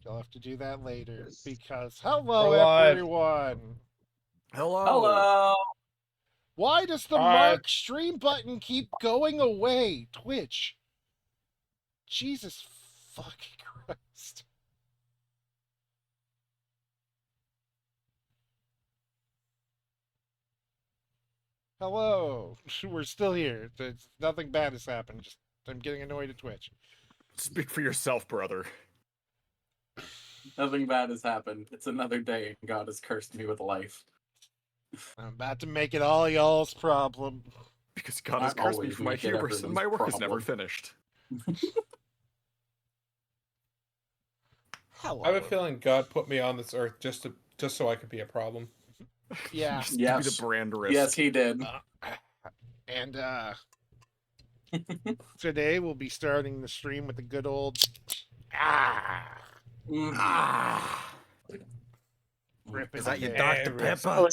You'll have to do that later because hello We're live. everyone. Hello. Hello. Why does the Alright. mark stream button keep going away? Twitch. Jesus fucking Christ. Hello. We're still here. Nothing bad has happened. Just I'm getting annoyed at Twitch. Speak for yourself, brother. Nothing bad has happened. It's another day, and God has cursed me with life. I'm about to make it all y'all's problem. Because God has I cursed me always for my make it hubris, and my everyone's work is never problem. finished. Hello. I have a feeling God put me on this earth just so I could be a problem. Yeah. Just to be Yes. the brand risk. Yes, he did. And today we'll be starting the stream with the good old ripping Is that your dick. Dr. Ferris. Pepper?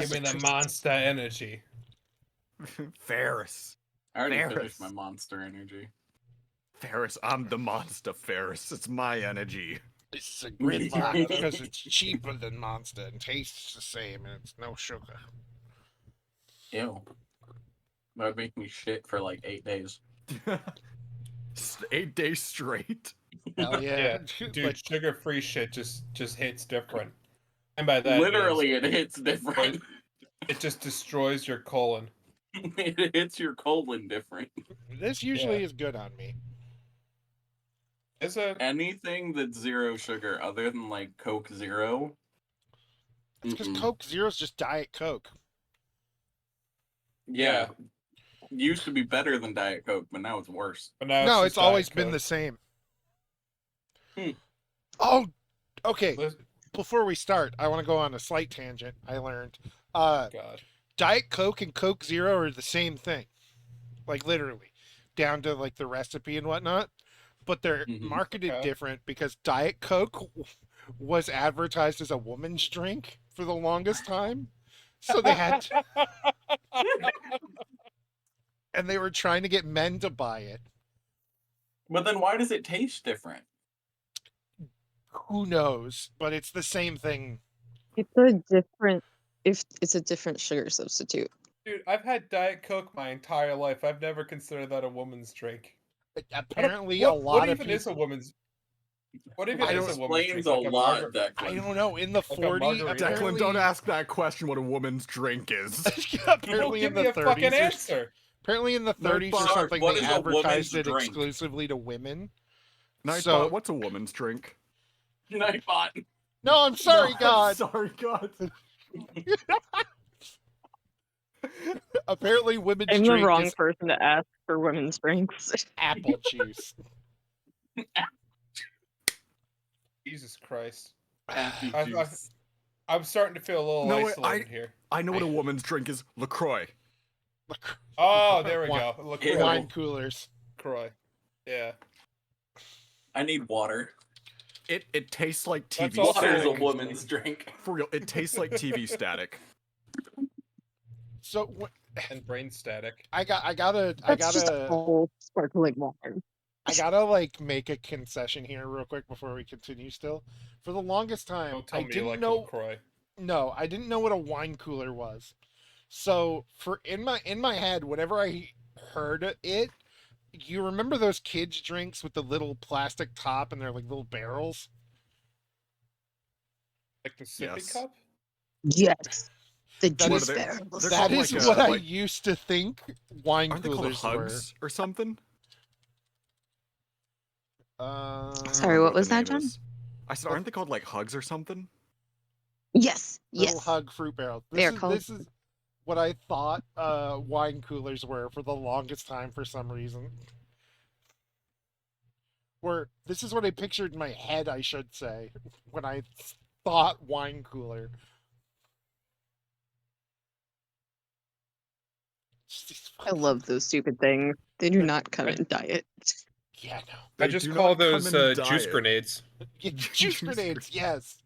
Give me the monster energy. Ferris. I already Ferris. finished my monster energy. Ferris, I'm the monster, Ferris. It's my energy. It's a gridlock because it's cheaper than Monster and tastes the same and it's no sugar. Ew. That would make me shit for like 8 days. 8 days straight. Hell yeah. Dude, Like, sugar-free shit just hits different. And by that Literally, means it hits different. it just destroys your colon. It hits your colon different. this usually is good on me. Is it? Anything that's zero sugar, other than like Coke Zero. It's because Mm-mm. Coke Zero's just Diet Coke. Yeah. Used to be better than Diet Coke, but now it's worse. But now No, just it's always Diet been Coke. the same. Hmm. Oh, okay. Listen- Before we start, I want to go on a slight tangent. I learned God. Diet Coke and Coke Zero are the same thing. Like literally. Down to like the recipe and whatnot. But they're Mhm. marketed Okay. different because Diet Coke was advertised as a woman's drink for the longest time. So they had to, and they were trying to get men to buy it. But then why does it taste different? Who knows? But it's the same thing. It's a different it's a different sugar substitute. Dude, I've had Diet Coke my entire life. I've never considered that a woman's drink. Apparently, what, a lot what of even people. is a woman's? What even I is don't- a woman's Explains drink? a Like lot, margar- Declan. I don't know. In the Like a 40, margarita? apparently, Declan, don't ask that question what a woman's drink is. Well, apparently in give me the a fucking 30s, or, answer. apparently in the No, 30s or Bark, something, what they is a woman's advertised it drink? exclusively to women. Nightbot, So- what's a woman's drink? Nightbot. No, I'm sorry, No, God. Sorry, God. Apparently, women's I'm the drink wrong is person to ask for women's drinks. apple juice. Jesus Christ. Empty I- juice. I'm starting to feel a little No, wait, isolated here. I know what a woman's drink is. LaCroix. Oh, there we Wine- go. Look, Ew. Wine coolers. Croy. Yeah. I need water. It tastes like That's TV also Water is a static. woman's woman's drink. For real, it tastes like TV static. So And brain static. I gotta That's just all sparkling water. I gotta like make a concession here real quick before we continue. Still, for the longest time, Don't tell I me you didn't like know. LaCroix. No, I didn't know what a wine cooler was. So for in my head, whenever I heard it, you remember those kids drinks with the little plastic top and they're like little barrels? Like the sippy Yes. cup? Yes. The That juice is- barrels. they're That called is like, what I like- used to think wine Aren't they called coolers were. hugs or something? Uh, I don't Sorry, remember what was the that, name John? is. I said, aren't they called like hugs or something? Yes. little Yes. hug fruit barrels. They are called- This is what I thought wine coolers were for the longest time for some reason. This is what I pictured in my head, I should say, when I thought wine cooler. I love those stupid things. They do not come in diet. Yeah, no. I They just do call not come those in a juice diet. grenades. Yeah, juice grenades, yes.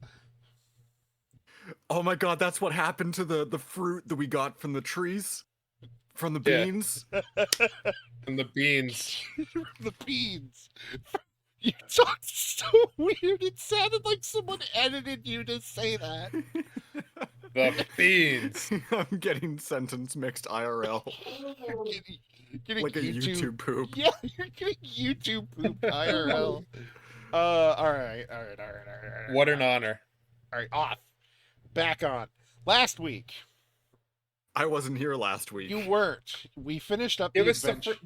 Oh my god, that's what happened to the fruit that we got from the trees? From the Yeah. beans? And the beans. The beans. You talked so weird. It sounded like someone edited you to say that. The beans. I'm getting sentence mixed IRL. Getting Like a YouTube poop. Yeah, you're getting YouTube poop IRL. All right. What an honor. All right, off. Back on. Last week, I wasn't here last week. you weren't. We finished up Give the us adventure.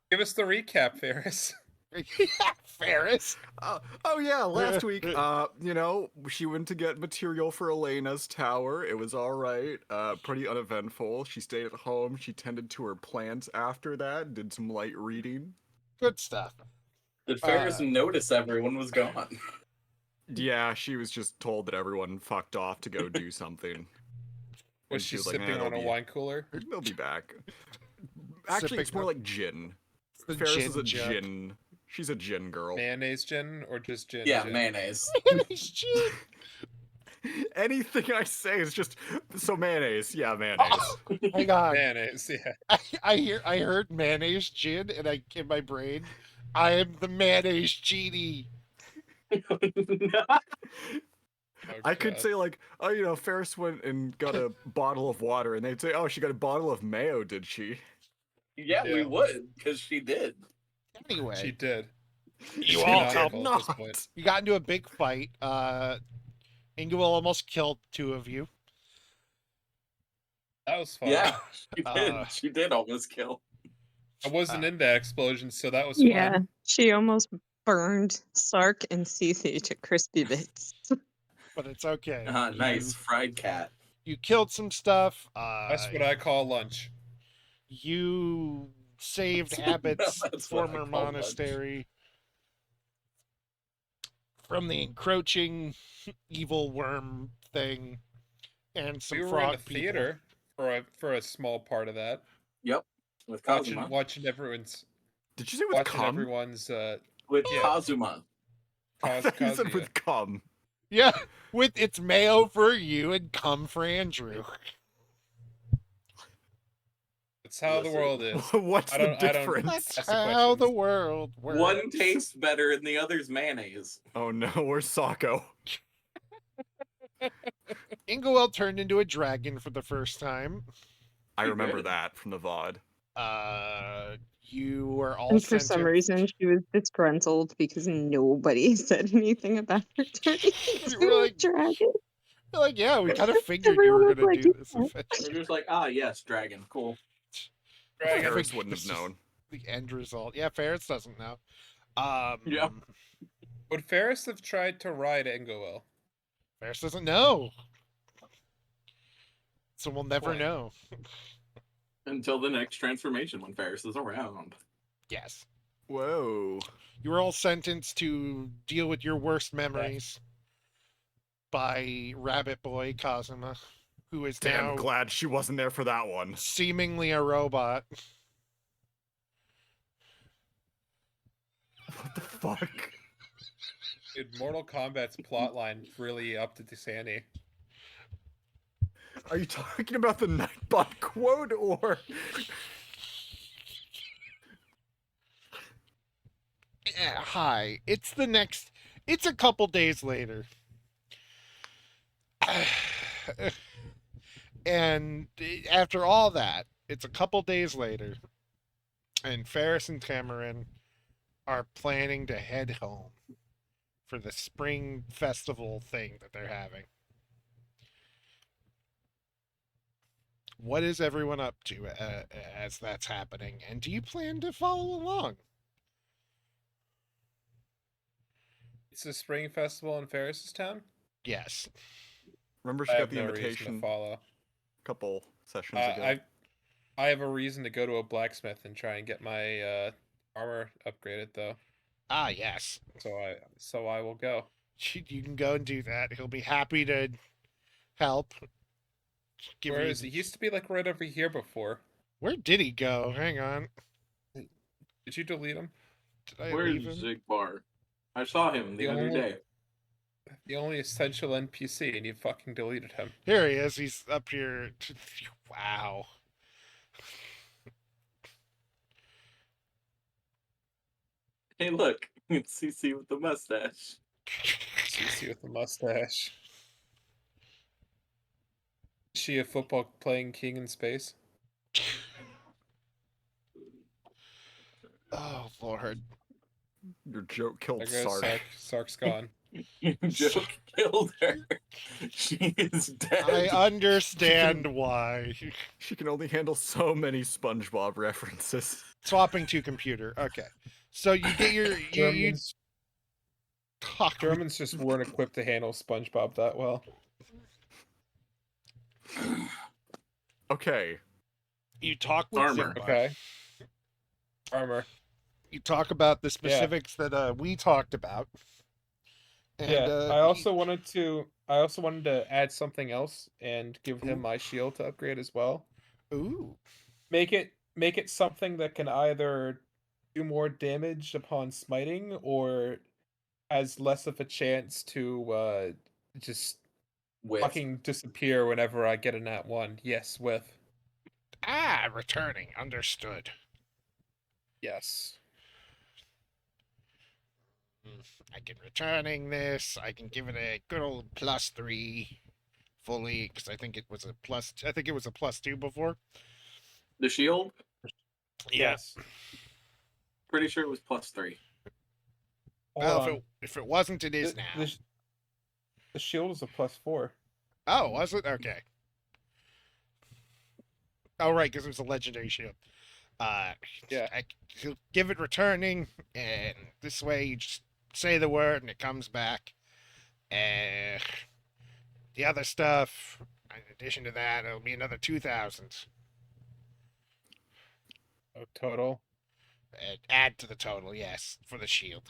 give us the recap, Ferris. Ferris. Oh yeah, last week, she went to get material for Elena's tower. It was all right, pretty uneventful. She stayed at home. She tended to her plants after that. Did some light reading. Good stuff. Did Ferris notice everyone was gone? Yeah, she was just told that everyone fucked off to go do something. Was And she was like, sipping on a they'll wine cooler? They'll be back. Actually, it's Sipping more on- like gin. The Ferris gin is a jug. gin. She's a gin girl. Mayonnaise gin or just gin? Yeah, gin? mayonnaise. Mayonnaise gin. Anything I say is just so mayonnaise. Yeah, mayonnaise. Hang on. Mayonnaise, yeah. I heard mayonnaise gin, and in my brain, I am the mayonnaise genie. Oh, I could God. say like, oh, Ferris went and got a bottle of water, and they'd say, oh, she got a bottle of mayo, did she? Yeah, we Yeah. would, because she did. Anyway, She did. you She all not helped. able at this point. You got into a big fight. Ingewell almost killed two of you. That was fun. Yeah, she did. Uh, She did almost kill. I wasn't in that explosion, so that was Yeah, fun. she almost burned Sark and Cece to crispy bits. But it's okay. Nice fried cat. You killed some stuff. That's what I call lunch. You saved Abbott's That's what I former call lunch. monastery from the encroaching evil worm thing and some We were frog in a people. theater for a small part of that. Yep, with Kazuma. Watching everyone's Did you say with watching cum? everyone's With yeah. Kazuma. I thought you said Kazuya. with cum. Yeah, with its mayo for you and cum for Andrew. That's how the Listen. world is. What's I the don't- I don't- difference? That's Ask the how the questions. world works. One tastes better and the other's mayonnaise. Oh no, where's Sako? Ingewell turned into a dragon for the first time. I He remember did. that from the VOD. You were all And for some sentient. reason, she was disgruntled because nobody said anything about her turning into We're a like- dragon. You're like, yeah, we kind of figured you Everyone were was gonna like, do this yeah. eventually. They're just like, yes, dragon, cool. Dragon. Ferris figured wouldn't this have is known. The end result. Yeah, Ferris doesn't know. Yeah. Would Ferris have tried to ride Engowell? Ferris doesn't know. So we'll never Point. know. Until the next transformation when Ferris is around. Yes. Whoa. You were all sentenced to deal with your worst memories by Rabbit Boy Kazuma, who is Damn, now glad she wasn't there for that one. seemingly a robot. What the fuck? Dude, Mortal Kombat's plotline really upped it to Sandy. Are you talking about the Nightbot quote or? Hi. It's a couple days later. And after all that, it's a couple days later, and Ferris and Tamarin are planning to head home for the spring festival thing that they're having. What is everyone up to as that's happening, and do you plan to follow along? It's a spring festival in Ferris's town. Yes. Remember I she got have the no reason invitation to follow. a couple sessions ago. I have a reason to go to a blacksmith and try and get my armor upgraded though. Ah, yes. So I will go. You can go and do that. He'll be happy to help. Where is he? He used to be like right over here before. Where did he go? Hang on. Did you delete him? Did I Where's leave him? Zigbar? I saw him the other day. The only essential NPC, and you fucking deleted him. Here he is. He's up here. Wow. Hey, look, It's CC with the mustache. CC with the mustache. Is she a football playing king in space? Oh Lord. Your joke killed There goes Sark. Sark. Sark's gone. Your joke killed her. She is dead. I understand why. She can only handle so many SpongeBob references. Swapping to computer. Okay. So you get your you Germans, talk Germans just weren't equipped to handle SpongeBob that well. Okay. you talk with Armor. Zimba. Okay. Armor. You talk about the specifics that we talked about. And Yeah. I also wanted to add something else and give him my shield to upgrade as well. ooh. Make it something that can either do more damage upon smiting or has less of a chance to just With. fucking disappear whenever I get a nat 1. Yes, with. Ah, returning. Understood. Yes. I can returning this. I can give it a good old +3 fully because I think it was a plus. I think it was a +2 before. The shield? Yes. Pretty sure it was +3. Well, Hold on. if it wasn't, it is The, now. the shield is a +4. Oh, was it? Okay. Oh, right, because it was a legendary shield. Yeah. He'll give it returning, and this way you just say the word and it comes back. The other stuff, in addition to that, it'll be another 2,000. Oh, total. Add to the total, yes, for the shield.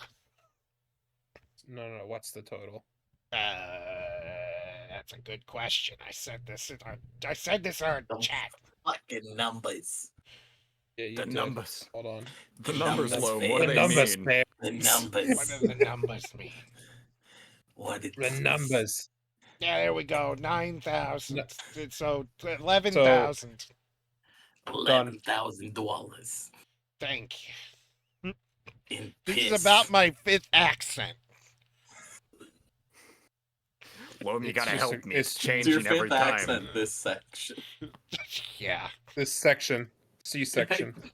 No. What's the total? That's a good question. I said this in our Don't chat. Fucking numbers. Yeah, you The did. numbers. Hold on. The numbers, Numbers, Loam. man. What do The they numbers, mean? man. The What numbers. do the numbers mean? What it The is. numbers. Yeah, there we go. 9,000. So So 11,000. Done. $11,000 Thank you. in This piss. is about my 5th accent. Loam, you It's gotta just help a- me. it's- It's It's your changing fifth every time. accent this section. Yeah. This section. C-section.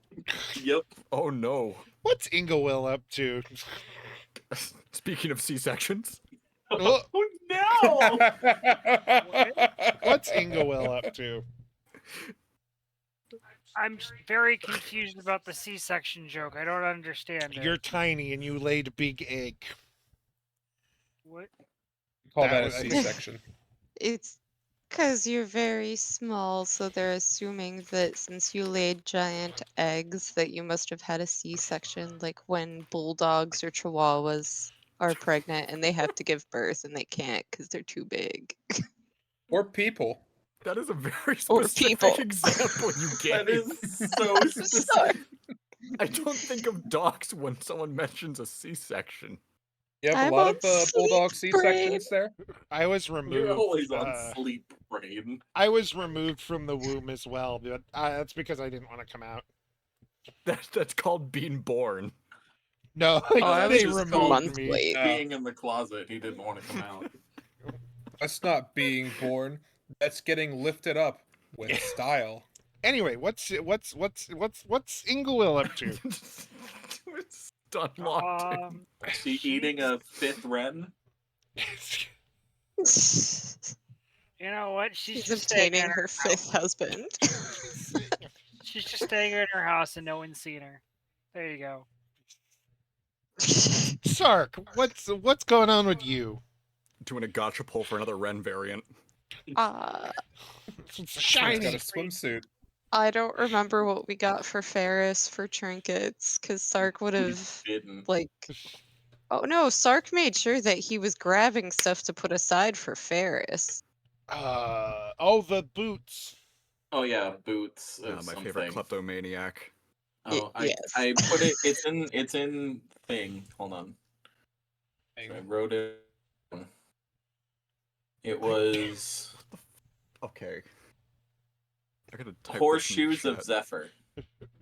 Yep. Oh no. What's Inglewill up to? Speaking of C-sections, Oh, Oh no! what's Inglewill up to? I'm very confused about the C-section joke. I don't understand You're it. tiny and you laid big egg. What? Call That that a was- C-section. It's because you're very small, so they're assuming that since you laid giant eggs, that you must have had a C-section, like when bulldogs or chihuahuas are pregnant and they have to give birth and they can't because they're too big. Or people. that is a very Or specific people. example you That gave. is so specific. I don't think of dogs when someone mentions a C-section. You have I'm a lot on of bulldog sleep brain. C-sections there. I was removed. You're always on sleep brain. I was removed from the womb as well, but that's because I didn't want to come out. That's called being born. No, I they was just removed called months me. late. Being in the closet, he didn't want to come out. That's not being born. That's getting lifted up with Yeah. style. Anyway, what's Inglewill up to? It's done locked in. Is she eating a 5th Ren? You know what? She's She's just staying obtaining in her 5th husband. She's just staying in her house and no one's seen her. There you go. Sark, what's going on with you? Doing a gotcha pull for another Ren variant. It's She's shiny. got a swimsuit. I don't remember what we got for Ferris for trinkets, because Sark would have, Didn't. like... Oh no, Sark made sure that he was grabbing stuff to put aside for Ferris. The boots. Oh yeah, boots of My something. favorite kleptomaniac. Oh, Yes. I put it. It's in thing. Hold on. I wrote it. It was Okay. I gotta type this in the horseshoes of chat. Zephyr.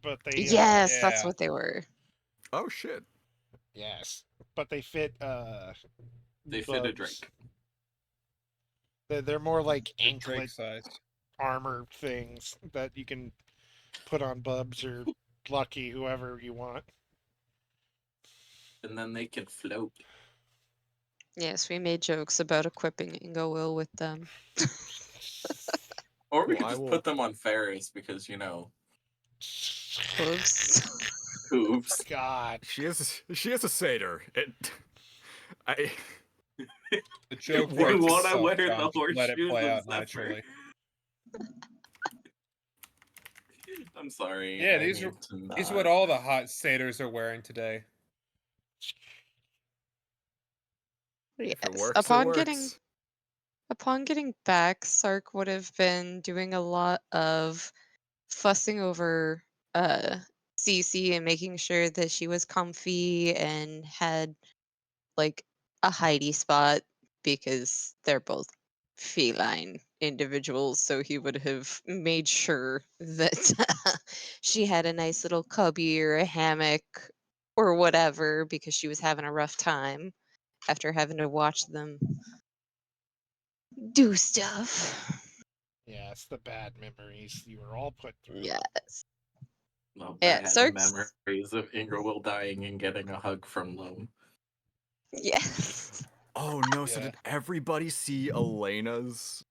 But they Yes, that's yeah. what they were. Oh shit. yes. but they fit They fit a Bubs. drink. They're more like The Drake anklet size. armor things that you can put on Bubs or Lucky, whoever you want. And then they can float. Yes, we made jokes about equipping Ingo Will with them. Or we Well, could I just will- put them on Ferris because, Hooves. hooves. God. She is a satyr. I The joke works. writes Wanna itself, wear the John. Just let it horseshoes play of out Zephyr? naturally. I'm sorry. Yeah, I these need are to these are not. what all the hot satyrs are wearing today. if it Yes. works, it works. Upon getting back, Sark would have been doing a lot of fussing over Cece and making sure that she was comfy and had like a hidey spot because they're both feline individuals. So he would have made sure that she had a nice little cubby or a hammock or whatever because she was having a rough time after having to watch them do stuff. Yes, the bad memories you were all put through. Yes. The Yeah, bad Sark's. memories of Ingerwill dying and getting a hug from Loam. Yes. Oh no! So Yeah. did everybody see Elena's?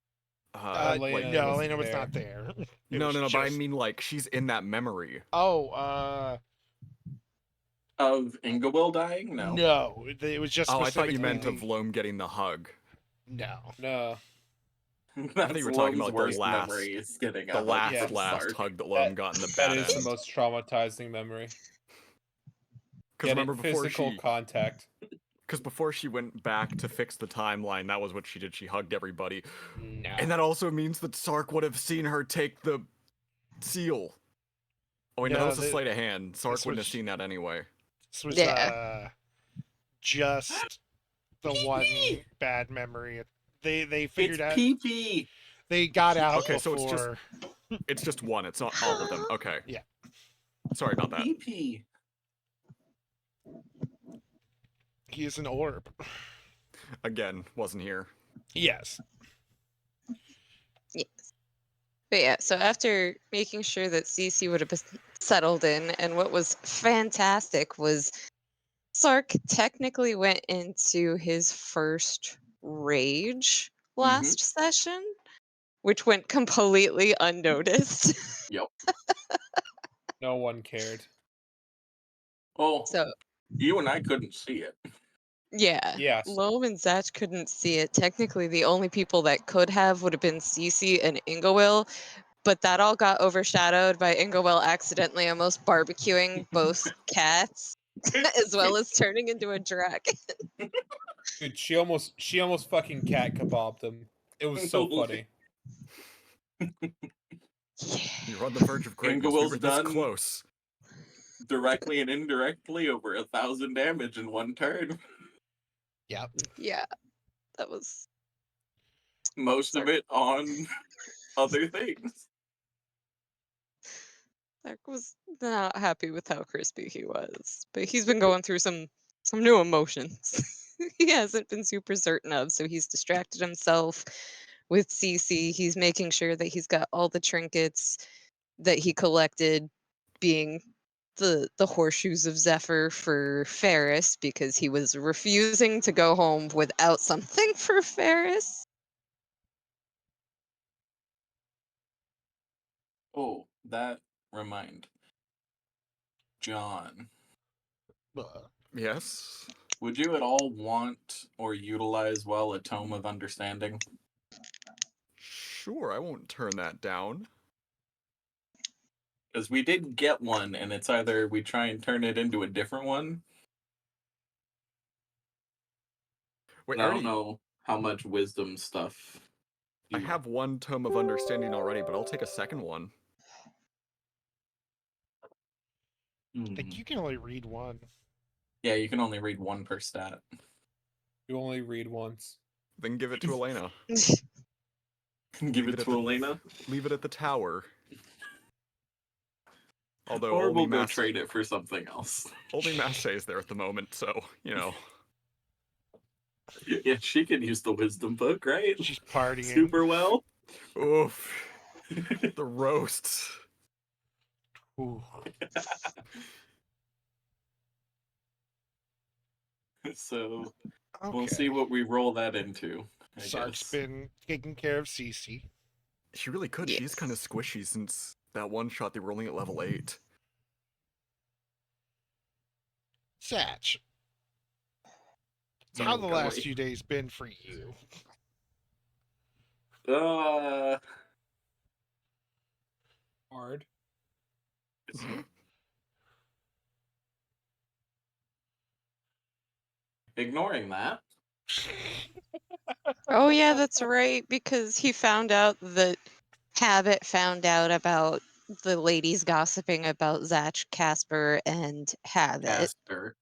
Elena No, wasn't Elena was there. not there. It No, was no, no. But I just- mean, like, she's in that memory. Oh, Of Ingerwill dying? No. no. It was just Oh, I thought you meant specifically of Loam getting the hug. no. No. That's you were talking Loam's about the worst last- memory is getting a The hug last, Yeah. from last Sark. hug that Loam got in the That bad is the end. most traumatizing memory. Because Get remember it? before Physical she, contact. because before she went back to fix the timeline, that was what she did. She hugged everybody, No. and that also means that Sark would have seen her take the seal. Oh wait, no, that No, was a sleight of hand. Sark this wouldn't have was- seen that anyway. This was Yeah. just the one bad memory. They It's figured out pee-pee! they got out Okay, so it's just- before. It's just one. It's not all of them. Okay. Yeah. Sorry about that. Pee-pee! He is an orb. Again, wasn't here. Yes. Yes. But yeah, so after making sure that Cece would have settled in, and what was fantastic was Sark technically went into his first rage last session, which went completely unnoticed. Yep. No one cared. Oh, So you and I couldn't see it. yeah, Yes. Loam and Zach couldn't see it. Technically, the only people that could have would have been Cece and Ingowill, but that all got overshadowed by Ingowill accidentally almost barbecuing both cats, as well as turning into a dragon. Dude, she almost fucking cat kebabbed him. It was so funny. You're on the verge of greatness. We Ingewill's were this done. close. Directly and indirectly over 1,000 damage in one turn. Yep. Yeah, that was Most of it on other things. Zach was not happy with how crispy he was, but he's been going through some new emotions. He hasn't been super certain of, so he's distracted himself with Cece. He's making sure that he's got all the trinkets that he collected, being the horseshoes of Zephyr for Ferris, because he was refusing to go home without something for Ferris. Oh, that remind. John, Yes. would you at all want or utilize well a Tome of Understanding? Sure, I won't turn that down. Because we did get one, and it's either we try and turn it into a different one. Wait, And I don't know how much wisdom stuff. I have one Tome of Understanding already, but I'll take a second one. I think you can only read one. Yeah, you can only read one per stat. You only read once. Then give it to Elena. Give Leave it it to at Elena. Leave it at the tower. Although Or only we'll go Mass trade it for something else. only Mass is there at the moment, so you know. Yeah, she can use the wisdom book, right? She's partying. Super well. Oof. The roasts. Ooh. So Okay. we'll see what we roll that into. I Sark's guess. been taking care of Cece. She really could. She's kind of Yes. squishy since that one shot they were only at level 8. Satch, Sorry. how the last golly. few days been for you? Hard. Ignoring that. Oh yeah, that's right, because he found out that Habit found out about the ladies gossiping about Zach, Casper, and Habit. Casper.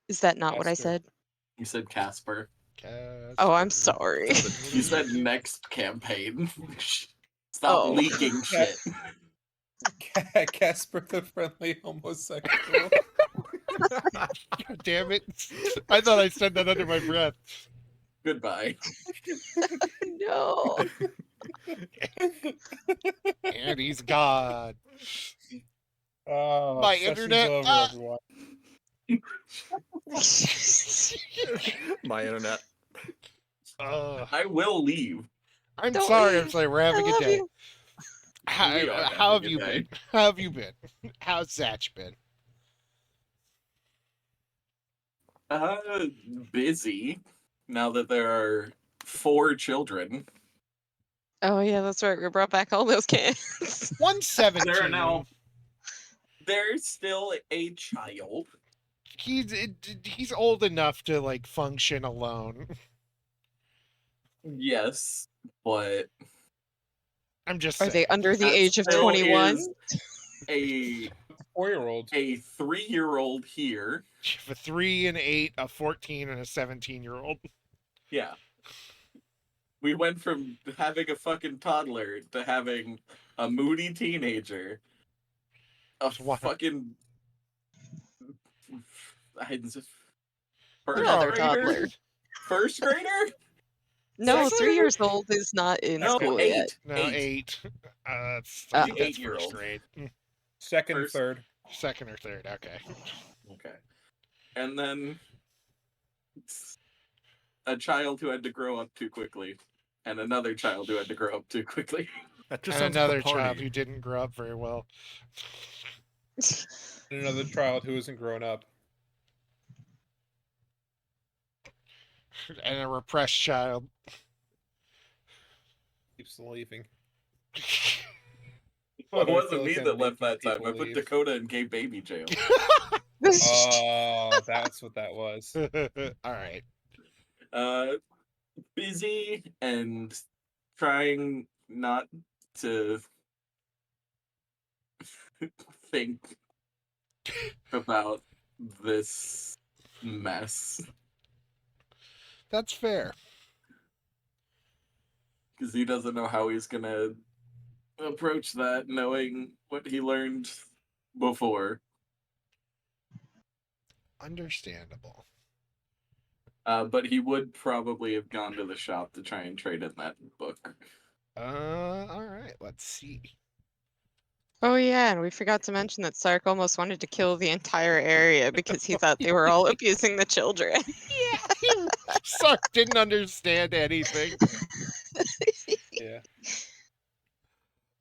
Is that not what I Casper. said? You said Casper. Oh, I'm Casper. sorry. You said next campaign. Stop Oh. leaking shit. Casper the friendly homosexual. God damn it. I thought I said that under my breath. Goodbye. No. And he's gone. Oh, My session's internet. over, everyone. My internet. I will leave. I'm Don't sorry. I'm leave. sorry. We're having I a love day. you. We are How have having a you day. been? How have you been? How's Zach been? Busy. Now that there are 4 children. Oh yeah, that's right. We brought back all those cans. 117. There are now. There's still a child. He's old enough to like function alone. Yes, but I'm just Are saying. they under the that age of still 21? is a 4-year-old. 3-year-old here. You have a 3 and 8, a 14, and a 17-year-old. Yeah. We went from having a fucking toddler to having a moody teenager. A What? fucking first Another grader? toddler. First grader? No, Second 3 grader? years old is not in No, school yet. 8. No, 8. 8. I Uh, think that's 8-year-old. first grade. Second, First- third. Second or third. Okay. Okay. And then a child who had to grow up too quickly, and another child who had to grow up too quickly. That just And sounds like another a party. child who didn't grow up very well. And another child who isn't grown up. And a repressed child. Keeps leaving. Well, it I wasn't feel me like I'm that left making that time. I people put leave. Dakota in gay baby jail. Oh, that's what that was. All right. Busy and trying not to think about this mess That's fair. because he doesn't know how he's gonna approach that, knowing what he learned before. Understandable. But he would probably have gone to the shop to try and trade in that book. All right. Let's see. Oh yeah, and we forgot to mention that Sark almost wanted to kill the entire area because he thought they were all abusing the children. Sark didn't understand anything. Yeah.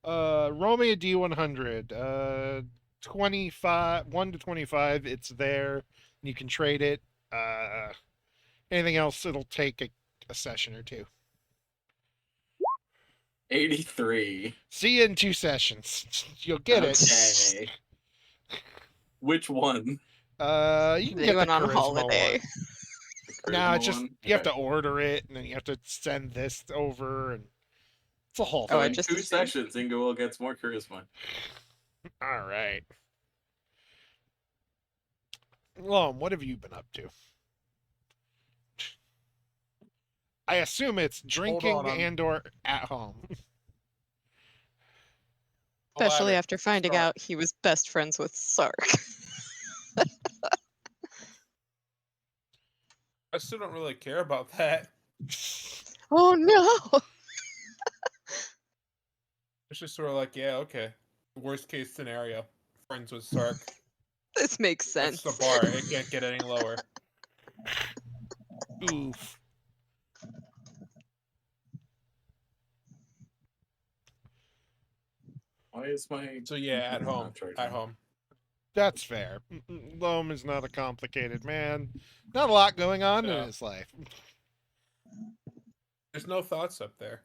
Roll me a D100. 25, 1 to 25. It's there. You can trade it. Anything else, it'll take a session or two. 83. See you in 2 sessions. You'll get it. Okay. Which one? You can They get the went on charisma holiday. one. The No, charisma it's just one? you have Okay. to order it, and then you have to send this over, and it's a whole Oh, So I thing. in just 2 assumed. sessions, Ingowil gets more charisma. All right. Lom, what have you been up to? I assume it's drinking I'm- and or at home. Especially Ladder. after finding Sorry. out he was best friends with Sark. I still don't really care about that. Oh no! It's just sort of like, yeah, okay. Worst case scenario. Friends with Sark. This makes That's sense. the bar. It can't get any lower. Oof. Why is my So yeah, at computer home. not charging? At home. That's fair. Loam is not a complicated man. Not a lot going on in Yeah. his life. There's no thoughts up there.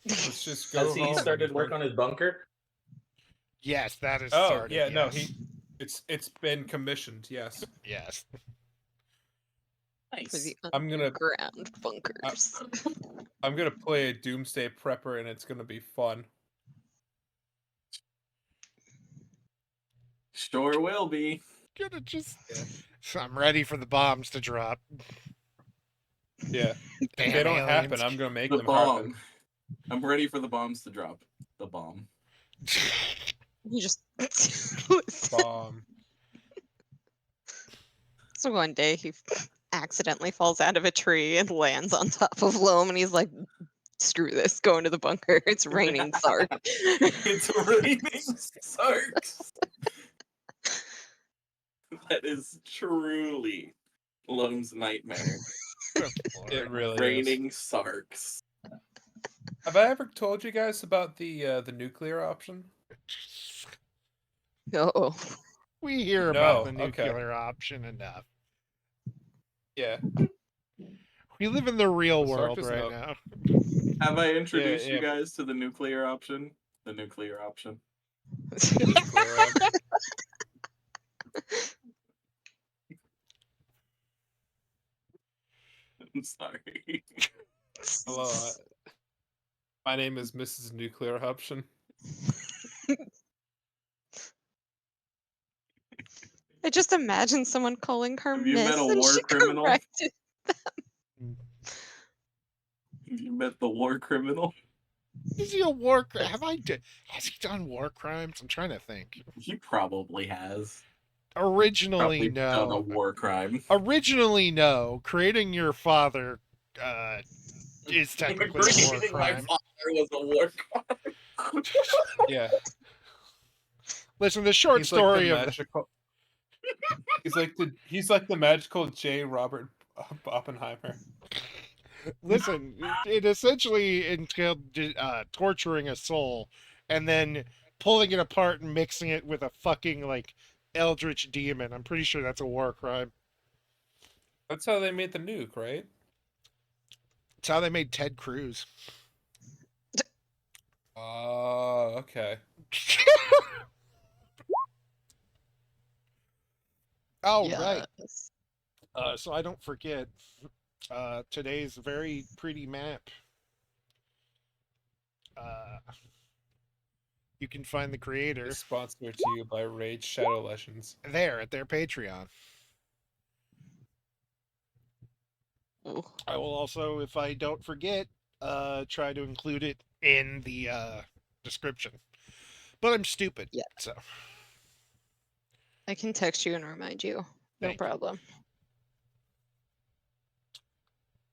Let's just go Has he home. started and work drink- on his bunker? Yes, that is Oh started. yeah, no, yes. it's been commissioned. Yes. Yes. For Nice. the I'm gonna underground bunkers. I'm gonna play a Doomsday Prepper, and it's gonna be fun. Sure will be. Gonna just. Yeah. So I'm ready for the bombs to drop. Yeah. If Damn they don't happen, aliens. I'm gonna make The them bomb. happen. I'm ready for the bombs to drop. The bomb. You just. Bomb. So one day he accidentally falls out of a tree and lands on top of Loam, and he's like, "Screw this, go into the bunker. It's raining Sark." It's raining Sarks. That is truly Loam's nightmare. It really is. Raining Sarks. Have I ever told you guys about the nuclear option? Oh, We hear No, about the okay. nuclear option enough. Yeah. We live in the real Sark world doesn't right know. now. Have I introduced yeah. you guys to the nuclear option? The nuclear option. Nuclear option. I'm sorry. Hello. My name is Mrs. Nuclear Option. I just imagine someone calling her Have you met Miss, a and war she criminal? corrected. Have you met the war criminal? Is he a war? Have I? Has he done war crimes? I'm trying to think. He probably has. Originally, Probably done a no. war crime. Originally, no. Creating your father is technically a war Creating my crime. father was a war crime. Yeah. Listen, the short He's story like of the magical. He's like the magical J. Robert Oppenheimer. listen, it essentially entailed torturing a soul and then pulling it apart and mixing it with a fucking like eldritch demon. I'm pretty sure that's a war crime. That's how they made the nuke, right? It's how they made Ted Cruz. Oh, okay. Oh, right. Yes. So I don't forget today's very pretty map. You can find the creator It's sponsored to you by Raid Shadow Legends. there at their Patreon. Ooh. I will also, if I don't forget, try to include it in the description. But I'm stupid, Yeah. so I can text you and remind you. No Thank you. problem.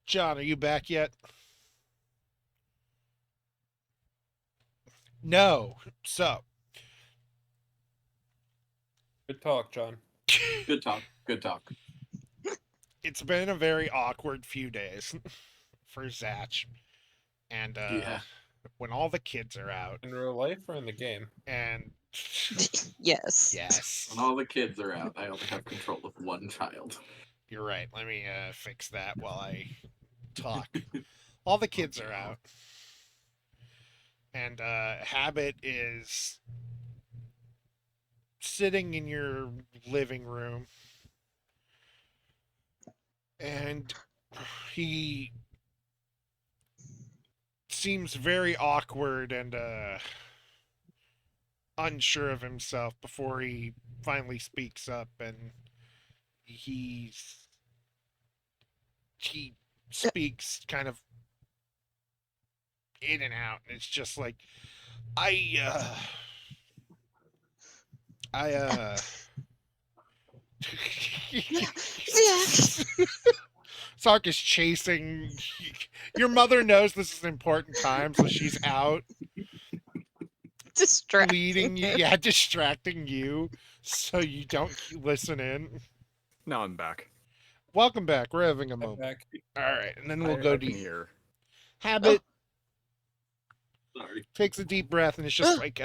John, are you back yet? No. So Good talk, John. Good talk. Good talk. it's been a very awkward few days for Zatch. And Yeah. when all the kids are out In real life or in the game? and Yes. yes. When all the kids are out, I only have control of one child. You're right. Let me fix that while I talk. All the kids are out. And Habit is sitting in your living room. And he seems very awkward and unsure of himself before he finally speaks up, and he speaks kind of in and out, and it's just like, I I Yeah. Sark is chasing. Your mother knows this is an important time, so she's out Distracting leading you. him. Yeah, distracting you so you don't listen in. Now I'm back. Welcome back. We're having a I'm moment. back. All right, and then we'll I, go I to can hear. Habit. Sorry. Takes a deep breath and it's just like,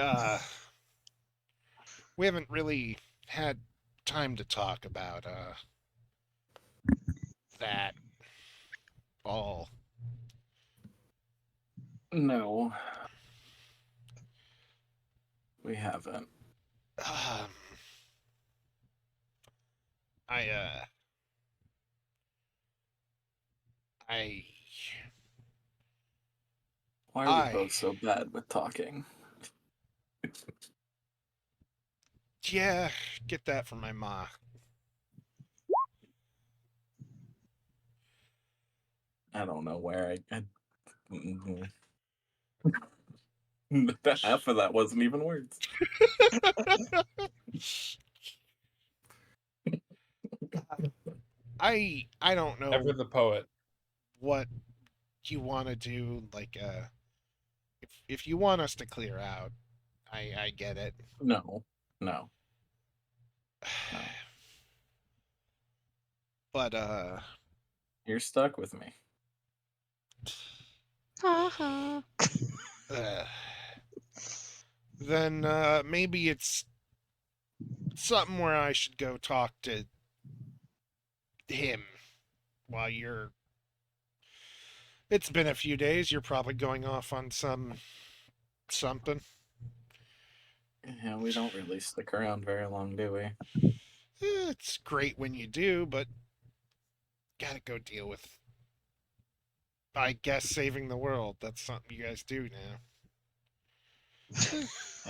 we haven't really had time to talk about that all. No, we haven't. Um, I I Why are we I both so bad with talking? yeah, get that from my ma. I don't know where mhm. Half of that wasn't even words. I don't Ever know the poet. what you want to do. Like, if you want us to clear out, I get it. No, no, no. But You're stuck with me. Haha. uh then maybe it's something where I should go talk to him while you're. It's been a few days. You're probably going off on something. Yeah, we don't really stick around very long, do we? It's great when you do, but gotta go deal with. I guess saving the world. That's something you guys do now.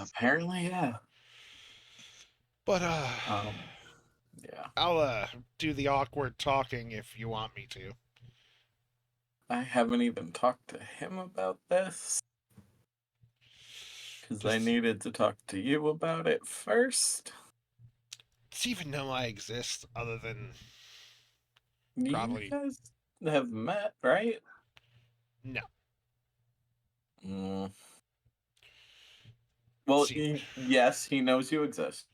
Apparently, yeah. But Yeah. I'll do the awkward talking if you want me to. I haven't even talked to him about this because I Does needed to talk to you about it first. he even know I exist? Other than You probably guys have met, right? no. Mm. Well, See, yes, he knows you exist.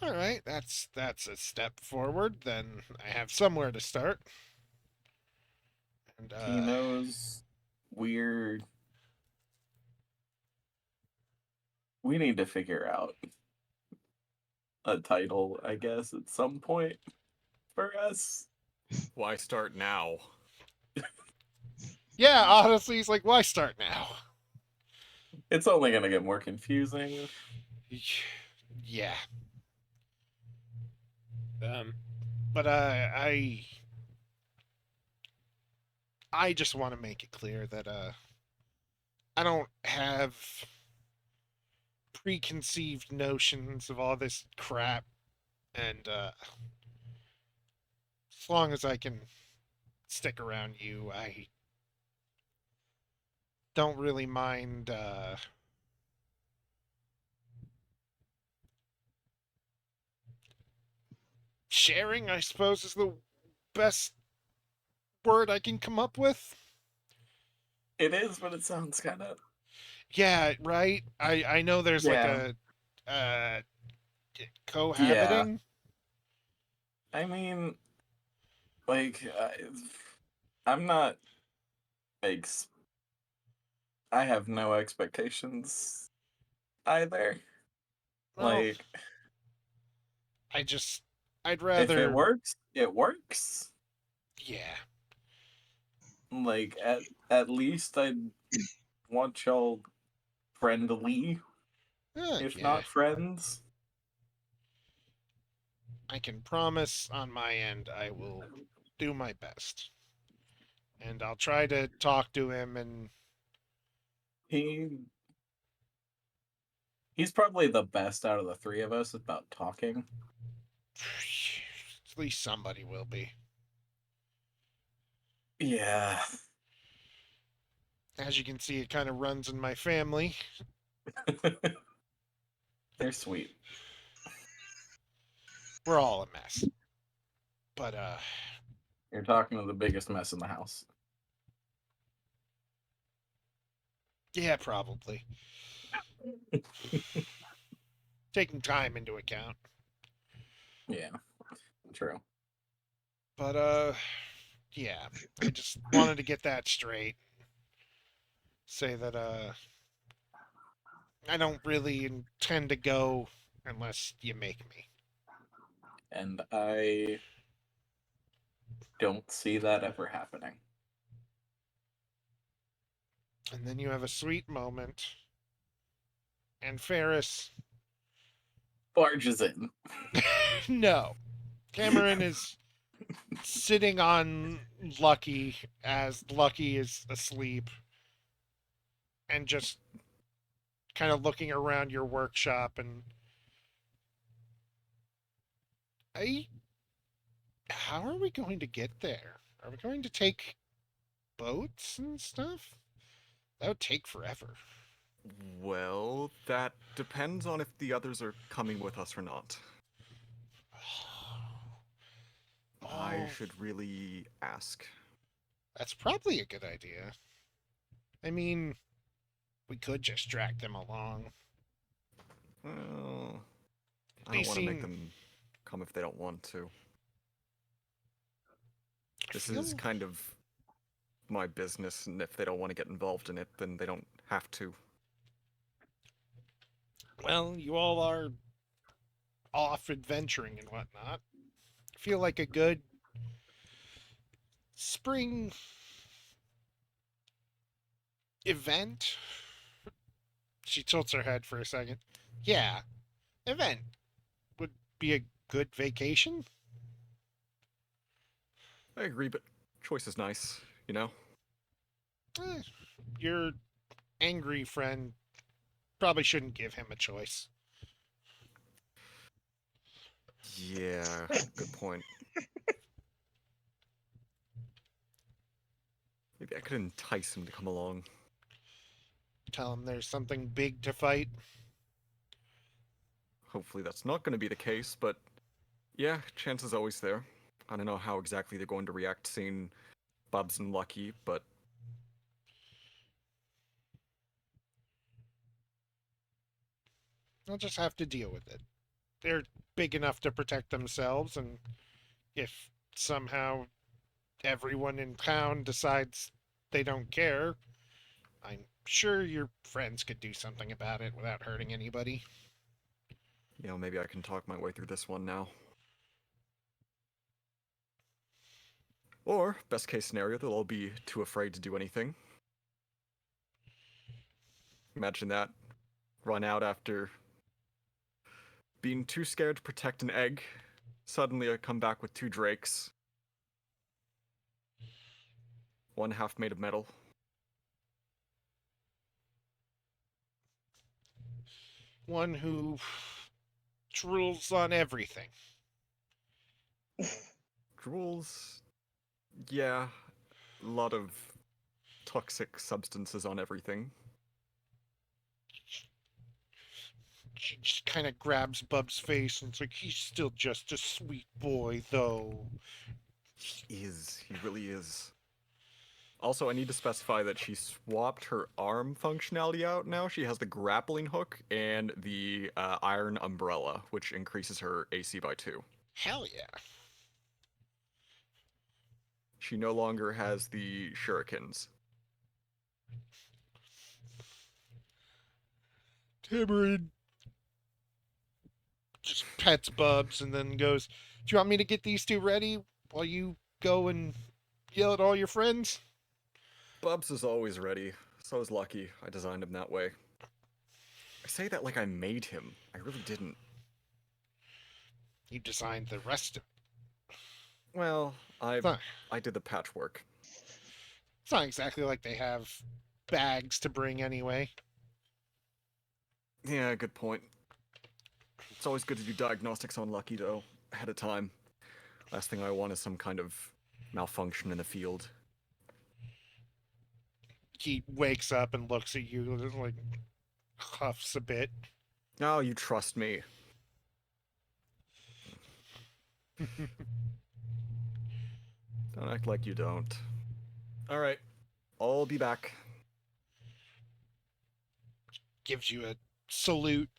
all right, that's a step forward. Then I have somewhere to start. And He knows we're. We need to figure out a title, I guess, at some point for us. Why start now? yeah, honestly, he's like, why start now? It's only going to get more confusing. Yeah, Them. but I just want to make it clear that I don't have preconceived notions of all this crap, and as long as I can stick around you, I don't really mind. Sharing, I suppose, is the best word I can come up with. It is, but it sounds kind of. Yeah, right. I know there's like Yeah. a Yeah. cohabiting. I mean, like, I'm not. Ex- I have no expectations either. Well, Like, I'd if it rather. works, it works. Yeah. Like, at least I want y'all friendly, if Yeah. not friends. I can promise on my end I will do my best. And I'll try to talk to him and He he's probably the best out of the three of us about talking. at least somebody will be. Yeah. As you can see, it kind of runs in my family. They're sweet. We're all a mess. But You're talking to the biggest mess in the house. yeah, probably. Taking time into account. Yeah, true. But yeah, I just wanted to get that straight. Say that I don't really intend to go unless you make me. And I don't see that ever happening. And then you have a sweet moment. And Ferris, Barges in. no. Cameron is sitting on Lucky as Lucky is asleep and just kind of looking around your workshop and I how are we going to get there? Are we going to take boats and stuff? That would take forever. Well, that depends on if the others are coming with us or not. I Oh, should really ask. that's probably a good idea. I mean, we could just drag them along. Well, I They don't want to make seem. them come if they don't want to. I This feel, is kind of my business, and if they don't want to get involved in it, then they don't have to. well, you all are off adventuring and whatnot. I feel like a good spring event. She tilts her head for a second. Yeah, event would be a good vacation. I agree, but choice is nice, you know? Eh, your angry friend probably shouldn't give him a choice. Yeah, good point. Maybe I could entice him to come along. Tell him there's something big to fight. Hopefully that's not going to be the case, but yeah, chance is always there. I don't know how exactly they're going to react seeing Bubs and Lucky, but They'll just have to deal with it. They're big enough to protect themselves, and if somehow everyone in town decides they don't care, I'm sure your friends could do something about it without hurting anybody. maybe I can talk my way through this one now. Or, best case scenario, they'll all be too afraid to do anything. Imagine that. Run out after being too scared to protect an egg. Suddenly I come back with 2 drakes. One half made of metal. One who drools on everything. Drools. Yeah, a lot of toxic substances on everything. She just kind of grabs Bub's face and it's like, he's still just a sweet boy, though. He really is. Also, I need to specify that she swapped her arm functionality out now. She has the grappling hook and the iron umbrella, which increases her AC by 2. Hell yeah. She no longer has the shurikens. Tamarind just pets Bubs and then goes, do you want me to get these 2 ready while you go and yell at all your friends? Bubs is always ready. So is Lucky. I designed him that way. I say that like I made him. I really didn't. You designed the rest of Well, it's not, I did the patchwork. it's not exactly like they have bags to bring anyway. Yeah, good point. It's always good to do diagnostics on Lucky, though, ahead of time. Last thing I want is some kind of malfunction in the field. He wakes up and looks at you like, huffs a bit. Oh, you trust me. Don't act like you don't. All right, I'll be back. Gives you a salute.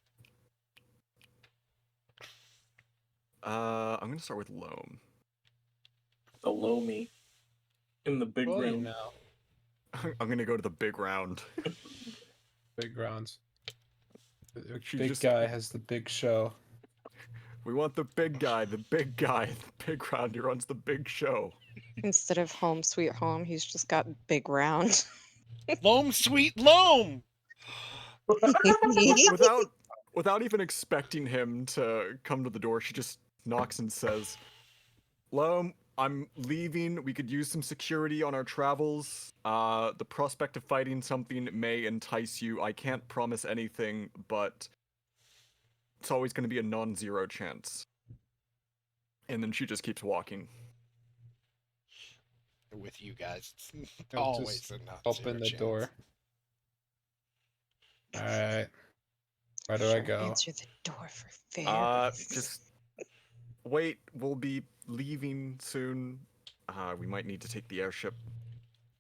I'm gonna start with Loam. Below me. In the big Well, you room. know, I'm gonna go to the big round. big rounds. The She big just- guy has the big show. We want the big guy, the big guy, the big round. He runs the big show. Instead of home sweet home, he's just got big round. Loam, sweet loam! Without even expecting him to come to the door, she just knocks and says, "Loam, I'm leaving. We could use some security on our travels. The prospect of fighting something may entice you. I can't promise anything, but it's always going to be a non-zero chance." And then she just keeps walking. With you guys, it's He'll always just a not Open the chance. door. All right. Where do I She'll go? answer the door for fairies. Just wait. We'll be leaving soon. We might need to take the airship.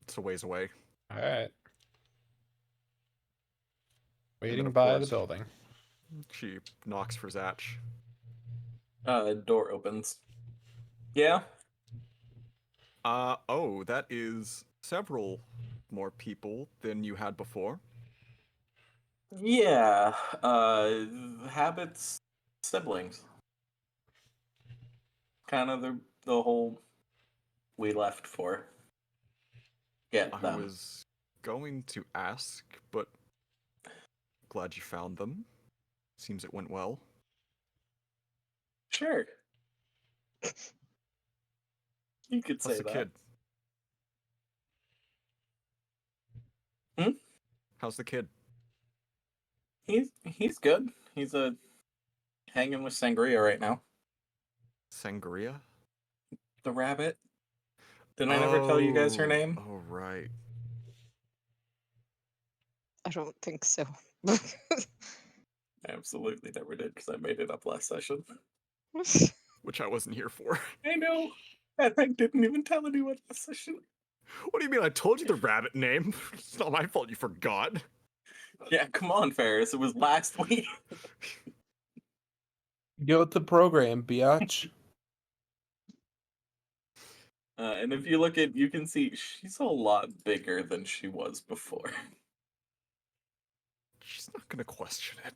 It's a ways away. All right. then, Waiting of by the course- building. She knocks for Zach. Door opens. Yeah? Oh, that is several more people than you had before. Yeah. Habits, siblings. Kind of the whole we left for. Get I them. was going to ask, but glad you found them. Seems it went well. Sure. You could How's say the that. kid? Hmm? How's the kid? He's good. He's hanging with Sangria right now. Sangria? The rabbit. Didn't I never tell you guys her name? Oh, right. I don't think so. I absolutely never did because I made it up last session. Which I wasn't here for. I know. And I didn't even tell anyone last session. What do you mean? I told you the rabbit name. It's not my fault you forgot. Yeah, come on, Ferris. It was last week. Get with the program, biatch. And if you look at, you can see she's a lot bigger than she was before. She's not gonna question it.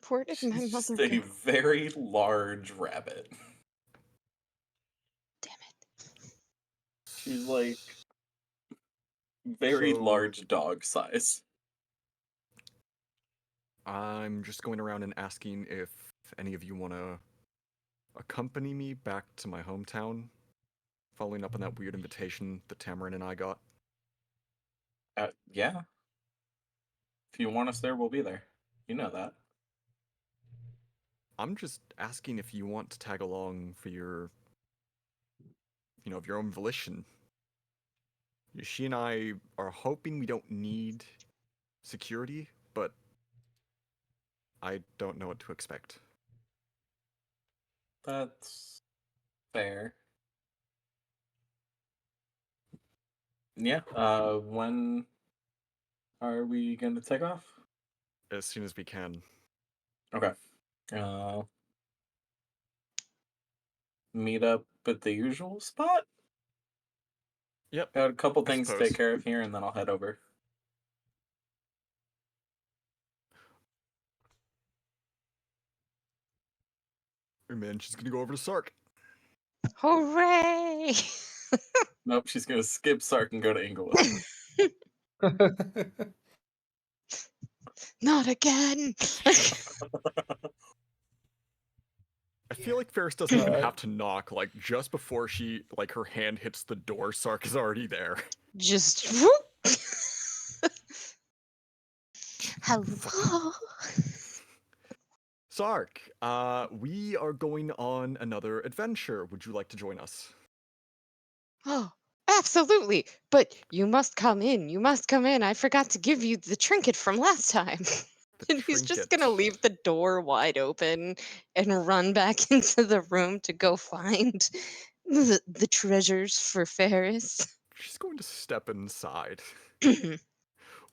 Where did my She's just mother a go? very large rabbit. Damn it. She's like very So- large dog size. I'm just going around and asking if any of you want to accompany me back to my hometown, following up on that weird invitation that Tamarin and I got. Yeah. If you want us there, we'll be there. You know that. I'm just asking if you want to tag along for your, of your own volition. She and I are hoping we don't need security, but I don't know what to expect. That's fair. Yeah. When are we gonna take off? As soon as we can. Okay. Meet up at the usual spot? Yep. Got a couple I things to suppose. take care of here, and then I'll head over. And then she's gonna go over to Sark. Hooray! Nope, she's gonna skip Sark and go to Inglewood. Not again! I feel like Ferris doesn't even Alright. have to knock. Like just before her hand hits the door, Sark is already there. Just whoop. Hello. Sark, we are going on another adventure. Would you like to join us? Oh, absolutely. But you must come in. You must come in. I forgot to give you the trinket from last time. The And he's just trinket. gonna leave the door wide open and run back into the room to go find the treasures for Ferris. She's going to step inside.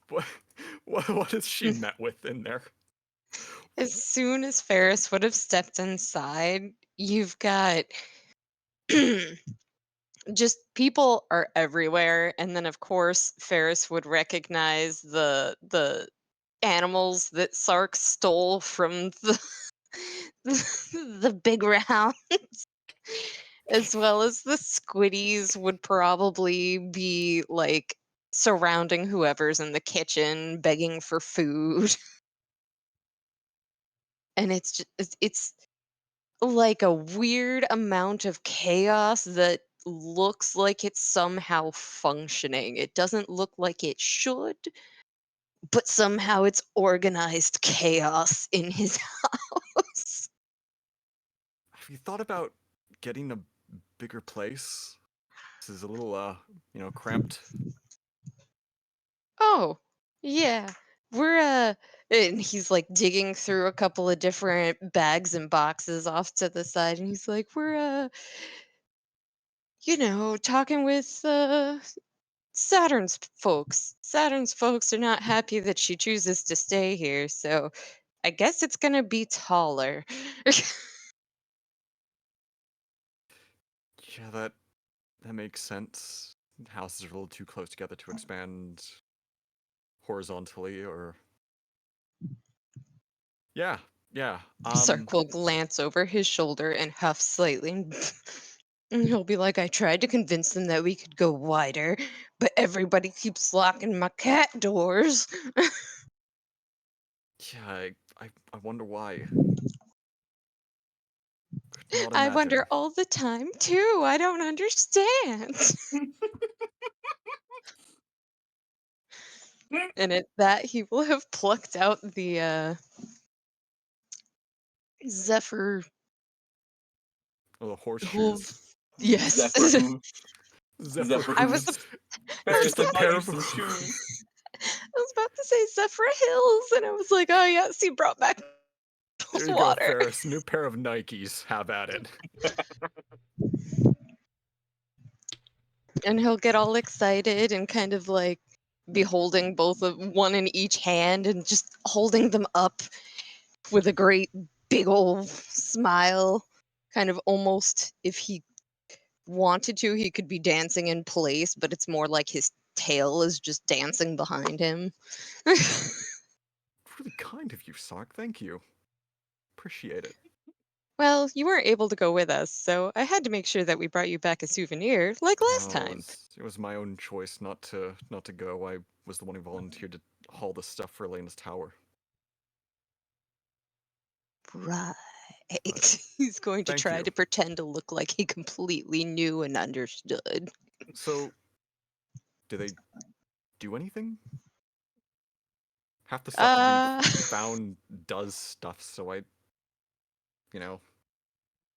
What, what is she met with in there? As soon as Ferris would have stepped inside, you've got just people are everywhere, and then of course Ferris would recognize the animals that Sark stole from the big round, as well as the squiddies would probably be like surrounding whoever's in the kitchen begging for food. And it's just it's like a weird amount of chaos that looks like it's somehow functioning. It doesn't look like it should, but somehow it's organized chaos in his house. Have you thought about getting a bigger place? This is a little, cramped. Oh, yeah. We're and he's like digging through a couple of different bags and boxes off to the side, and he's like, we're talking with Saturn's folks are not happy that she chooses to stay here, so I guess it's gonna be taller. Yeah, that makes sense. Houses are a little too close together to expand horizontally, or yeah, yeah. Sark will glance over his shoulder and huff slightly. And he'll be like, I tried to convince them that we could go wider, but everybody keeps locking my cat doors. Yeah, I wonder why. Could not I imagine. wonder all the time, too. I don't understand. And at that, he will have plucked out the Zephyr Oh, the hoof. horseshoes. Yes. Zephyr hoof. Zephyr Zephyr I was hooves. Just Ferris, a I bought pair you of some shoes. I was about to say Zephyr Hills, and I was like, oh yes, he brought back There you go, water. Ferris. New pair of Nikes. Have at it. And he'll get all excited and kind of like be holding both of one in each hand and just holding them up with a great big old smile. Kind of almost if he wanted to, he could be dancing in place, but it's more like his tail is just dancing behind him. Really kind of you, Sark. Thank you. Appreciate it. Well, you weren't able to go with us, so I had to make sure that we brought you back a souvenir like last No, time. it was my own choice not to go. I was the one who volunteered to haul the stuff for Elena's tower. Right. But He's going to thank try you. to pretend to look like he completely knew and understood. So, do they do anything? Half the stuff that we've Uh, found does stuff, so you know.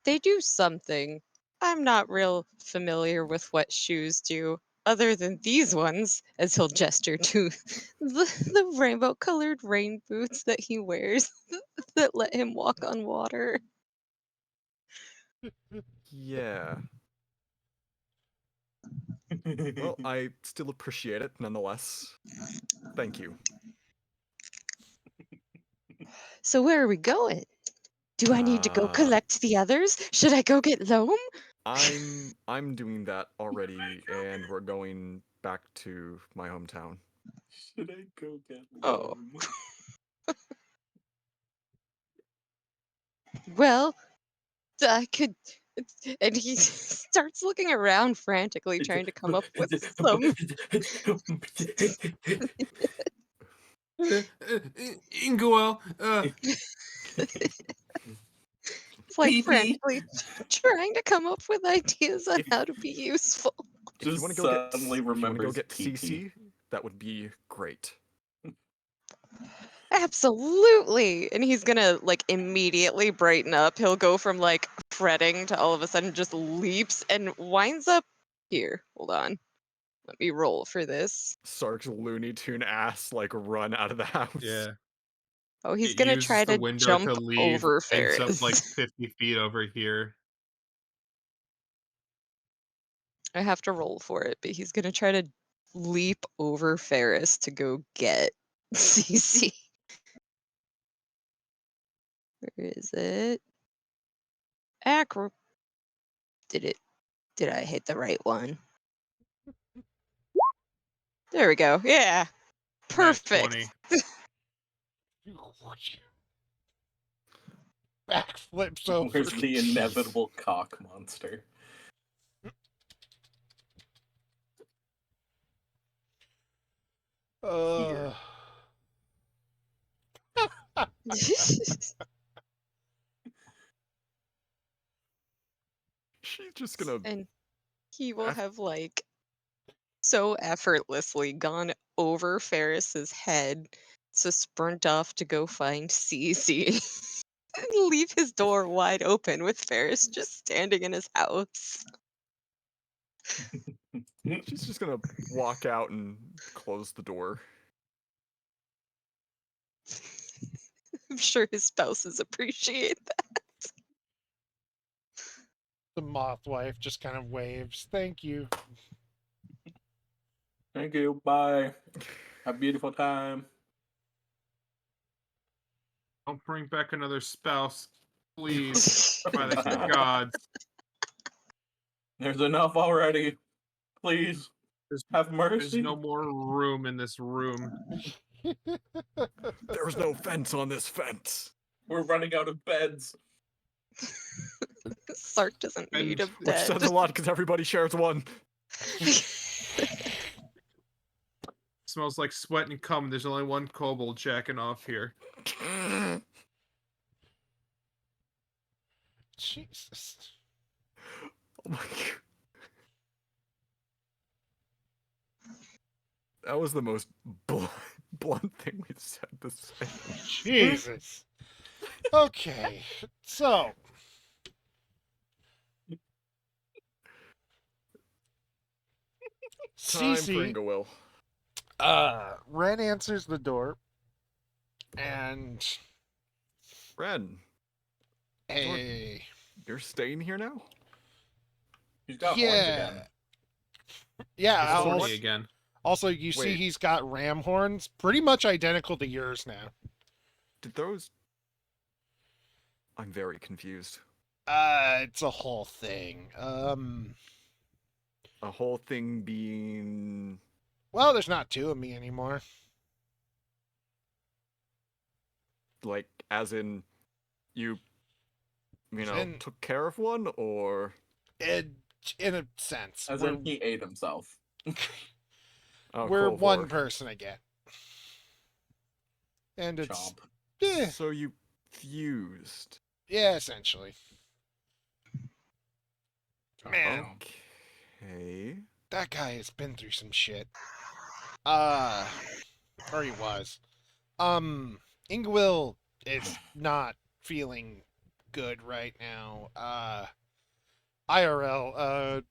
they do something. I'm not real familiar with what shoes do, other than these ones, as he'll gesture to the rainbow colored rain boots that he wears that let him walk on water. Yeah. Well, I still appreciate it nonetheless. Thank you. So, where are we going? Do I need to go collect the others? Should I go get Loam? I'm doing that already, and we're going back to my hometown. Should I go get Oh, loam? well, I could. And he starts looking around frantically, trying to come up with some. Inguel, It's like Pee pee. frantically trying to come up with ideas on how to be useful. If you Just want to go get suddenly if you want to go remembers get pee pee. CC, that would be great. Absolutely. And he's gonna like immediately brighten up. He'll go from like fretting to all of a sudden just leaps and winds up here. Hold on. Let me roll for this. Sark's Looney Tune ass like run out of the house. yeah. Oh, he's It gonna uses try the to window jump to leave, over ends up like Ferris. 50 feet over here. I have to roll for it, but he's gonna try to leap over Ferris to go get Cece. Where is it? Acro. Did I hit the right one? There we go. Yeah. Nat Perfect. 20. Backflips over. Where's the inevitable cock monster? Uh, She's just gonna. And he will Af- have like so effortlessly gone over Ferris's head to sprint off to go find Cece and leave his door wide open with Ferris just standing in his house. She's just gonna walk out and close the door. I'm sure his spouses appreciate that. the moth wife just kind of waves. Thank you. Thank you. Bye. Have a beautiful time. Don't bring back another spouse, please. By the Nah. gods. There's enough already. Please have There's mercy. no more room in this room. There's no fence on this fence. We're running out of beds. Sark doesn't need a And- Which bed. says a lot because everybody shares one. Smells like sweat and cum. There's only one kobold jacking off here. Jesus. Oh my god. That was the most blunt thing we've said this session. Jesus. Okay, so Time for Cece, Ingawil. Ren answers the door, and Ren, hey, you're staying here now? He's got horns yeah, again. yeah. It's horny Also, again. also, you see, Wait. he's got ram horns, pretty much identical to yours now. Did those... I'm very confused. It's a whole thing. A whole thing being... Well, there's not two of me anymore. Like, as in... You know, In- took care of one, or... In a sense, As in, he ate himself. Oh, we're cool, one Vork. person again, and it's Chomp. yeah, So you fused. yeah, essentially. Man, Okay... that guy has been through some shit. Or he was. Ingwill is not feeling good right now. IRL,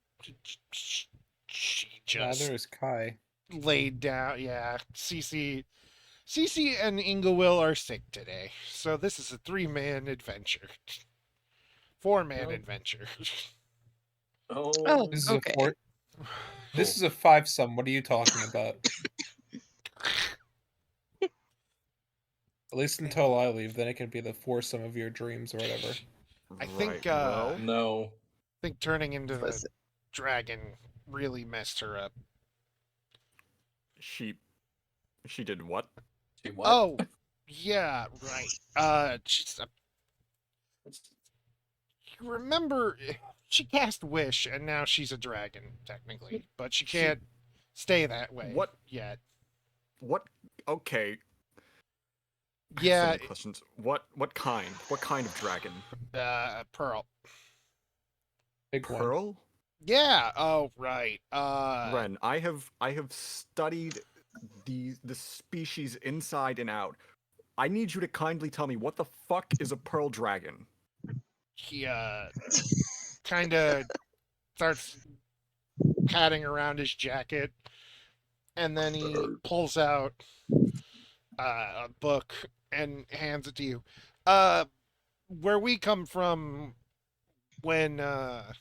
she just Neither is Kai. laid down. Yeah, Cece and Ingwill are sick today, so this is a 3-man adventure. 4-man Nope. adventure. Oh, This is Okay. a four. This is a 5-sum. What are you talking about? At least until I leave, then it can be the 4-sum of your dreams or whatever. I think, Right, well... no. I think turning into the Listen. dragon really messed her up. She did what? See what? Oh, yeah, right. You remember, she cast Wish, and now she's a dragon, technically. But she can't stay that way What? yet. What? Okay. I have so Yeah, many questions. What kind? What kind of dragon? Pearl. Big one. Pearl? Yeah, oh, right. Ren, I have studied the species inside and out. I need you to kindly tell me what the fuck is a pearl dragon? He, kind of starts patting around his jacket, and then he pulls out a book and hands it to you. Where we come from, when a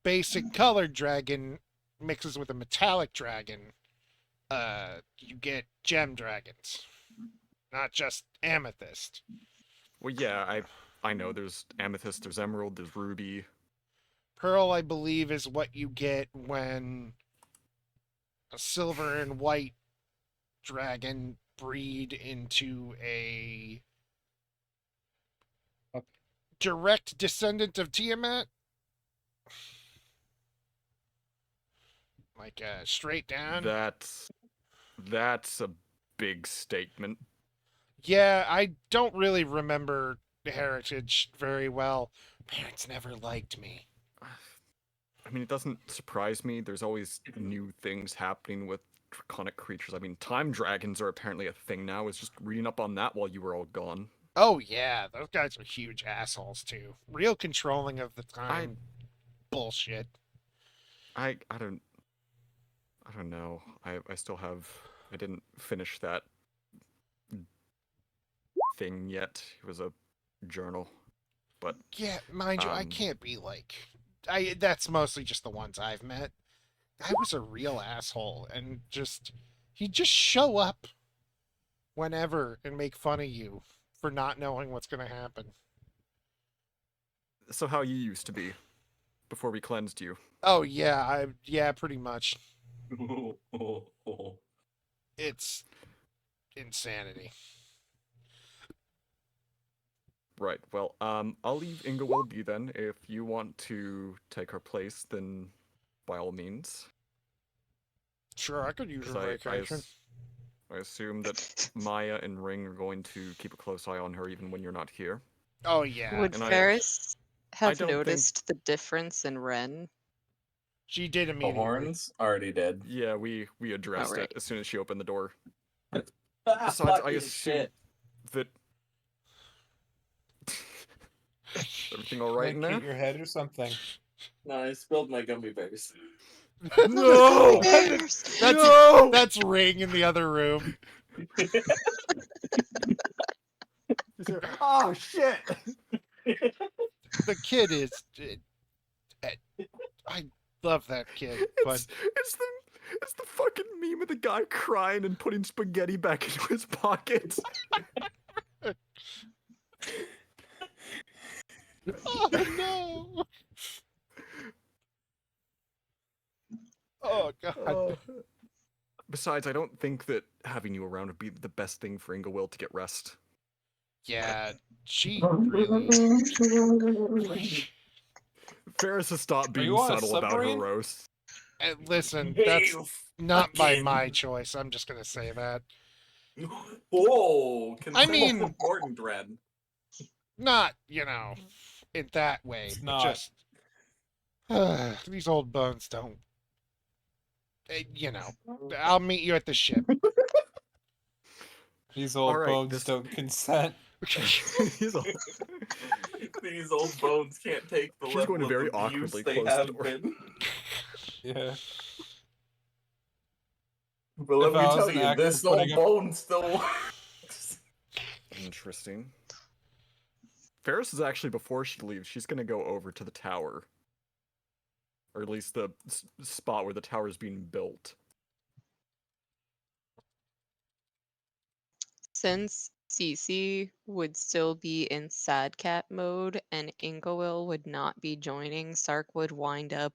basic colored dragon mixes with a metallic dragon, you get gem dragons, not just amethyst. Well, yeah, I know. There's amethyst, there's emerald, there's ruby. Pearl, I believe, is what you get when a silver and white dragon breed into a Okay. direct descendant of Tiamat. Like straight down. That's a big statement. Yeah, I don't really remember heritage very well. Parents never liked me. I mean, it doesn't surprise me. There's always new things happening with draconic creatures. I mean, time dragons are apparently a thing now. I was just reading up on that while you were all gone. Oh yeah, those guys are huge assholes too. Real controlling of the I time bullshit. I don't know. I still have I didn't finish that thing yet. It was a journal. But Yeah, mind you, I can't be like that's mostly just the ones I've met. I was a real asshole and just he'd just show up whenever and make fun of you for not knowing what's gonna happen. so how you used to be before we cleansed you. Oh yeah, pretty much. Oh. It's insanity. Right. Well, I'll leave Ingawell be then. If you want to take her place, then by all means. Sure, I could use a Because vacation. I assume that Maya and Ring are going to keep a close eye on her even when you're not here. Oh yeah, Would And Ferris have don't think- noticed the difference in Ren? she did The immediately. horns already did. Yeah, we addressed Alright. it as soon as she opened the door. Ah, Besides, I fucking assume shit. that everything all right in Like, there? hit your head or something. No, I spilled my gummy bears. No! Bears! That's No! that's Ring in the other room. Oh shit! The kid is. I love that kid, but It's the fucking meme of the guy crying and putting spaghetti back into his pocket. oh no! Oh god! Besides, I don't think that having you around would be the best thing for Inglewill to get rest. Yeah, she really. Ferris has stopped Are being you on a subtle about her submarine? roast. Listen, Hey, that's you not by fucking- my choice. I'm just gonna say that. Whoa! I Consider mean- what's important, Ren. Not, in that way, It's but not. just these old bones don't. I'll meet you at the ship. These old Alright, bones this- don't consent. He's all... These old bones can't take the She's level going to very of abuse awkwardly they close the have door. been. Yeah. But let If me I was tell an you, actor this old putting up- bone still works. Interesting. Ferris is actually, before she leaves, she's gonna go over to the tower. Or at least the spot where the tower is being built. Since Cece would still be in sad cat mode and Ingowill would not be joining, Sark would wind up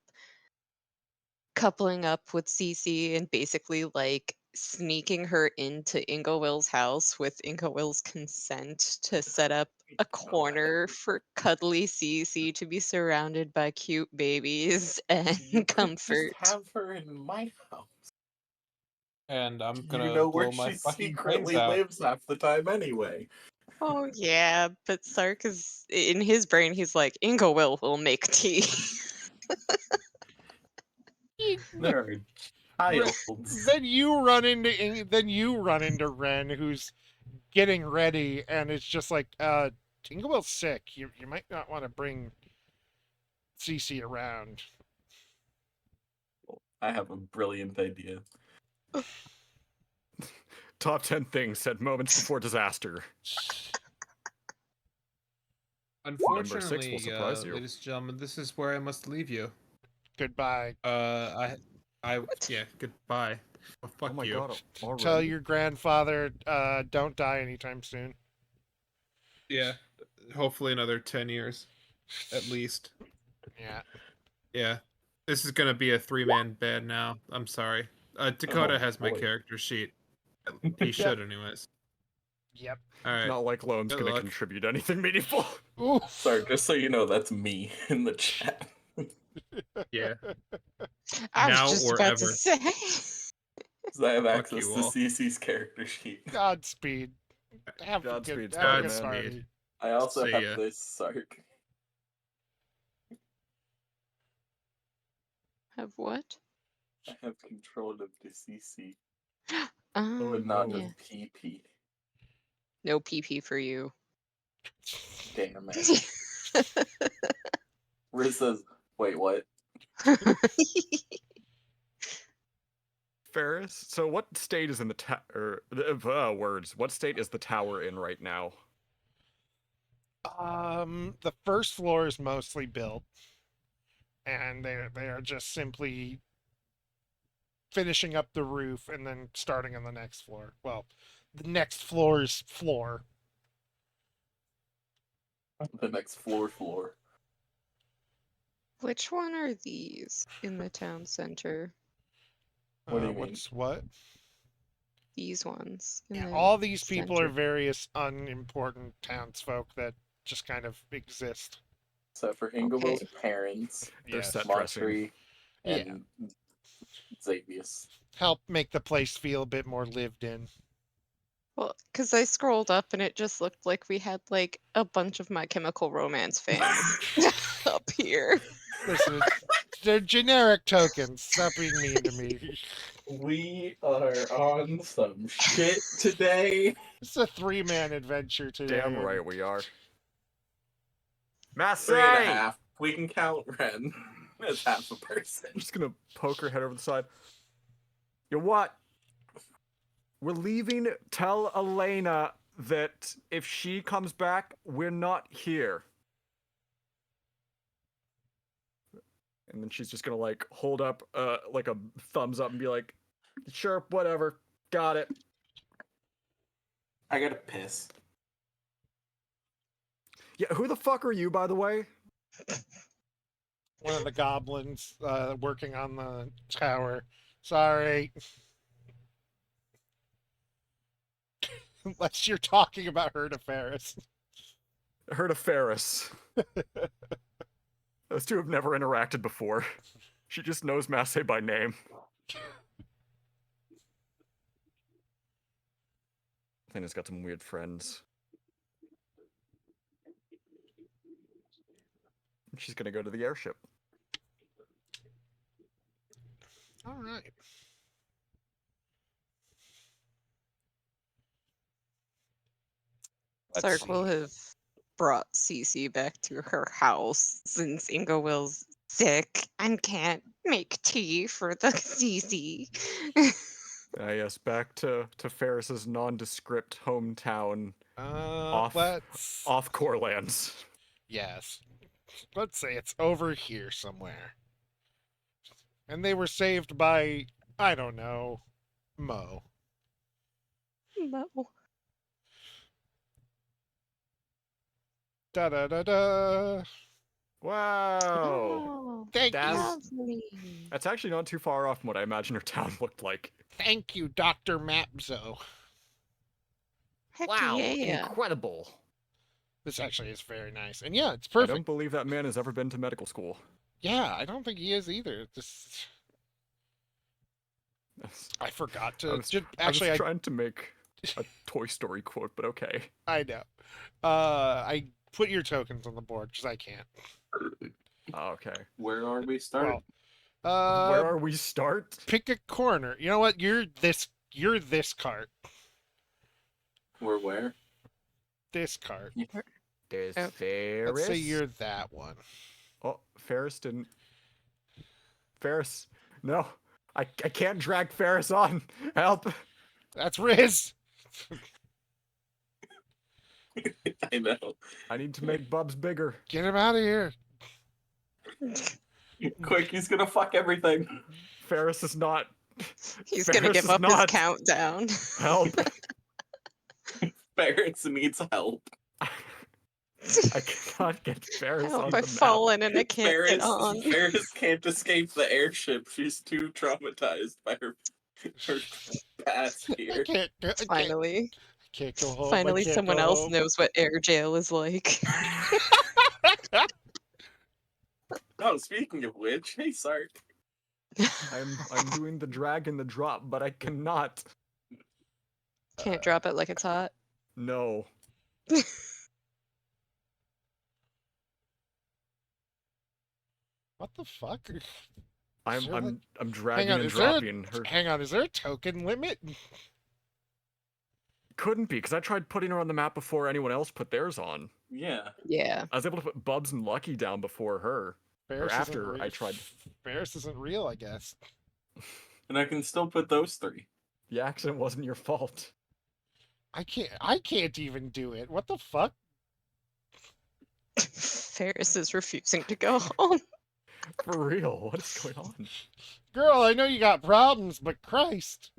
coupling up with Cece and basically like sneaking her into Ingowill's house with Ingowill's consent to set up a corner for cuddly Cece to be surrounded by cute babies and You could comfort. just have her in my house. And I'm gonna You know blow where my she fucking brains secretly out. lives half the time anyway. Oh yeah, but Sark is in his brain. He's like, Ingowill will make tea. They're childs. Then you run into Ren, who's getting ready, and it's just like, Tinglewell's sick. You might not want to bring Cece around. I have a brilliant idea. Top 10 things said moments before disaster. Number 6 will Unfortunately, surprise you. ladies and gentlemen, this is where I must leave you. Goodbye. Yeah, goodbye. Well, fuck Oh my you. god, already? Tell your grandfather don't die anytime soon. Yeah, hopefully another 10 years, at least. Yeah. Yeah, this is gonna be a 3-man band now. I'm sorry. Dakota Oh, has my boy. character sheet. He should, anyways. Yep. All right. Not like Lone's Good gonna luck. contribute anything meaningful. Ooh. Sorry, just so you know, that's me in the chat. Yeah. I was Now just or about to ever. say. 'Cause I have Fuck access you to all. CC's character sheet. Godspeed. Have a Godspeed, good, have a good Spider-Man. party. I also See have ya. this Sark. Have what? I have control of the CC, Oh, but not yeah. of PP. No PP for you. Damn it. Riz says, wait, what? Ferris, so what state is in the words? What state is the tower in right now? The first floor is mostly built, and they are just simply finishing up the roof and then starting on the next floor. Well, the next floor's floor. The next floor. Which one are these in the town center? What do you mean? What's what? These ones in the All these people are center. various unimportant townsfolk that just kind of exist. Except for Inglewood's parents, They're Yes. set dressing. Montry, Yeah. and Xavius. Help make the place feel a bit more lived in. Well, because I scrolled up and it just looked like we had like a bunch of My Chemical Romance fans up here. Listen, they're generic tokens. Stop being mean to me. We are on some shit today. It's a 3-man adventure today. Damn right we are. Massey! 3.5. We can count Ren as half a person. I'm just gonna poke her head over the side. You know what? We're leaving. Tell Elena that if she comes back, we're not here. And then she's just gonna like hold up like a thumbs up and be like, sure, whatever, got it. I gotta piss. Yeah, who the fuck are you, by the way? One of the goblins working on the tower. Sorry. Unless you're talking about her to Ferris. Heard of Ferris. Those two have never interacted before. She just knows Massey by name. Athena's got some weird friends. She's gonna go to the airship. All right. Sark will have brought Cece back to her house since Inga Will's sick and can't make tea for the Cece. Yes, back to Ferris's nondescript hometown off Korlands. Yes. Let's say it's over here somewhere. And they were saved by, I don't know, Mo. No. Da da da da. Wow. Oh, Thank That's- you. lovely. That's actually not too far off from what I imagine her town looked like. Thank you, Dr. Mapzo. Heck yeah. Incredible. This actually is very nice. And yeah, it's I perfect. don't believe that man has ever been to medical school. Yeah, I don't think he is either. This I forgot to. I was trying to make a Toy Story quote, but okay. I know. I put your tokens on the board because I can't. Oh, okay. Where are we starting? Well, Where are we start? pick a corner. You know what? You're this cart. We're where? This cart. There's Oh. Ferris. Let's say you're that one. Oh, Ferris didn't. Ferris, no. I can't drag Ferris on. Help. That's Riz. I know. I need to make Bubs bigger. Get him out of here. Quick, he's gonna fuck everything. Ferris is not. He's gonna Ferris give is up his not. countdown. Help. Ferris needs help. I cannot get Ferris on Help! the I've map. fallen and I can't get on. Ferris can't escape the airship. She's too traumatized by her past I here. can't. I can't. Finally, Can't go home. I finally, can't someone go else home. knows what air jail is like. Oh, speaking of which, hey Sark. I'm doing the drag and the drop, but I cannot. Can't drop it like it's hot. No. What the fuck? I'm Is there, like- I'm dragging Hang on, and is there dropping her. Hang on, is there a token limit? Couldn't be, because I tried putting her on the map before anyone else put theirs on. Yeah. Yeah. I was able to put Bubs and Lucky down before her. Ferris after isn't I tried. Ferris isn't real, I guess. And I can still put those three. The accident wasn't your fault. I can't even do it. What the fuck? Ferris is refusing to go home. For real, what is going on? Girl, I know you got problems, but Christ.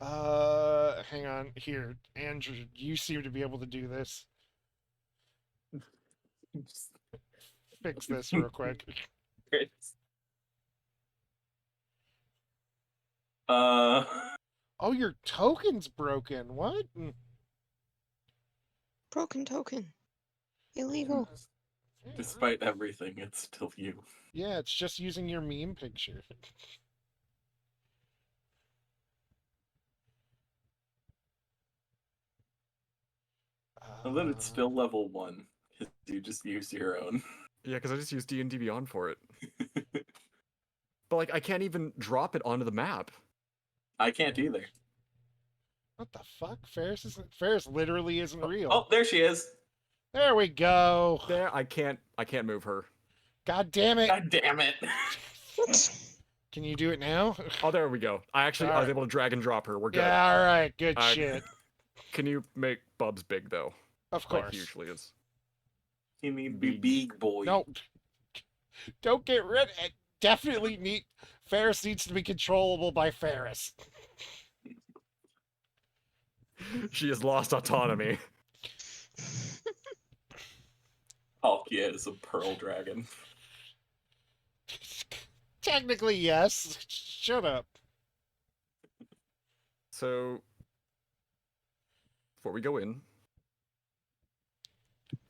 Hang on. Here, Andrew, you seem to be able to do this. Fix this real quick. Oh, your token's broken. What? Broken token. Illegal. Despite everything, it's still you. Yeah, it's just using your meme picture. And then it's still level 1. You just use your own. Yeah, because I just used D&D Beyond for it. But like, I can't even drop it onto the map. I can't either. What the fuck? Ferris literally isn't real. Oh, there she is. There we go. There, I can't move her. God damn it. God damn it. Can you do it now? Oh, there we go. I was Alright. able to drag and drop her. We're good. Yeah, all right. Good Uh, shit. Can you make Bubs big though? Of Like course. he usually is. You need to be big boy. No. Don't get rid. It definitely Ferris needs to be controllable by Ferris. She has lost autonomy. Palkia is a pearl dragon. Technically, yes. Shut up. So, before we go in,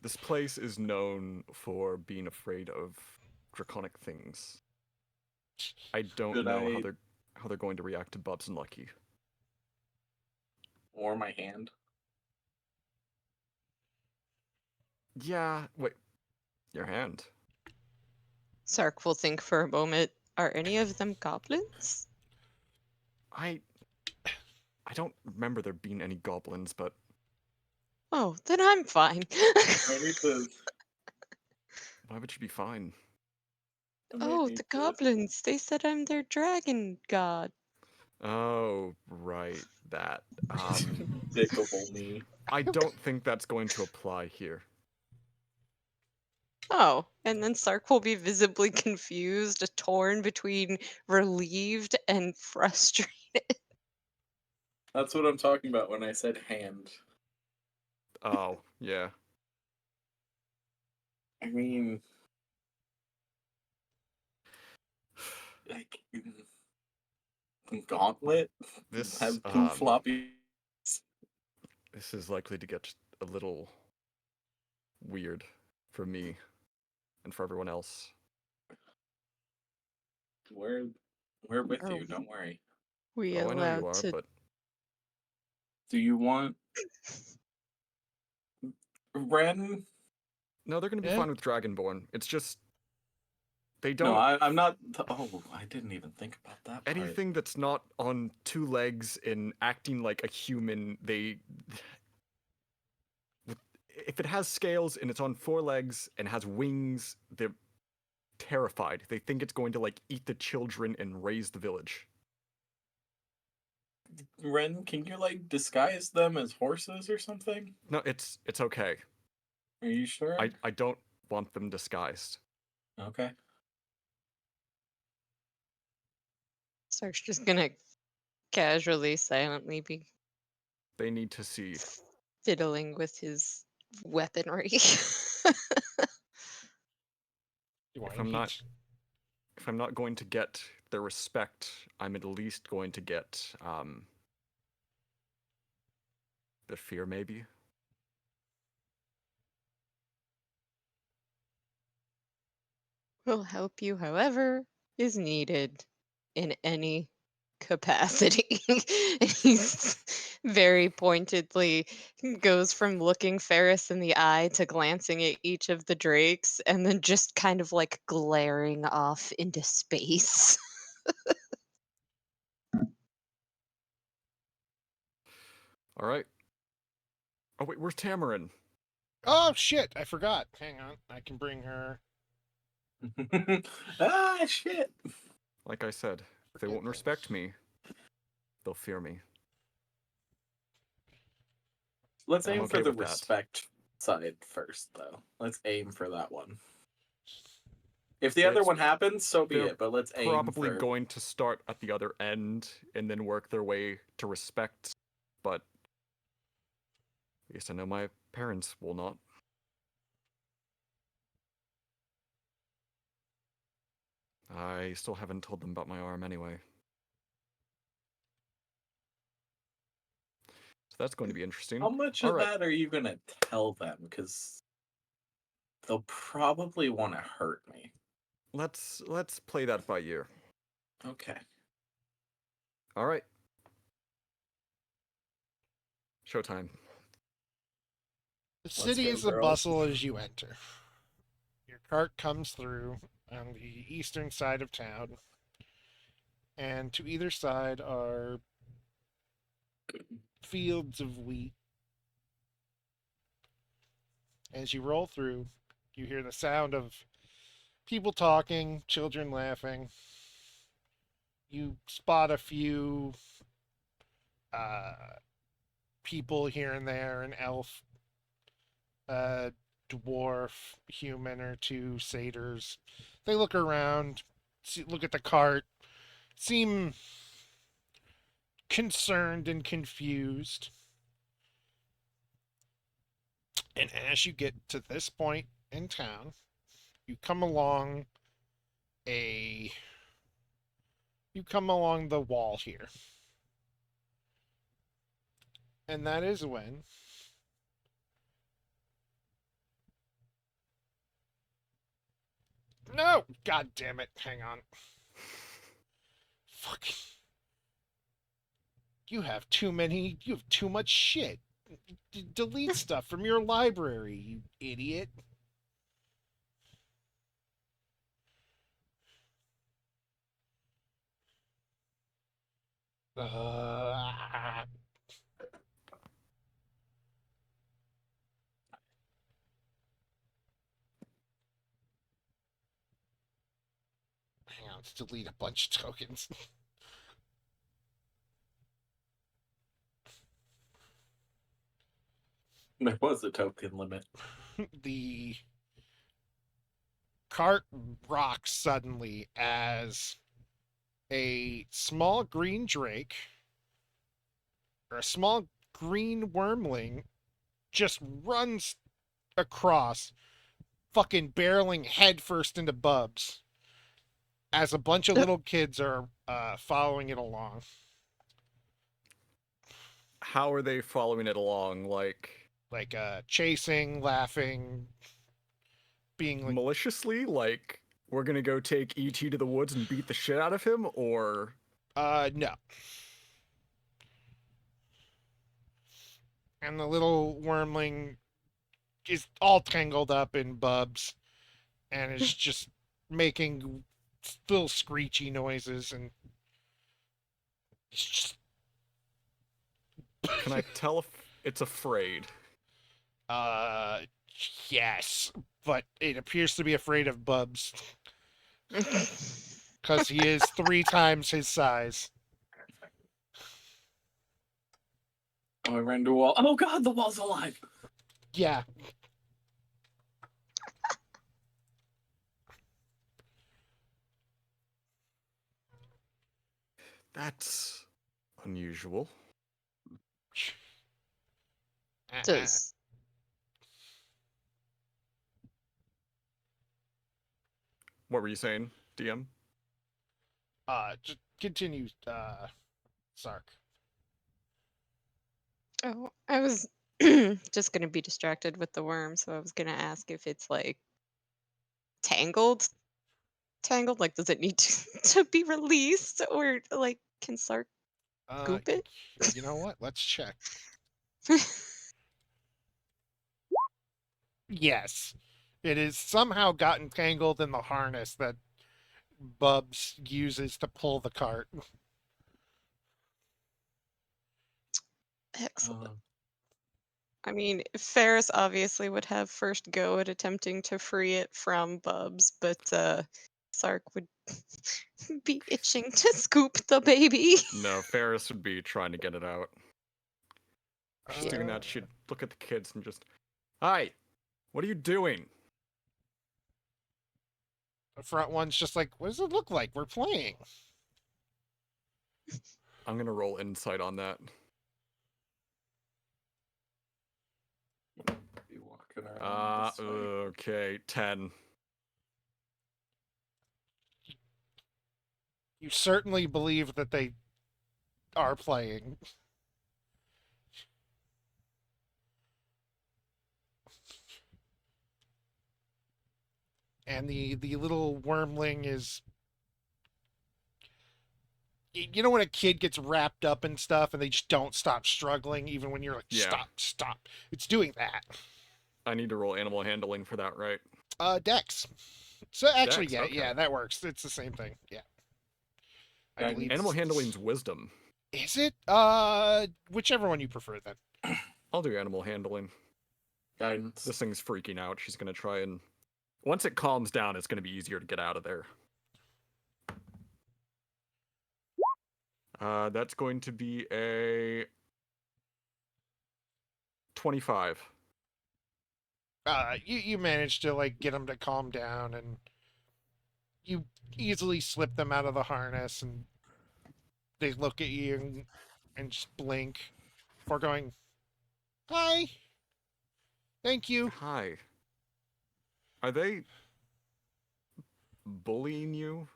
this place is known for being afraid of draconic things. I don't Should know I- how they're going to react to Bubs and Lucky. Or my hand. Yeah, wait. Your hand. Sark will think for a moment. Are any of them goblins? I don't remember there being any goblins, but Oh, then I'm fine. I need to. why would you be fine? Oh, the goblins. They said I'm their dragon god. Oh, right, that. Dickable me. I don't think that's going to apply here. Oh, and then Sark will be visibly confused, torn between relieved and frustrated. That's what I'm talking about when I said hand. Oh, yeah. I mean, like, gauntlet This have two floppy. this is likely to get a little weird for me and for everyone else. We're with Are you. we- Don't worry. We Oh, I know allowed you are, to. but Do you want Ren? no, they're going to be Yeah. fine with Dragonborn. It's just they don't No, I'm not. Oh, I didn't even think about that. Part. anything that's not on two legs and acting like a human. If it has scales and it's on four legs and has wings, terrified. They think it's going to like eat the children and raise the village. Ren, can you like disguise them as horses or something? No, it's okay. Are you sure? I don't want them disguised. Okay. Sark's just gonna casually, silently be They need to see. fiddling with his weaponry. You want If to I'm not eat? if I'm not going to get their respect, I'm at least going to get the fear maybe. Will help you however is needed in any capacity. He's very pointedly goes from looking Ferris in the eye to glancing at each of the drakes and then just kind of like glaring off into space. All right. Oh wait, where's Tamarin? Oh shit! I forgot. Hang on, I can bring her. Ah, shit. Like I said, if they Forget won't respect me, they'll fear me. Let's And I'm aim okay for the with that. respect side first, though. Let's aim for that one. If the other It's- one happens, so be they're it. But let's aim Probably for. going to start at the other end and then work their way to respect, but at least I know my parents will not. I still haven't told them about my arm anyway. So that's going to be interesting. How much All of right. that are you gonna tell them? Because they'll probably want to hurt me. Let's play that by ear. Okay. All right. Showtime. The Let's city go, is a girls. bustle as you enter. Your cart comes through on the eastern side of town, and to either side are fields of wheat. As you roll through, you hear the sound of people talking, children laughing. You spot a few uh, people here and there, an elf, a dwarf, human or two, satyrs. They look around, look at the cart, seem concerned and confused. And as you get to this point in town, you come along a you come along the wall here. And that is when no, god damn it. Hang on. Fuck. You have too much shit. Delete stuff from your library, you idiot. Uh, Hang on, let's delete a bunch of tokens. There was a token limit. The cart rocks suddenly as a small green drake or a small green wormling just runs across, fucking barreling headfirst into Bubs as a bunch of little kids are following it along. How are they following it along? Like chasing, laughing, being like, Maliciously? Like, we're gonna go take E.T. to the woods and beat the shit out of him? Or no. And the little wormling is all tangled up in Bubs and is just making little screechy noises and it's just can I tell if it's afraid? uh yes, but it appears to be afraid of Bubs. Because he is 3 times his size. Oh, I ran into a wall. Oh god, the wall's alive! Yeah. That's unusual. Does What were you saying, DM? Just continue, Sark. Oh, I was just gonna be distracted with the worm, so I was gonna ask if it's like tangled. Tangled? Like, does it need to be released, or like, can Sark scoop it? You know what? Let's check. Yes. It is somehow gotten tangled in the harness that Bubs uses to pull the cart. Excellent. I mean, Ferris obviously would have first go at attempting to free it from Bubs, but Sark would be itching to scoop the baby. No, Ferris would be trying to get it out. She's doing Uh, that. She'd look at the kids and just, "Hi, what are you doing?" The front one's just like, what does it look like? We're playing. I'm gonna roll insight on that. Be walking around this way. Okay, 10. You certainly believe that they are playing. And the little wormling is, you know when a kid gets wrapped up in stuff and they just don't stop struggling even when you're like, Yeah. stop. It's doing that. I need to roll animal handling for that, right? Dex. So actually, Dex, yeah, okay. that works. It's the same thing. Yeah. I Guidance. believe Animal handling's wisdom. Is it? Whichever one you prefer then. I'll do animal handling. Guidance. This thing's freaking out. She's gonna try and... Once it calms down, it's gonna be easier to get out of there. That's going to be a 25. You managed to like get them to calm down, and you easily slip them out of the harness, and they look at you and just blink before going, "Hi, thank you." Hi. Are they bullying you?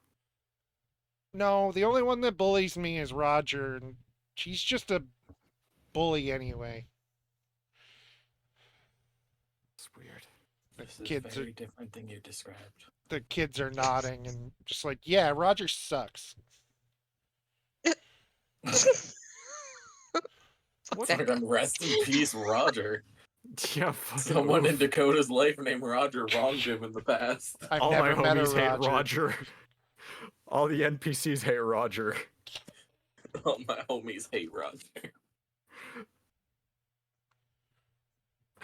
No, the only one that bullies me is Roger, and she's just a bully anyway. It's weird. This is kids very different than you described. The kids are nodding and just like, yeah, Roger sucks. What? Fucking rest in peace, Roger. Yeah, fucking Someone in oof. Dakota's life named Roger wronged him in the past. I've All my never met a homies hate Roger. Roger. All the NPCs hate Roger. All my homies hate Roger.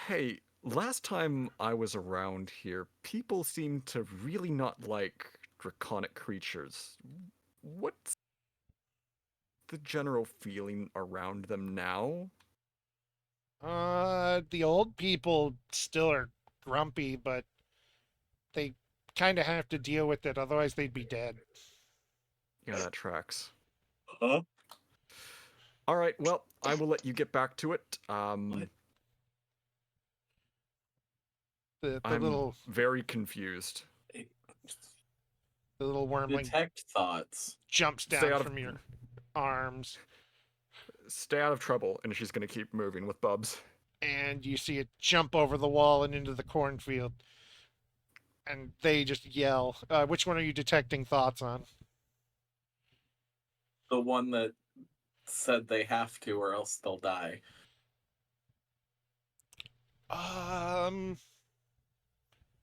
Hey, last time I was around here, people seemed to really not like draconic creatures. What's the general feeling around them now? The old people still are grumpy, but they kind of have to deal with it, otherwise they'd be dead. Yeah, that tracks. Huh? All right, well, I will let you get back to it. What? The I'm little very confused. wormling Detect thoughts. jumps Stay down out of- from your arms, Stay out of trouble, and she's gonna keep moving with Bubs. and you see it jump over the wall and into the cornfield. And they just yell. Which one are you detecting thoughts on? The one that said they have to or else they'll die.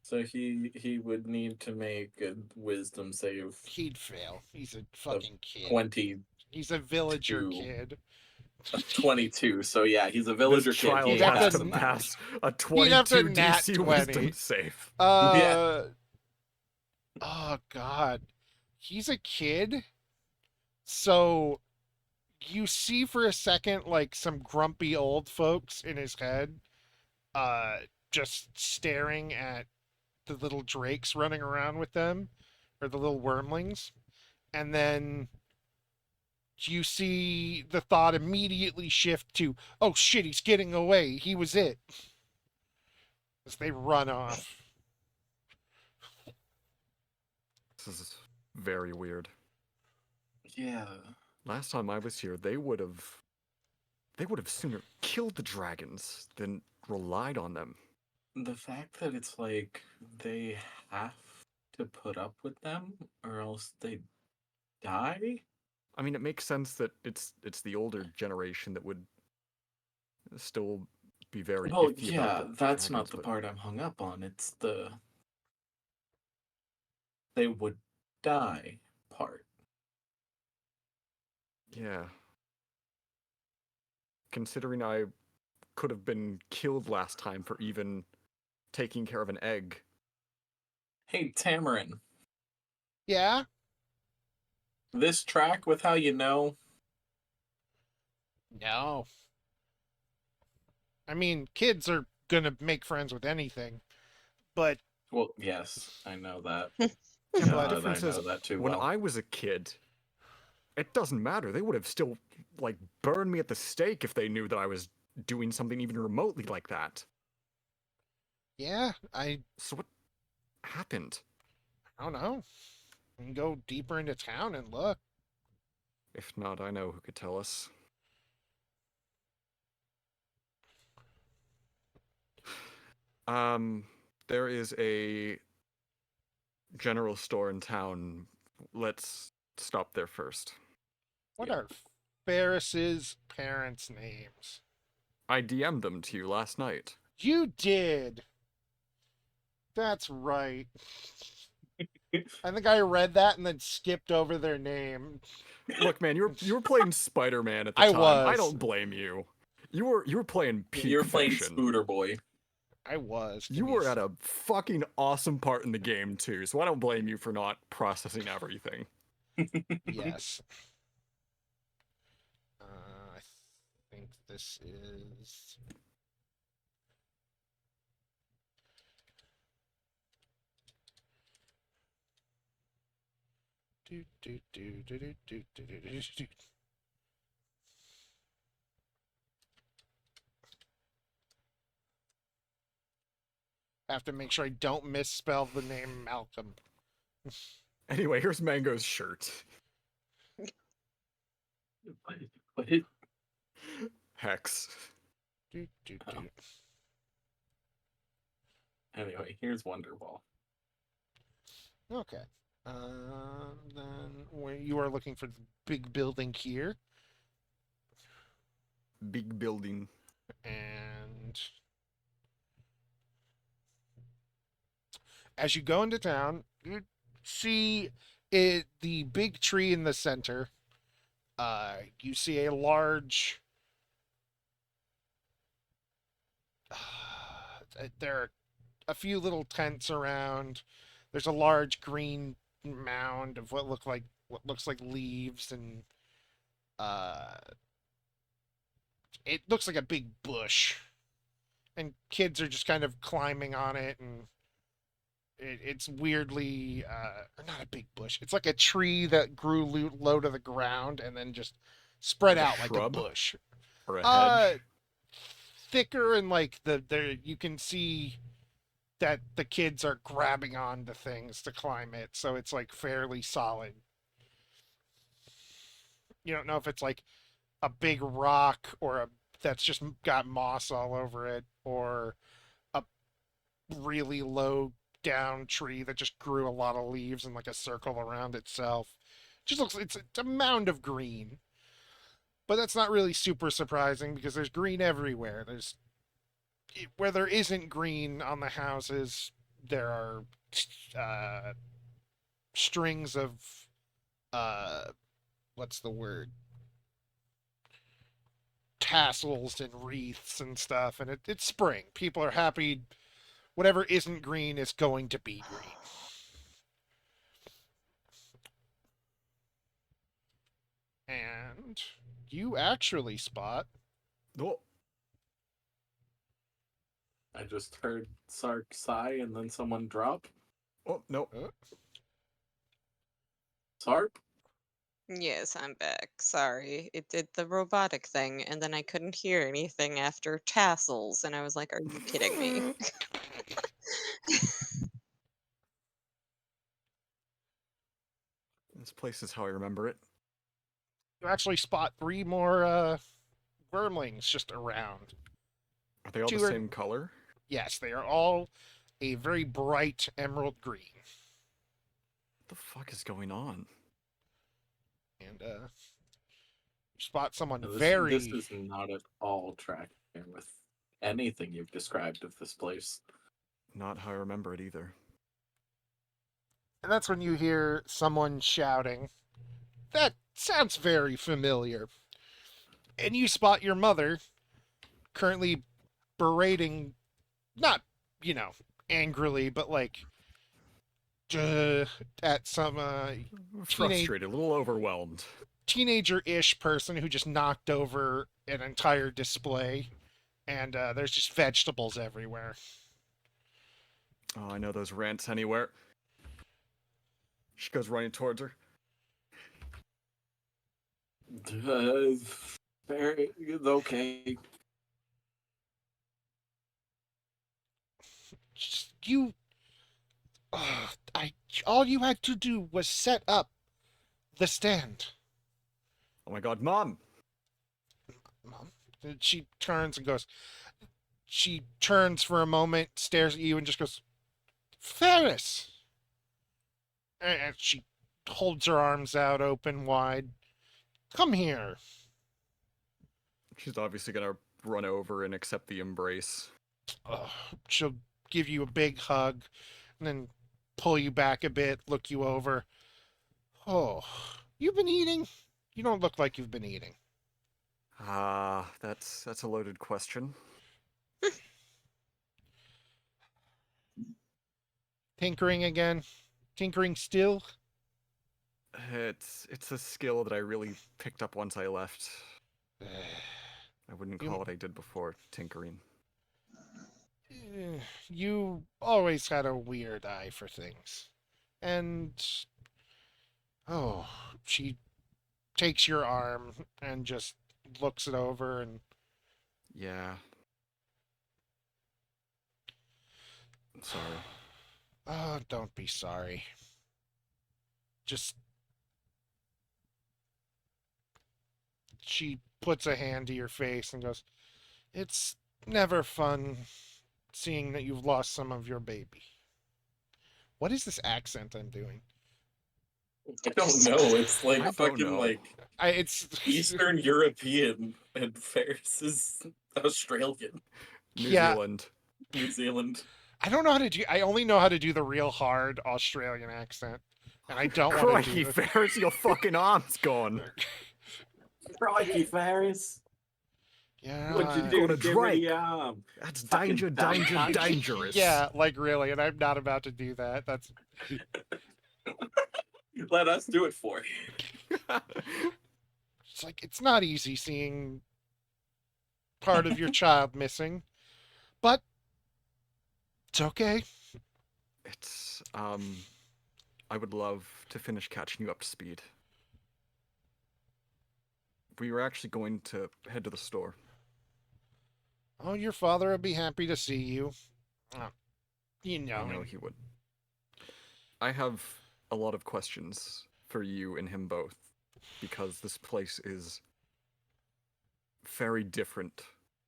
So he would need to make a wisdom save. He'd fail. He's a fucking kid. 20, He's a villager Two. kid. 22. So yeah, he's a villager This kid. child He have has to to match. pass a He'd have to 22 nat DC 20. wisdom save. Yeah. Oh God, he's a kid, so you see for a second like some grumpy old folks in his head, uh, just staring at the little drakes running around with them, or the little wormlings, and then you see the thought immediately shift to, "Oh shit, he's getting away. He was it." As they run off. This is very weird. Yeah. Last time I was here, they would have sooner killed the dragons than relied on them. The fact that it's like they have to put up with them or else they die? I mean, it makes sense that it's the older generation that would still be very Well, iffy about yeah, the that's not dragons, the but part I'm hung up on. It's the they would die part. yeah. Considering I could have been killed last time for even taking care of an egg. Hey, Tamarin, Yeah? this track with how you know, No. I mean, kids are gonna make friends with anything, but well, yes, I know that. Yeah, but the but difference I is know that too when well. I was a kid, it doesn't matter. They would have still like burned me at the stake if they knew that I was doing something even remotely like that. yeah, I So what happened? don't know. We can go deeper into town and look. If not, I know who could tell us. Um, there is a general store in town. Let's stop there first. What Yeah. are Ferris's parents' names? I DM'd them to you last night. You did. That's right. I think I read that and then skipped over their name. Look, man, you were playing Spider-Man at the I time. I was. don't blame you. You were playing peak You're playing fiction. Spooder Boy. I was. You were at a fucking awesome part in the game too, so I don't blame you for not processing everything. Yes. I think this is. Do, do, do, do, do, do, do, do, do, do. I have to make sure I don't misspell the name Malcolm. Anyway, here's Mango's shirt. What? Hex. Do, do, do. Oh. Anyway, here's Wonderball. Okay. Then where you are looking for the big building here, Big building. and as you go into town, you see the big tree in the center. You see a large. There are a few little tents around. There's a large green mound of what looks like leaves, and uh, it looks like a big bush. And kids are just kind of climbing on it, and it's weirdly not a big bush. It's like a tree that grew low to the ground and then just spread Like a out like a shrub? bush. Or a Uh, hedge. thicker, and like the there you can see that the kids are grabbing onto things to climb it, so it's like fairly solid. You don't know if it's like a big rock or a that's just got moss all over it, or a really low down tree that just grew a lot of leaves in like a circle around itself. Just looks it's a mound of green. But that's not really super surprising because there's green everywhere. There's where there isn't green on the houses, there are uh, strings of uh, what's the word? Tassels and wreaths and stuff, and it's spring. People are happy. Whatever isn't green is going to be green. And you actually spot. Oh, I just heard Sark sigh and then someone drop. oh no. Sark? Yes, I'm back. Sorry. It did the robotic thing, and then I couldn't hear anything after tassels, and I was like, are you kidding me? This place is how I remember it. You actually spot 3 more wormlings just around. Are they all the 2 are, same color? yes, they are all a very bright emerald green. What the fuck is going on? And spot someone This very. is not at all tracking with anything you've described of this place. Not how I remember it either. And that's when you hear someone shouting, "That sounds very familiar." And you spot your mother currently berating, not, angrily, but like, at some Frustrated, a little overwhelmed. teenager-ish person who just knocked over an entire display, and there's just vegetables everywhere. Oh, I know those rants anywhere. She goes running towards her. Very okay. You, I, all you had to do was set up the stand. Oh my god, Mom! Mom. She turns and goes. She turns for a moment, stares at you, and just goes, "Ferris!" And she holds her arms out open wide. "Come here." She's obviously gonna run over and accept the embrace. She'll give you a big hug, and then pull you back a bit, look you over. "Oh, you've been eating? You don't look like you've been eating." That's a loaded question. Tinkering again? Tinkering still? It's a skill that I really picked up once I left. I wouldn't call what I did before tinkering. You always had a weird eye for things. And, oh, she takes your arm and just looks it over and, Yeah. Sorry. oh, don't be sorry. Just, she puts a hand to your face and goes, "It's never fun seeing that you've lost some of your baby." What is this accent I'm doing? I don't know. It's like I don't fucking know. like It's Eastern European, and Ferris is Australian, New yeah. Zealand. New Zealand. I don't know how to do. I only know how to do the real hard Australian accent, and I don't want to Crikey, do it. Ferris, your fucking arm's gone. Crikey, Ferris. Yeah, What'd you You're do gonna to give her Drake. the arm? That's Fucking danger, dumb danger, cunt. dangerous. yeah, like really, and I'm not about to do that. That's Let us do it for you. it's like it's not easy seeing part of your child missing, but it's okay. It's, I would love to finish catching you up to speed. We were actually going to head to the store. Oh, your father will be happy to see you. You know, I know he would. I have a lot of questions for you and him both, because this place is very different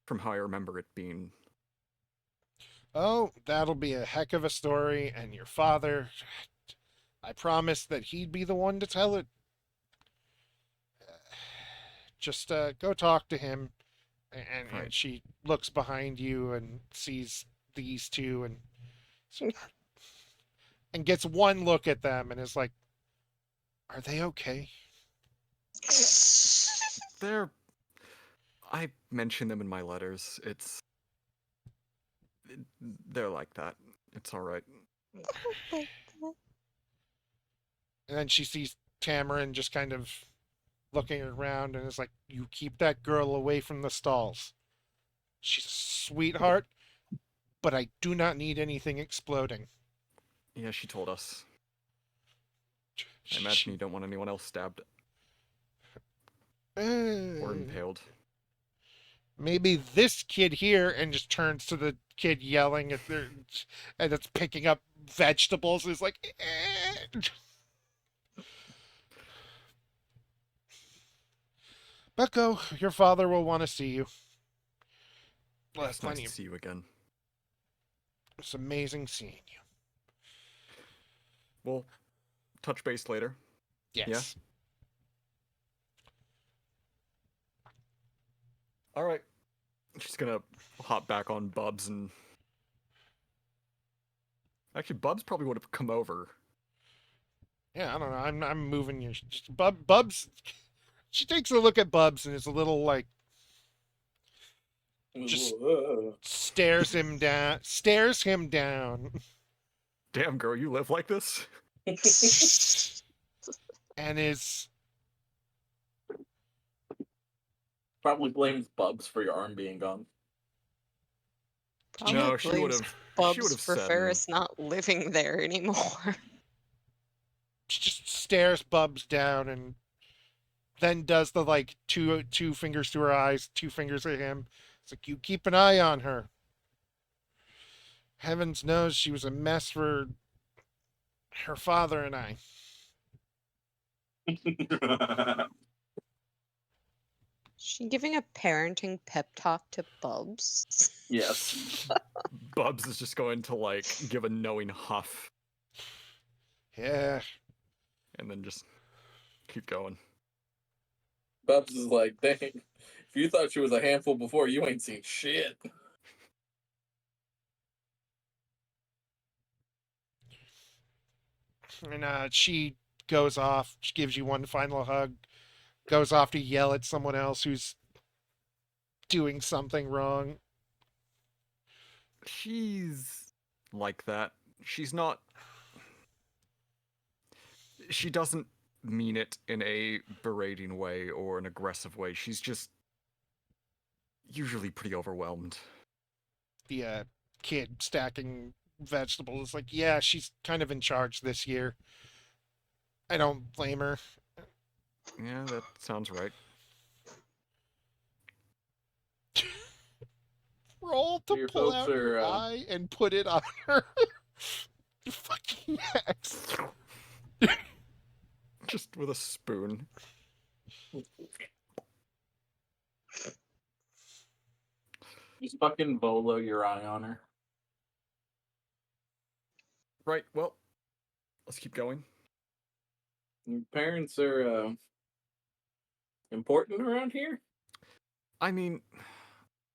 from how I remember it being. oh, that'll be a heck of a story, and your father, I promised that he'd be the one to tell it. Just go talk to him. And Right. she looks behind you and sees these two and gets one look at them and is like, "Are they okay?" I mention them in my letters. They're like that. It's alright. And then she sees Tamarin just kind of looking around and is like, "You keep that girl away from the stalls. She's a sweetheart, but I do not need anything exploding." Yeah, she told us. I She- imagine you don't want anyone else stabbed or impaled. Maybe this kid here, and just turns to the kid yelling at their, and it's picking up vegetables. Is like, eh. Bucko, your father will want to see you. We'll have It's nice plenty to of. see you again. It's amazing seeing you. We'll touch base later. Yes. All right. She's gonna hop back on Bubs and. Actually, Bubs probably would have come over. Yeah, I don't know. I'm moving you. Bubs. She takes a look at Bubs and is a little like, just stares him down. Stares him down. Damn, girl, you live like this? And is Probably blames Bubs for your arm being gone. Probably No, she would blames have. She would Bubs have for said. Ferris not living there anymore. she just stares Bubs down and then does the like two fingers to her eyes, two fingers at him. It's like, you keep an eye on her. Heavens knows she was a mess for her father and I. She giving a parenting pep talk to Bubs. Yes. Bubs is just going to like give a knowing huff Yeah. and then just keep going. Bubs is like, dang, if you thought she was a handful before, you ain't seen shit. And she goes off. She gives you one final hug. Goes off to yell at someone else who's doing something wrong. She's like that. She's not. She doesn't mean it in a berating way or an aggressive way. She's just usually pretty overwhelmed. The kid stacking vegetables is like, yeah, she's kind of in charge this year. I don't blame her. Yeah, that sounds right. Roll to Your pull folks out your are, eye and put it on her. Fucking axe. Just with a spoon. just fucking Volo your eye on her. Right, well, let's keep going. Your parents are important around here? I mean,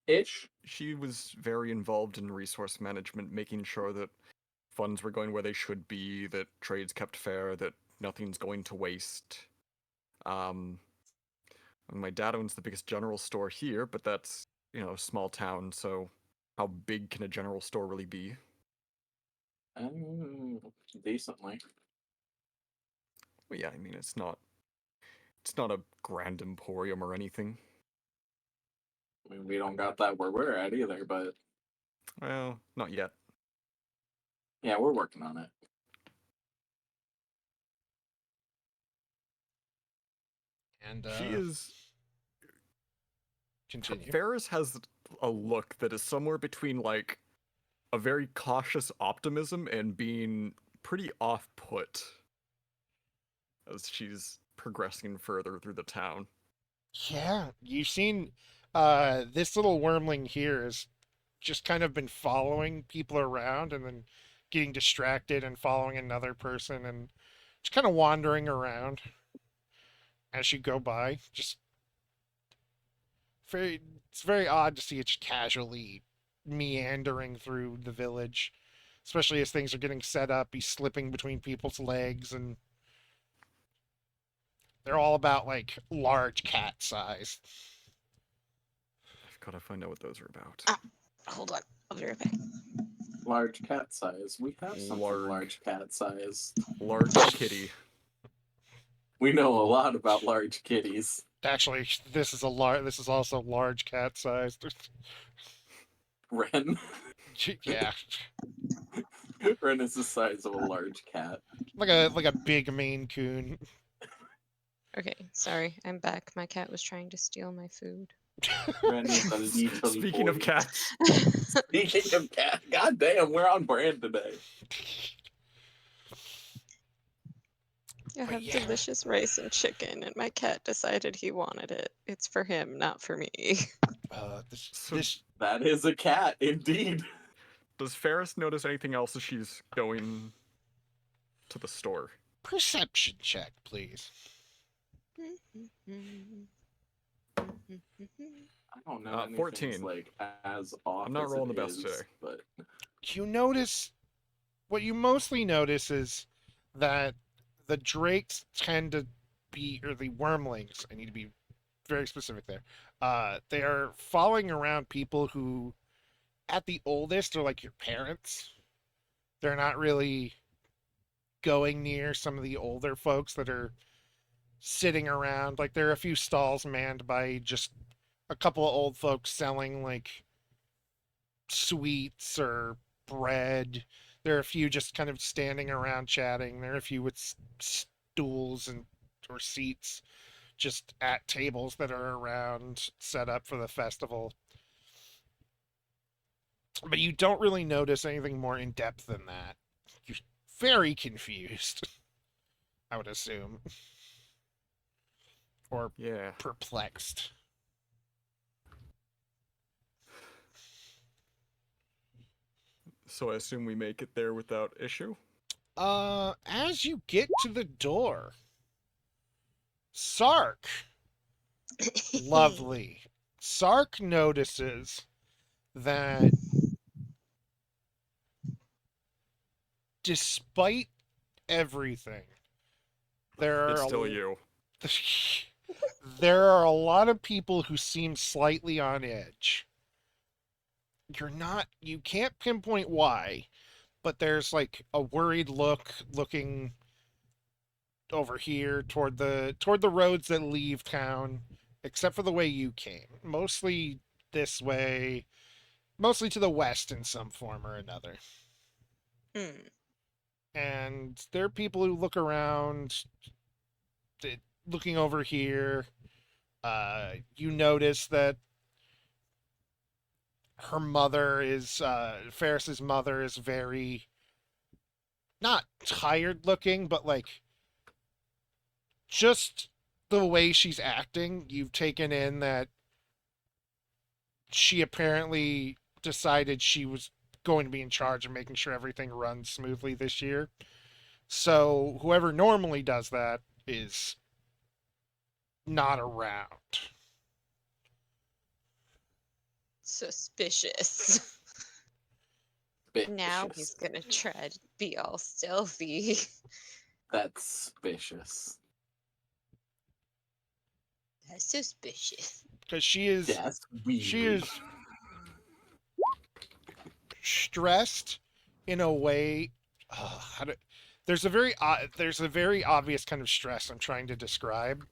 Ish? she was very involved in resource management, making sure that funds were going where they should be, that trades kept fair, that nothing's going to waste. My dad owns the biggest general store here, but that's, a small town, so how big can a general store really be? Decently. Well, yeah, I mean, it's not a grand emporium or anything. I mean, we don't got that where we're at either, but Well, not yet. yeah, we're working on it. And She is. continue. Ferris has a look that is somewhere between like a very cautious optimism and being pretty off-put as she's progressing further through the town. Yeah, you've seen this little wormling here has just kind of been following people around and then getting distracted and following another person and just kind of wandering around as you go by. Just it's very odd to see it just casually meandering through the village, especially as things are getting set up. He's slipping between people's legs, and they're all about like large cat size. I've got to find out what those are about. Hold on, I'll be right back. Large cat size. We have something Larg. large cat size. Large kitty. We know a lot about large kitties. Actually, this is This is also large cat sized. Ren. Yeah, Ren is the size of a large cat. like a big Maine Coon. Okay, sorry, I'm back. My cat was trying to steal my food. Ren is a little Speaking boy. of cats, Speaking of cat, goddamn, we're on brand today. I But have yeah. delicious rice and chicken, and my cat decided he wanted it. It's for him, not for me. So- This That is a cat, indeed. does Ferris notice anything else as she's going to the store? perception check, please. I don't know anything's 14. like as off I'm not as rolling it the best is, today. but You notice what you mostly notice is that the drakes tend to be, or the wormlings. I need to be very specific there. They are following around people who, at the oldest, are like your parents. They're not really going near some of the older folks that are sitting around. Like there are a few stalls manned by just a couple of old folks selling like sweets or bread. There are a few just kind of standing around chatting. There are a few with stools and or seats just at tables that are around set up for the festival. But you don't really notice anything more in depth than that. You're very confused, I would assume. Or Yeah. perplexed. So I assume we make it there without issue? As you get to the door, Sark, lovely. Sark notices that despite everything, there are It's still you. there are a lot of people who seem slightly on edge. You can't pinpoint why, but there's like a worried look looking over here toward the roads that leave town, except for the way you came. Mostly this way, mostly to the west in some form or another. And there are people who look around, looking over here. You notice that her mother is Ferris's mother is very not tired looking, but like just the way she's acting, you've taken in that she apparently decided she was going to be in charge of making sure everything runs smoothly this year. So whoever normally does that is not around. Suspicious. Now he's gonna try to be all stealthy. That's suspicious. That's suspicious. Because she is That's weird. she is stressed in a way. There's a very obvious kind of stress I'm trying to describe,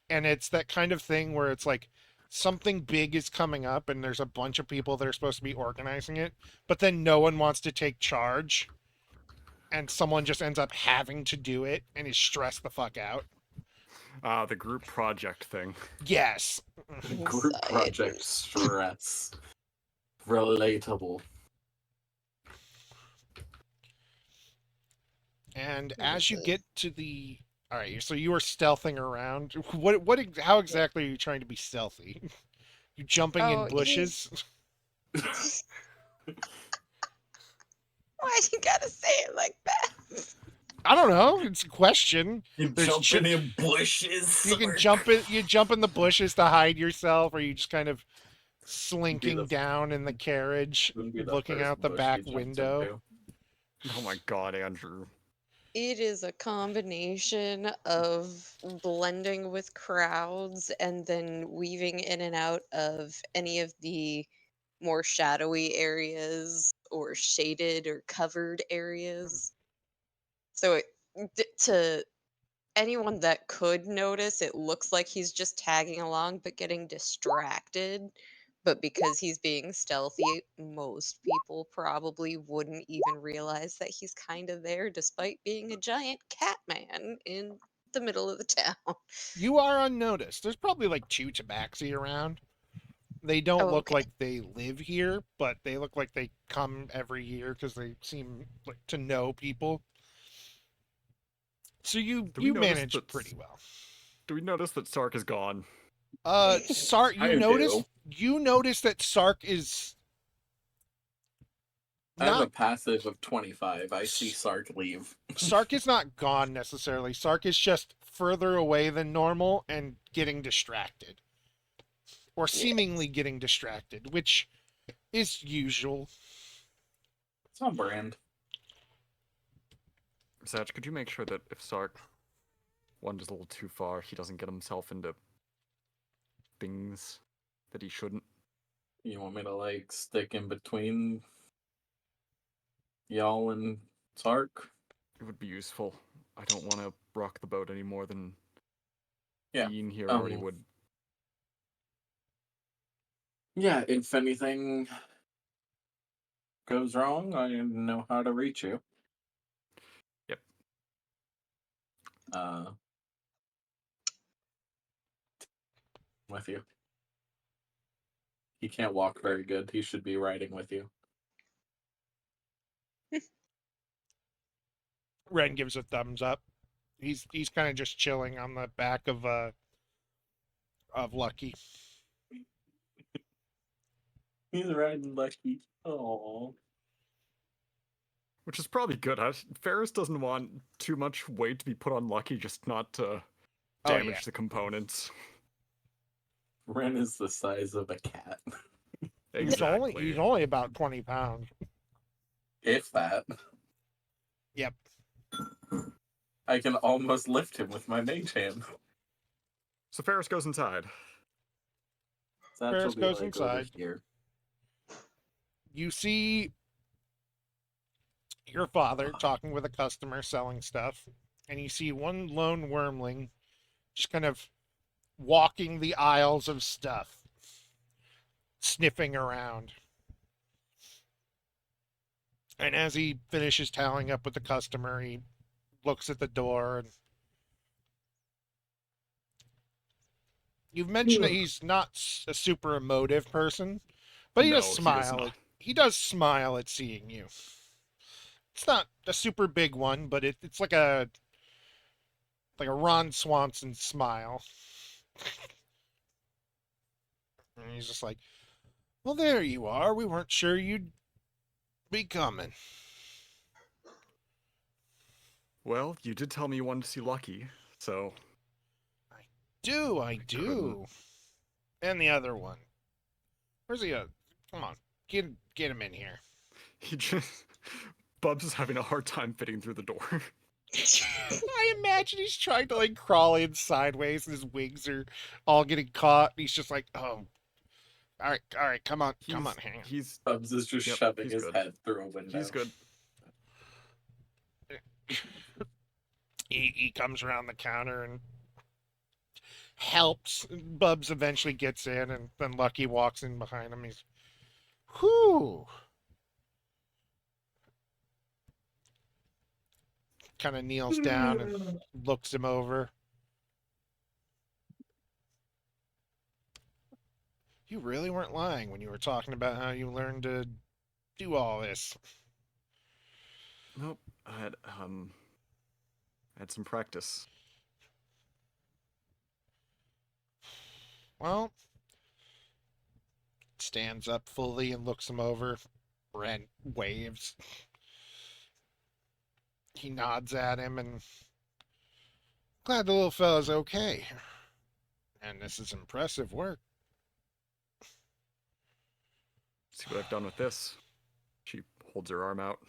and it's that kind of thing where it's like something big is coming up and there's a bunch of people that are supposed to be organizing it, but then no one wants to take charge and someone just ends up having to do it and is stressed the fuck out. The group project thing. Yes. Group project stress. Relatable. And as you get to the all right, so you are stealthing around. How exactly are you trying to be stealthy? You jumping in bushes? Why'd you gotta say it like that? I don't know. It's a question. You jumping in bushes. You can jump it. You jump in the bushes to hide yourself, or you just kind of slinking down in the carriage, looking out the back window. Oh my god, Andrew. It is a combination of blending with crowds and then weaving in and out of any of the more shadowy areas or shaded or covered areas. So to anyone that could notice, it looks like he's just tagging along but getting distracted. But because he's being stealthy, most people probably wouldn't even realize that he's kind of there despite being a giant cat man in the middle of the town. You are unnoticed. There's probably like two tabaxi around. They don't Oh, look okay. like they live here, but they look like they come every year because they seem like to know people. So you Do we you notice managed that? pretty well. Do we notice that Sark is gone? Sark, I do. you notice that Sark is I have a not passive of 25. I see Sark leave. Sark is not gone necessarily. Sark is just further away than normal and getting distracted. Or seemingly Yes. getting distracted, which is usual. It's on brand. Satch, could you make sure that if Sark wanders a little too far, he doesn't get himself into things that he shouldn't? You want me to like stick in between y'all and Sark? It would be useful. I don't want to rock the boat any more than Yeah. being here already Um, would. Yeah, if anything goes wrong, I know how to reach you. Yep. Uh, with you. He can't walk very good. He should be riding with you. Ren gives a thumbs up. He's kind of just chilling on the back of Lucky. He's riding Lucky. Oh. Which is probably good. Ferris doesn't want too much weight to be put on Lucky just not to Oh damage yeah. the components. Ren is the size of a cat. Exactly. He's only about 20 pounds. If that. Yep. I can almost lift him with my mage hand. So Ferris goes inside. That'll Ferris be goes like over inside. here. You see your father talking with a customer selling stuff, and you see one lone wormling just kind of walking the aisles of stuff, sniffing around. And as he finishes tallying up with the customer, he looks at the door. And you've mentioned that he's not a super emotive person, but he does No, he does smile. not. He does smile at seeing you. It's not a super big one, but it's like a Ron Swanson smile. And he's just like, "Well, there you are. We weren't sure you'd be coming." Well, you did tell me you wanted to see Lucky, so I couldn't. do. And the other one. Where's he? Come on, get him in here. He just Bubs is having a hard time fitting through the door. I imagine he's trying to like crawl in sideways, and his wings are all getting caught. And he's just like, "Oh, all right, come on, hang on." He's Bubs is just Yep, shoving he's his good. head through a window. he's good. He comes around the counter and helps. Bubs eventually gets in, and then Lucky walks in behind him. He's, whew. Kind of kneels down and looks him over. You really weren't lying when you were talking about how you learned to do all this. Nope. I had some practice. Well, stands up fully and looks him over. Brent waves. He nods at him and glad the little fella's okay. And this is impressive work. See what I've done with this. She holds her arm out.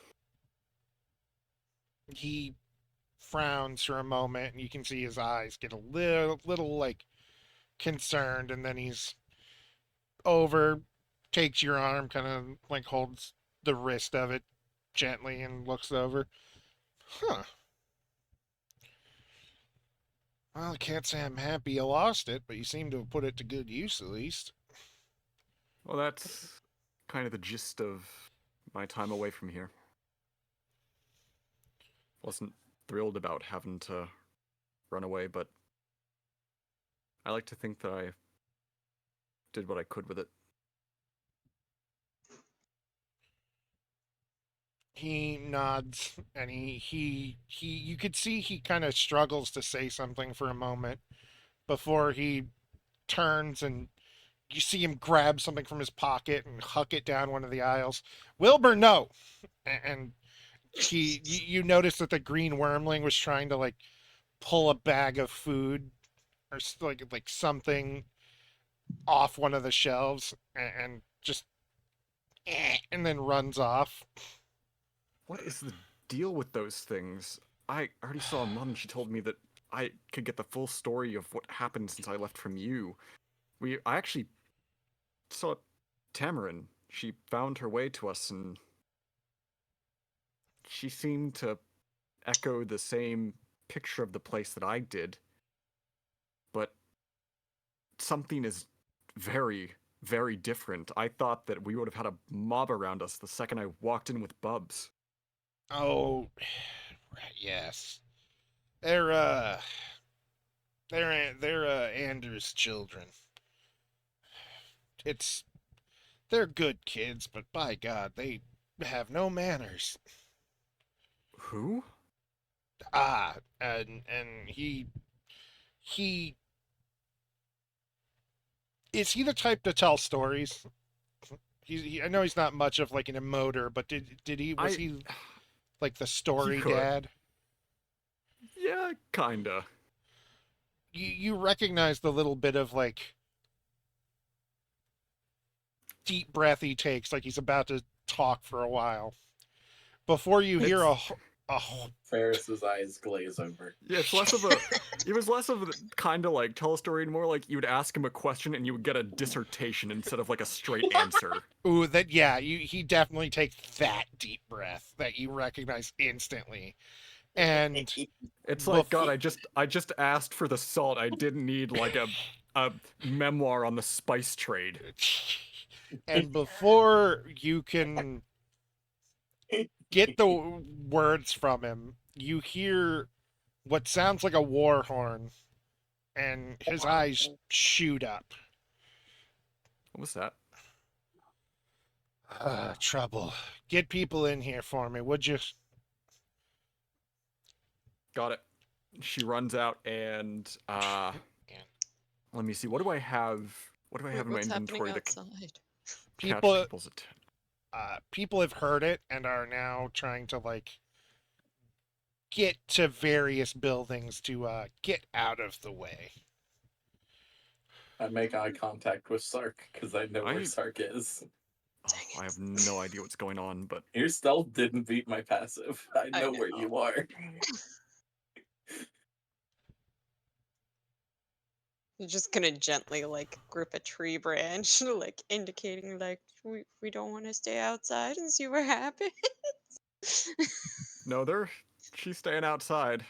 He frowns for a moment and you can see his eyes get a little like concerned, and then he's over, takes your arm, kind of like holds the wrist of it gently and looks over. Huh. Well, I can't say I'm happy you lost it, but you seem to have put it to good use at least. Well, that's kind of the gist of my time away from here. Wasn't thrilled about having to run away, but I like to think that I did what I could with it. He nods and you could see he kind of struggles to say something for a moment before he turns and you see him grab something from his pocket and huck it down one of the aisles. Wilbur, no. And you notice that the green wormling was trying to like pull a bag of food or like something off one of the shelves and just and then runs off. What is the deal with those things? I already saw Mom. She told me that I could get the full story of what happened since I left from you. I actually saw Tamarin. She found her way to us, and she seemed to echo the same picture of the place that I did. But something is very, very different. I thought that we would have had a mob around us the second I walked in with Bubs. Oh, yes. They're they're Anders' children. It's they're good kids, but by God, they have no manners. Who? And he is he the type to tell stories? I know he's not much of like an emoter, but did he was I. he like the He story could. dad? Yeah, kinda. You recognize the little bit of like deep breath he takes, like he's about to talk for a while before you hear a Ferris's eyes glaze over. Yeah, it's less of a. It was less of a kind of like tell a story and more like you would ask him a question and you would get a dissertation instead of like a straight answer. ooh that yeah he definitely takes that deep breath that you recognize instantly, and It's like God, before I just asked for the salt. I didn't need like a memoir on the spice trade. and before you can get the words from him, you hear what sounds like a war horn, and his eyes shoot up. What was that? Trouble. Get people in here for me, would you? Got it. She runs out and let me see. What do I have? What do I Wait, have in my what's happening inventory that can outside? catch People, people's attention? people have heard it and are now trying to like get to various buildings to get out of the way. I make eye contact with Sark because I know where I- Sark is. Oh, I have no idea what's going on, but Your stealth didn't beat my passive. I know where know. you are. You're just gonna gently like grip a tree branch, like indicating like we don't want to stay outside and see what happens. no, she's staying outside.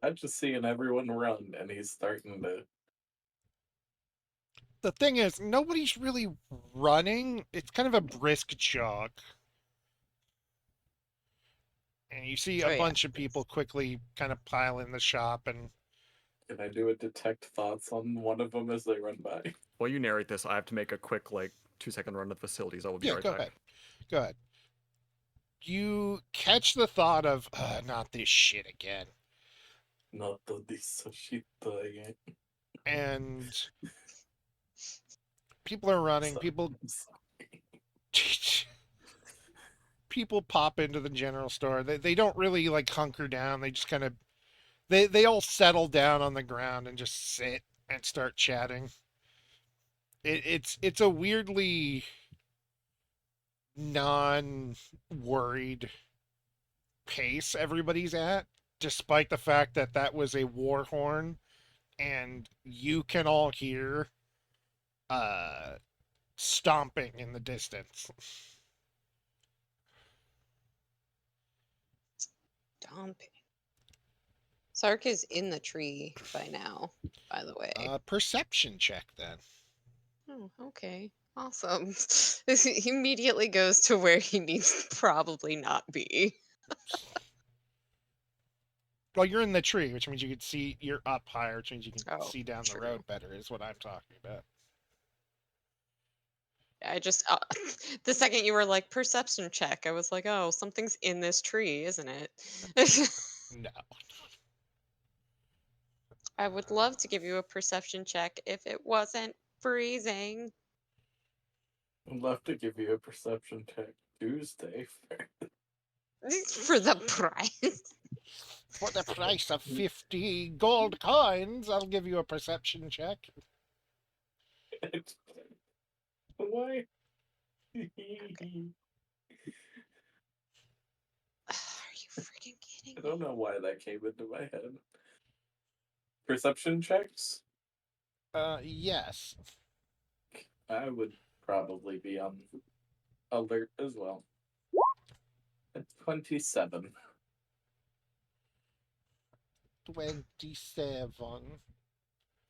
I'm just seeing everyone run, and he's starting to. The thing is, nobody's really running. It's kind of a brisk jog. And you see Oh a yeah. bunch of people quickly kind of pile in the shop and Can I do a detect thoughts on one of them as they run by? While you narrate this, I have to make a quick, like, 2-second run of the facilities. I will be yeah, right go back. ahead. Go ahead. You catch the thought of, not this shit again. Not this shit again. And people are running. People pop into the general store. They don't really like hunker down. They just kind of they all settle down on the ground and just sit and start chatting. It's a weirdly non-worried pace everybody's at, despite the fact that that was a war horn and you can all hear uh stomping in the distance. Dumping. Sark is in the tree by now, by the way. Perception check then. Oh, okay. Awesome. He immediately goes to where he needs to probably not be. Well, you're in the tree, which means you can see. You're up higher, which means you can Oh, see down the true. road better. Is what I'm talking about. I just the second you were like perception check, I was like, oh, something's in this tree, isn't it? No. I would love to give you a perception check if it wasn't freezing. I'd love to give you a perception check Tuesday. For the price. For the price of 50 gold coins, I'll give you a perception check. Why? Are you freaking kidding I me? don't know why that came into my head. Perception checks? Yes. I would probably be on alert as well. At 27. 27.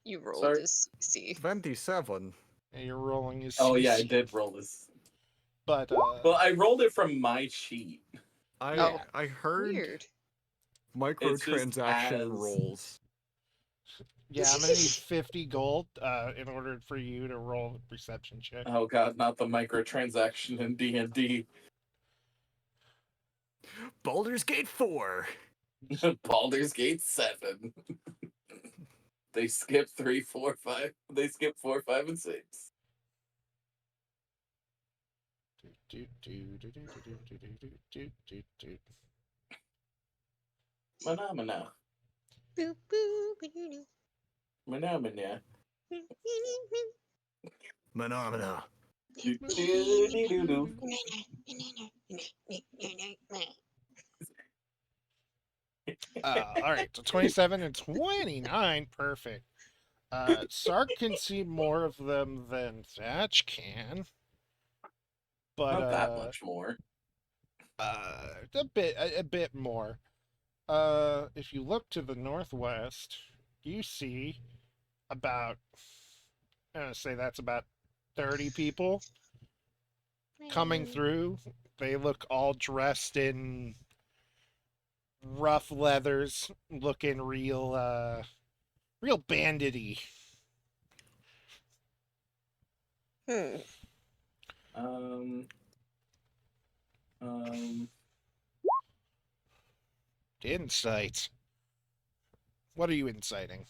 You rolled Sorry. this CC. 27. And you're rolling his Oh yeah, I CC. did roll this. But, Well, I rolled it from my sheet. Oh, I heard weird. microtransaction as- rolls. yeah, I'm gonna need 50 gold in order for you to roll a perception check. Oh god, not the microtransaction in D&D. Baldur's Gate 4. Baldur's Gate 7. They skip 3, 4, 5. They skip 4, 5, and 6. Phenomena. Boo, boo, boo, Phenomena. Phenomena. Do-do-do-do-do. All right, so 27 and 29, perfect. Sark can see more of them than Thatch can, but Not that much more. a bit more. If you look to the northwest, you see about, I'm gonna say that's about 30 people coming through. They look all dressed in rough leathers, looking real bandity. Hmm. Insight. What are you inciting?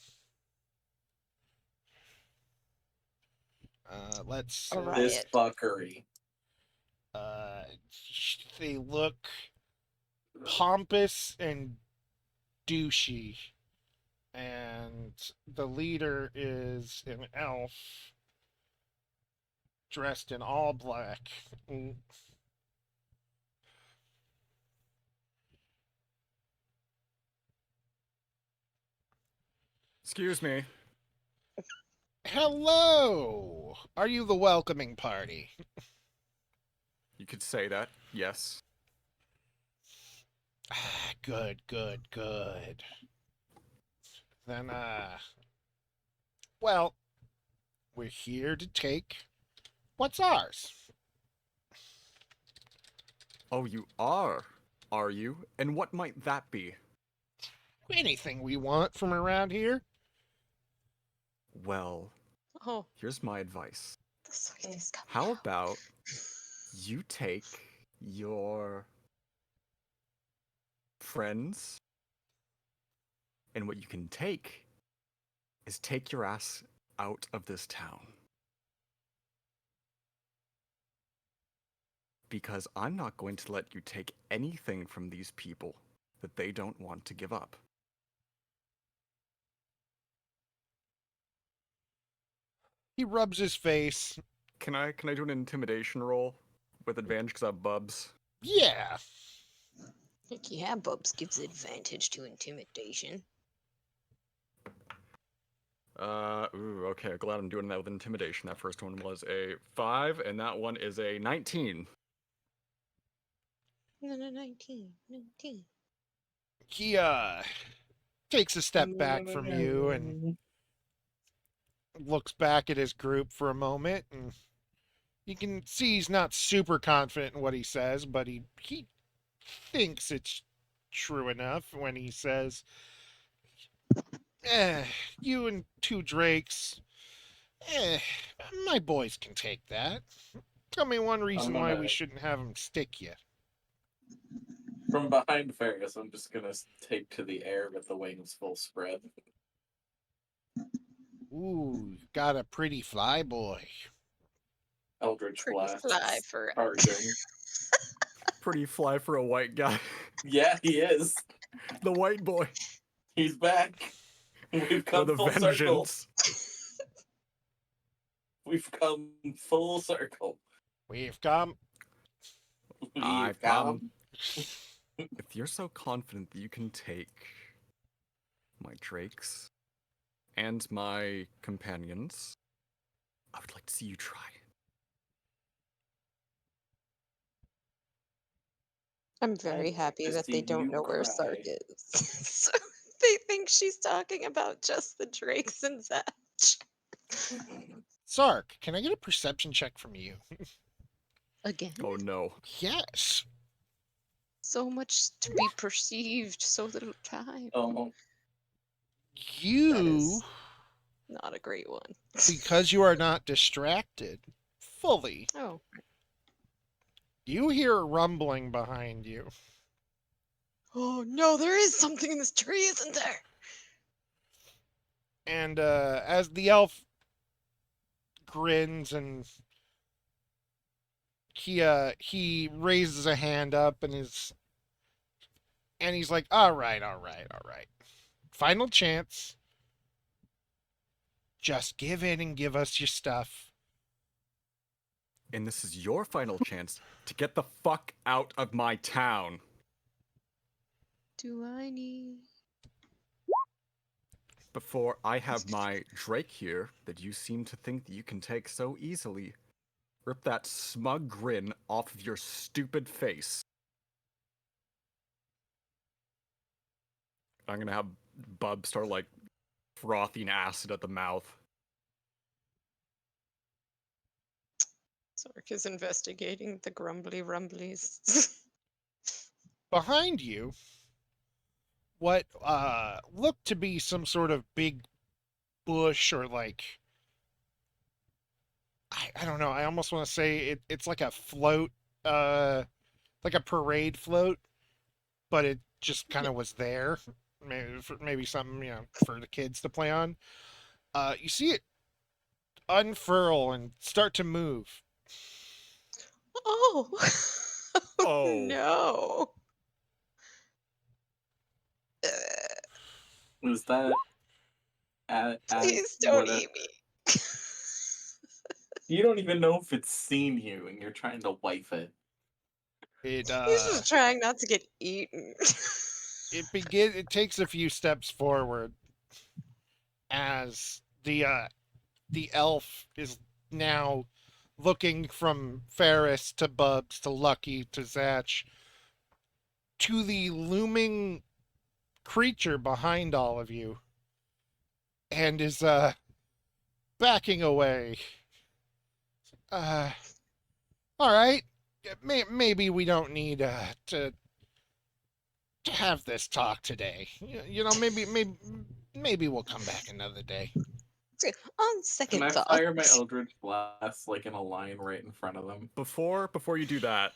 Let's A see. riot. This fuckery. Uh, they look pompous and douchey, and the leader is an elf dressed in all black. Excuse me. Hello! Are you the welcoming party? You could say that, yes. Good, good, good. Then, well, we're here to take what's ours. Oh, you are you? And what might that be? Anything we want from around here. Well, Oh, here's my advice. the sweet is coming How out. about you take your friends, and what you can take is take your ass out of this town. Because I'm not going to let you take anything from these people that they don't want to give up. He rubs his face. Can I do an intimidation roll with advantage because I have bubs? Yeah. Heck yeah, Bubs gives advantage to intimidation. Okay, glad I'm doing that with intimidation. That first one was a 5, and that one is a 19. No, 19. 19. He takes a step back from you and looks back at his group for a moment, and you can see he's not super confident in what he says, but he thinks it's true enough when he says, you and two drakes, eh, my boys can take that. Tell me one reason why we shouldn't have them stick you. From behind Ferris, I'm just gonna take to the air with the wings full spread. Ooh, got a pretty fly boy. Eldritch Pretty Blast. fly for Charging. Pretty fly for a white guy. Yeah, he is. The white boy. He's back. We've come With a full circle. vengeance. We've come full circle. We've come. I've come. If you're so confident that you can take my drakes and my companions, I would like to see you try. I'm very happy to that they see don't you know where cry. Sark is. So they think she's talking about just the Drakes and Zatch. Sark, can I get a perception check from you? Again? Oh no. Yes. So much to be perceived, so little time. Oh, That You, is not a great one. because you are not distracted fully, Oh, you hear a rumbling behind you. oh no, there is something in this tree, isn't there? And as the elf grins and he raises a hand up and he's like, all right. Final chance. Just give in and give us your stuff. And this is your final chance to get the fuck out of my town. Do I need... Before I have my Drake here that you seem to think that you can take so easily, rip that smug grin off of your stupid face. I'm gonna have Bub start like frothing acid at the mouth. Sark is investigating the grumbly rumblies. Behind you, what looked to be some sort of big bush or like I don't know. I almost want to say it's like a float, like a parade float, but it just kind of was there. Maybe something for the kids to play on. You see it unfurl and start to move. Oh. Oh. No. was that Please don't eat me. You don't even know if it's seen you, and you're trying to wife it. It He's just trying not to get eaten. it takes a few steps forward as the elf is now looking from Ferris to Bubs to Lucky to Zatch to the looming creature behind all of you and is backing away. All right. Maybe we don't need to have this talk today. Maybe we'll come back another day. On second Can I thought. fire my Eldritch Blast like in a line right in front of them? Before you do that,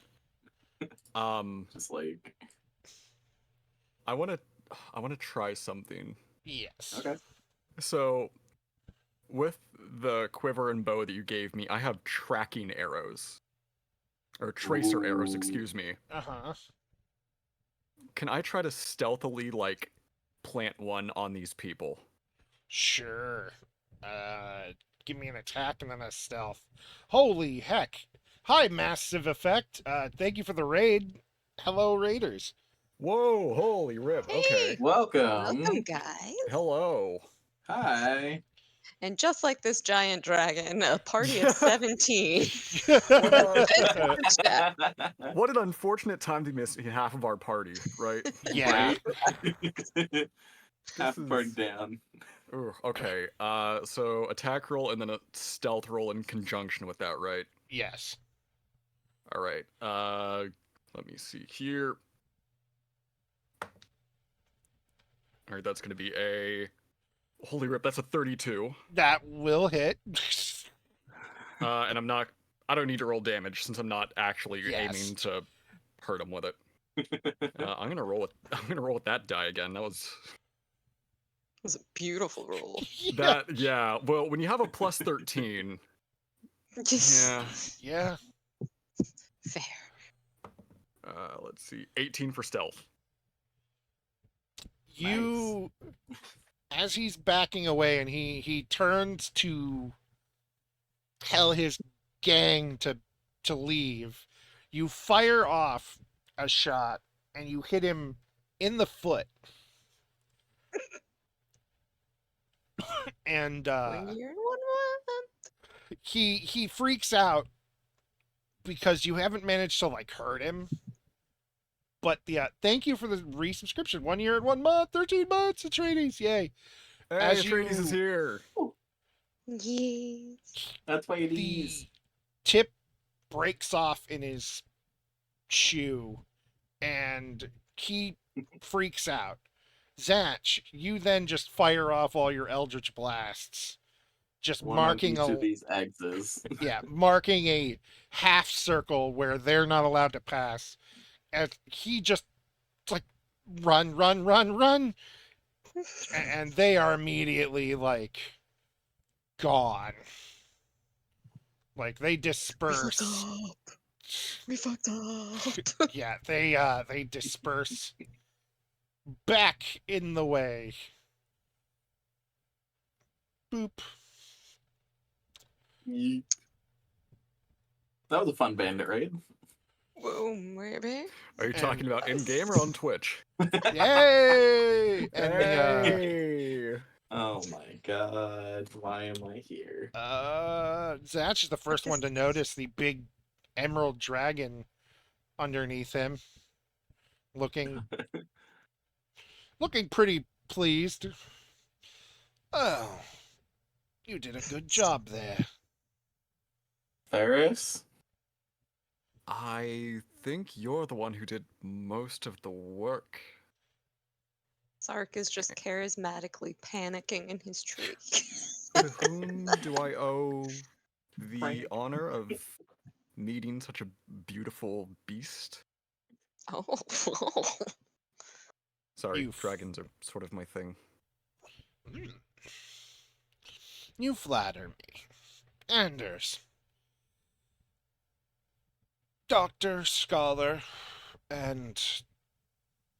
Just like I wanna try something. Yes. okay. So with the quiver and bow that you gave me, I have tracking arrows. Or tracer arrows, Ooh. excuse me. Uh-huh. Can I try to stealthily like plant one on these people? Sure. Give me an attack and then a stealth. Holy heck. Hi, Massive Effect. Thank you for the raid. Hello, Raiders. Whoa, holy rip. Hey. Okay. Welcome. Welcome, guys. Hello. Hi. And just like this giant dragon, a party of 17. What an unfortunate time to miss half of our party, right? Yeah. Right? Half This burned is down. Ooh, okay. So attack roll and then a stealth roll in conjunction with that, right? Yes. All right. Let me see here. All right, that's gonna be a holy rip. That's a 32. That will hit. And I don't need to roll damage since I'm not actually Yes. aiming to hurt him with it. I'm gonna roll with that die again. That was It was a beautiful roll. Yeah. that. Yeah. Well, when you have a plus 13, yeah. Yeah. Fair. Let's see, 18 for stealth. You, as he's backing away and he turns to tell his gang to leave, you fire off a shot and you hit him in the foot. And 1 year and 1 month. he freaks out because you haven't managed to like hurt him. But yeah, thank you for the resubscription. 1 year and 1 month, 13 months of trainees. Yay. Hey, As Atreides is you- here. Yes. That's why it The is. tip breaks off in his shoe and he freaks out. Zach, you then just fire off all your Eldritch Blasts. Just One on marking each of these exes. marking a half circle where they're not allowed to pass. And he just like run, run, run, run. And they are immediately like gone. Like they disperse. We fucked up. Yeah, they disperse back in the way. Boop. Yeet. That was a fun bandit raid. Whoa, maybe. Are you And- talking about in game or on Twitch? Yay! And Hey! Oh my god, why am I here? Zach is the first one to notice the big emerald dragon underneath him. Looking pretty pleased. Oh, you did a good job there. Ferris? I think you're the one who did most of the work. Sark is just charismatically panicking in his tree. To whom do I owe the Frank. honor of meeting such a beautiful beast? Oh. Sorry, You- dragons are sort of my thing. You flatter me. Anders. Doctor, scholar, and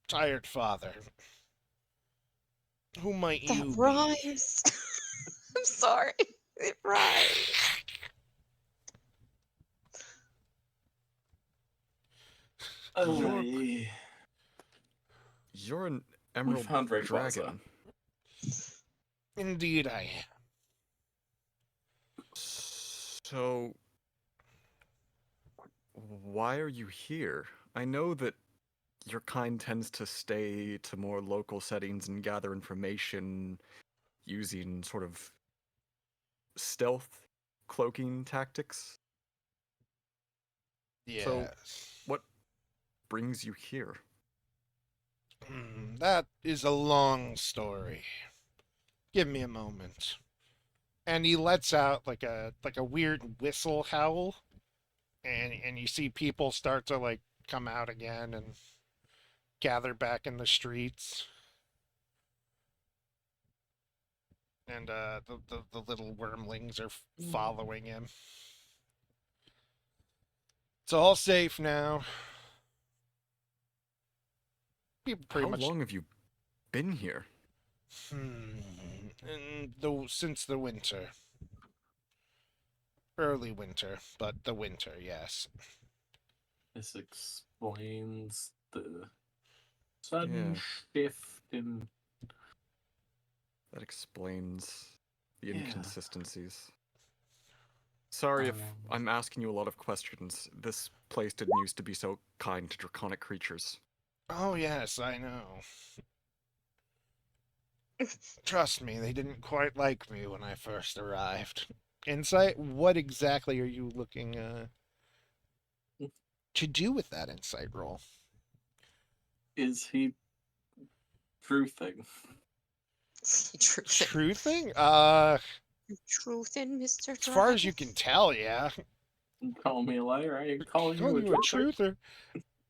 tired father. Who might That you be? rhymes. I'm sorry. It rhymes. Ay. You're an emerald found Rayquaza. dragon. Indeed I am. So, why are you here? I know that your kind tends to stay to more local settings and gather information using sort of stealth cloaking tactics. Yes. So- What brings you here? That is a long story. Give me a moment. And he lets out like a weird whistle howl, and you see people start to like come out again and gather back in the streets. And the little wormlings are following him. It's all safe now. People pretty How much long have you been here? Since the winter. Early winter, but the winter, yes. This explains the sudden shift in. That explains the Yeah. inconsistencies. Sorry if I'm asking you a lot of questions. This place didn't used to be so kind to draconic creatures. Oh yes, I know. Trust me, they didn't quite like me when I first arrived. Insight? What exactly are you looking to do with that insight roll? Is he truthing? Truthing. Truthing? Truthing, Mr. As far as Dragon. you can tell, yeah. You call me a liar? I ain't calling Call you a you a truther.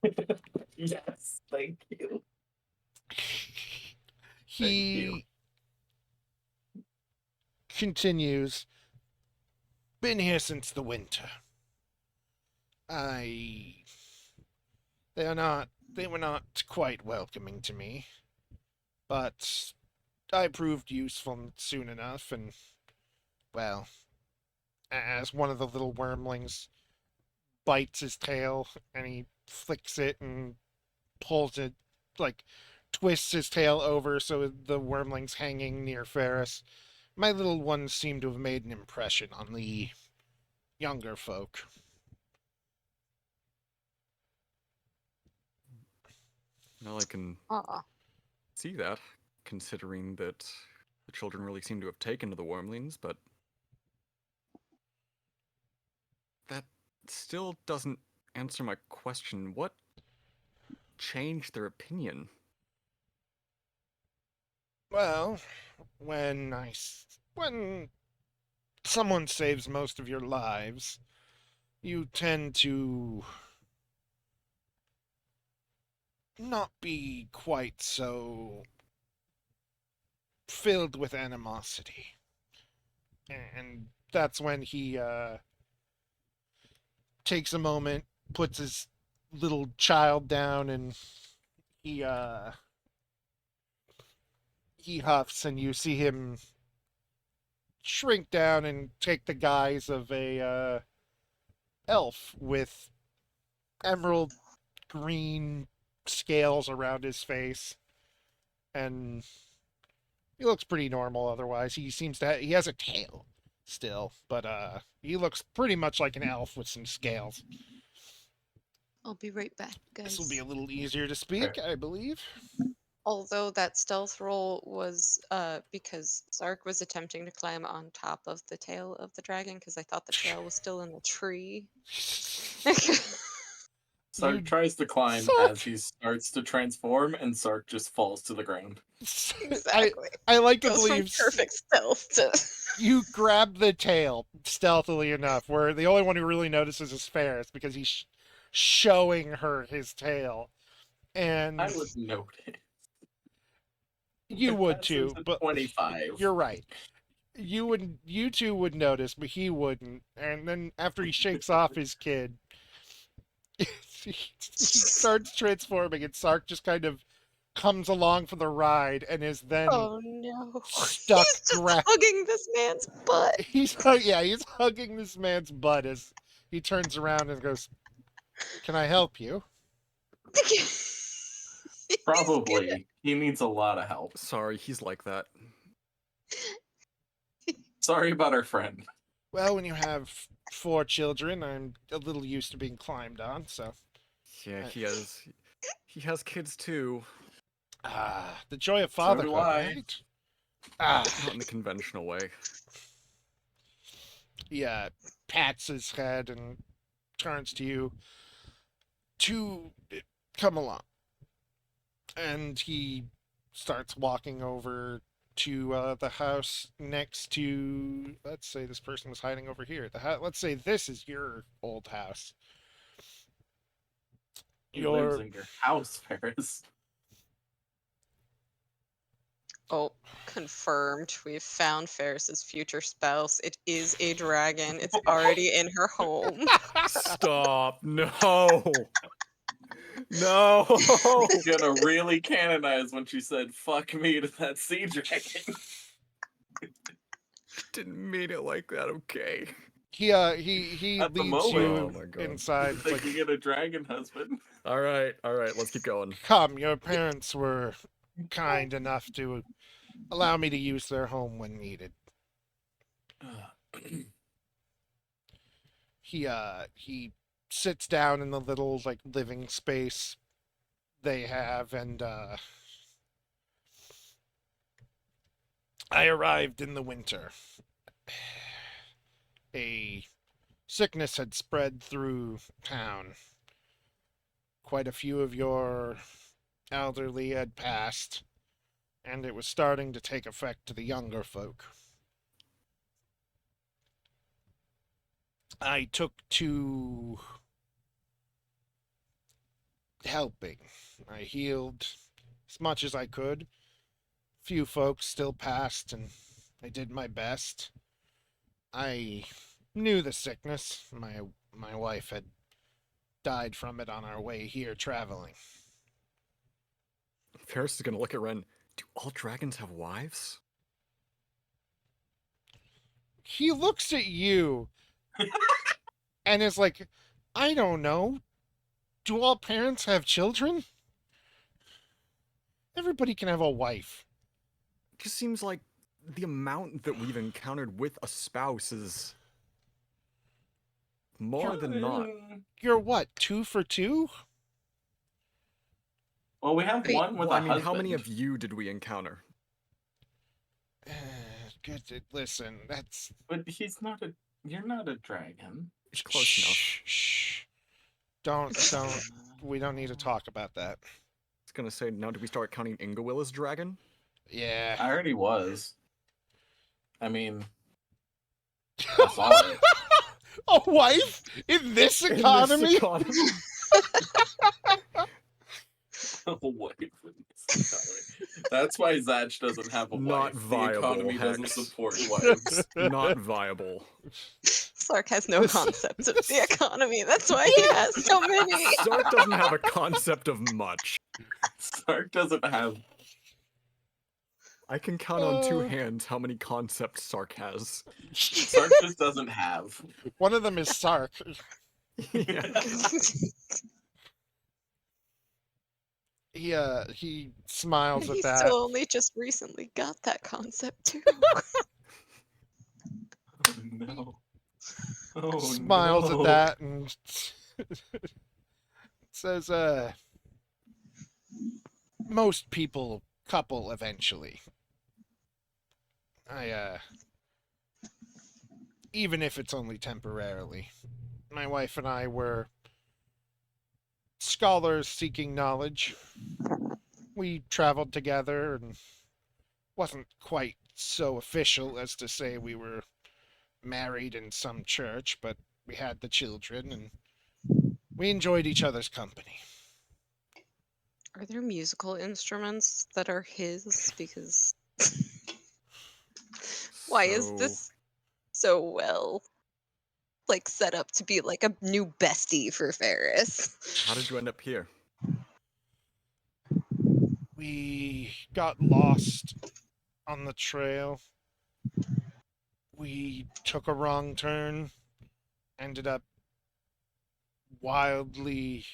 truther. Yes, thank you. Thank you. He continues. Been here since the winter. I. They were not quite welcoming to me, but I proved useful soon enough, and, well, as one of the little wormlings bites his tail and he flicks it and pulls it, like, twists his tail over so the wormling's hanging near Ferris. My little ones seem to have made an impression on the younger folk. Well, I can Aw. see that, considering that the children really seem to have taken to the wormlings, but that still doesn't answer my question. What changed their opinion? Well, when someone saves most of your lives, you tend to not be quite so filled with animosity. And that's when he takes a moment, puts his little child down, and he he huffs, and you see him shrink down and take the guise of a elf with emerald green scales around his face, and he looks pretty normal otherwise. He has a tail still, but he looks pretty much like an elf with some scales. I'll be right back, This will be guys. a little easier to speak, I believe. Although that stealth roll was because Zark was attempting to climb on top of the tail of the dragon because I thought the tail was still in the tree. Sark You tries to climb Sark. as he starts to transform, and Sark just falls to the ground. Exactly. I like to Goes from believe perfect stealth to you grab the tail stealthily enough, where the only one who really notices is Ferris because he's showing her his tail, and I would notice. you It would passes too. at But 25. you're right. You two would notice, but he wouldn't. And then after he shakes off his kid, he starts transforming, and Sark just kind of comes along for the ride and is then oh no. stuck. He's just hugging this man's butt. He's hugging this man's butt as he turns around and goes, "Can I help you?" He's gonna- Probably. He needs a lot of help. Sorry, he's like that. Sorry about our friend. Well, when you have 4 children, I'm a little used to being climbed on, so Yeah, he has kids too. the joy of So do fatherhood, I. right? Not in the conventional way. He pats his head and turns to you to come along. And he starts walking over to the house next to. Let's say this person was hiding over here. Let's say this is your old house. He lives Your in your house, Ferris. Oh, confirmed. We've found Ferris's future spouse. It is a dragon. It's already in her home. Stop! No! No! Gonna really canonize when she said "fuck me" to that sea dragon. Didn't mean it like that. Okay. he At the leads Oh moment, you my god. inside. It's think like, you get a dragon husband. All right. Let's keep going. come, your parents were kind enough to allow me to use their home when needed. He sits down in the little like living space they have, and I arrived in the winter. A sickness had spread through town. Quite a few of your elderly had passed, and it was starting to take effect to the younger folk. I took to helping. I healed as much as I could. Few folks still passed, and I did my best. I knew the sickness. My wife had died from it on our way here traveling. Ferris is gonna look at Ren. Do all dragons have wives? He looks at you and is like, I don't know. Do all parents have children? Everybody can have a wife. It just seems like the amount that we've encountered with a spouse is more than not. You're what, 2 for 2? Well, we have Wait, one with Well, a I mean, husband. how many of you did we encounter? Good. Listen, that's But he's not a. You're not a dragon. It's close enough. Shh. Don't. We don't need to talk about that. I was gonna say, now do we start counting Ingewill as dragon? Yeah. I already was. I mean, I saw it. A wife in this In this economy? economy? What? That's why Zatch doesn't have a Not wife. viable, The economy doesn't Hex. support wives. Not viable. Sark has no concept of the economy. That's why he has so many. Sark doesn't have a concept of much. Sark doesn't have. I can count on two hands how many concepts Sark has. Sark just doesn't have. One of them is Sark. Yeah. He smiles at He that. still only just recently got that concept too. Oh no. Oh Smiles no. at that and says, most people couple eventually. Even if it's only temporarily. My wife and I were scholars seeking knowledge. We traveled together and wasn't quite so official as to say we were married in some church, but we had the children and we enjoyed each other's company. Are there musical instruments that are his? Because why is So, this so well like set up to be like a new bestie for Ferris? how did you end up here? We got lost on the trail. We took a wrong turn, ended up wildly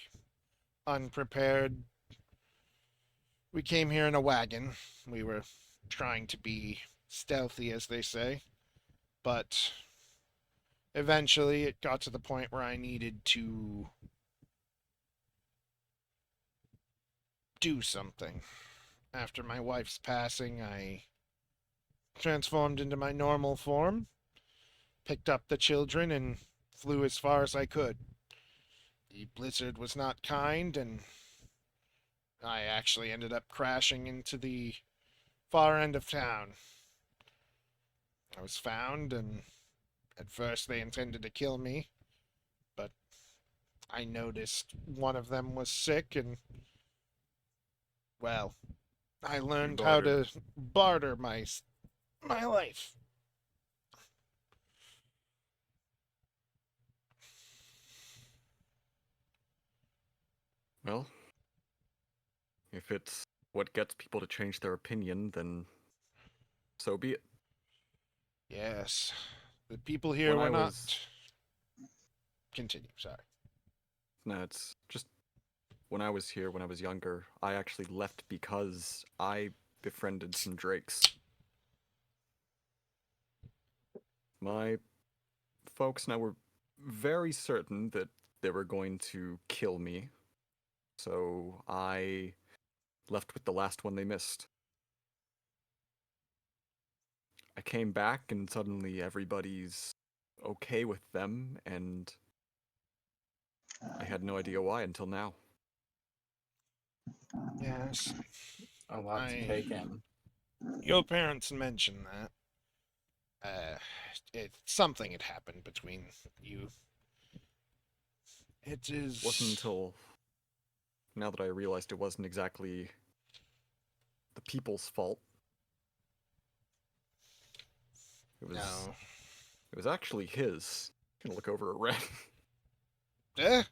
unprepared. We came here in a wagon. We were trying to be stealthy, as they say, but eventually it got to the point where I needed to do something. After my wife's passing, I transformed into my normal form, picked up the children, and flew as far as I could. The blizzard was not kind, and I actually ended up crashing into the far end of town. I was found, and at first they intended to kill me, but I noticed one of them was sick, and, well, I learned how to barter my life. Well, if it's what gets people to change their opinion, then so be it. Yes, the people here When were I not. was- Continue. Sorry. No, it's just when I was here, when I was younger, I actually left because I befriended some drakes. My folks and I were very certain that they were going to kill me, so I left with the last one they missed. I came back and suddenly everybody's okay with them, and I had no idea why until now. Yes, A lot to I. take in. Your parents mentioned that. Something had happened between you. It Wasn't is. until now that I realized it wasn't exactly the people's fault. It was No. it was actually his. Gonna look over at Ren. Eh?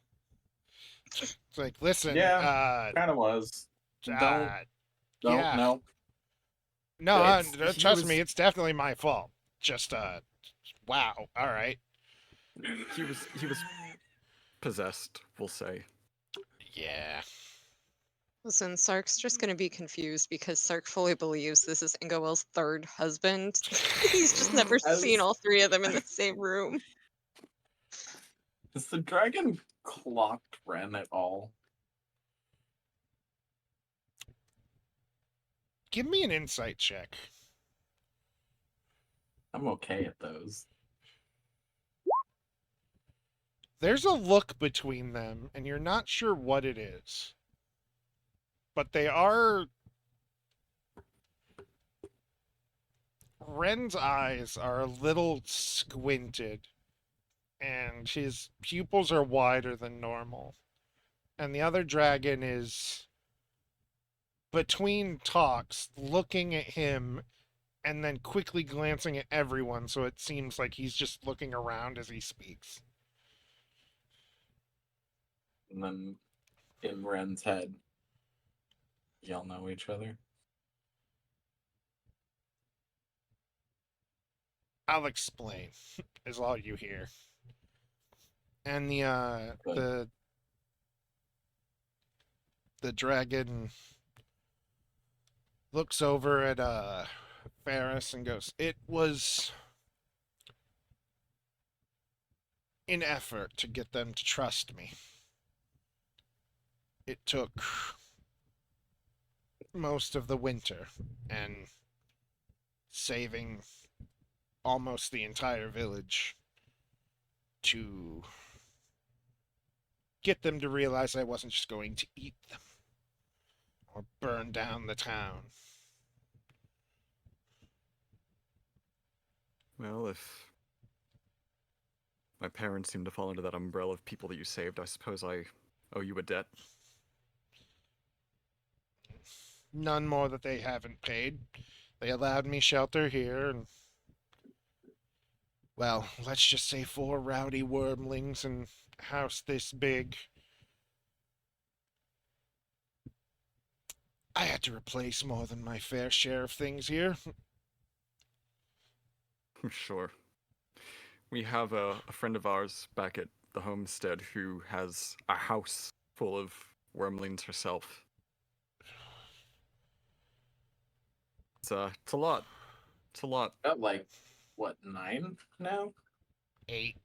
It's like, listen, Yeah, kind of was. Don't, don't, yeah. no. No, He trust was me, it's definitely my fault. Just, wow. All right. he was possessed, we'll say. Yeah. Listen, Sark's just gonna be confused because Sark fully believes this is Ingowell's third husband. He's just never seen As all three of them in the same room. has the dragon clocked Ren at all? Give me an insight check. I'm okay at those. There's a look between them, and you're not sure what it is. But they are. Ren's eyes are a little squinted, and his pupils are wider than normal. And the other dragon is between talks, looking at him and then quickly glancing at everyone, so it seems like he's just looking around as he speaks. And then in Ren's head, y'all know each other. I'll explain, is all you hear. And Good. the dragon looks over at Ferris and goes, "It was an effort to get them to trust me. It took most of the winter and saving almost the entire village to get them to realize I wasn't just going to eat them or burn down the town." Well, if my parents seem to fall under that umbrella of people that you saved, I suppose I owe you a debt. None more that they haven't paid. They allowed me shelter here, and, well, let's just say 4 rowdy wormlings in a house this big. I had to replace more than my fair share of things here. Sure. We have a friend of ours back at the homestead who has a house full of wormlings herself. It's a lot. It's a lot. Got like, what, 9 now? 8,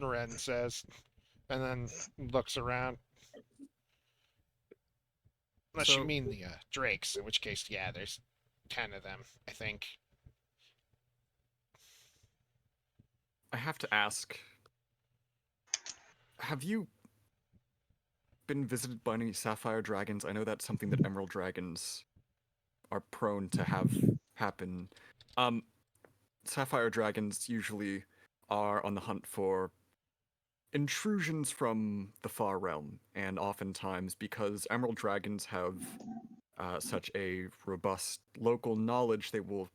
Ren says, and then looks around. Unless you So mean the drakes, in which case, yeah, there's 10 of them, I think. I have to ask, have you been visited by any sapphire dragons? I know that's something that emerald dragons are prone to have happen. Um, sapphire dragons usually are on the hunt for intrusions from the far realm, and oftentimes because emerald dragons have such a robust local knowledge, they will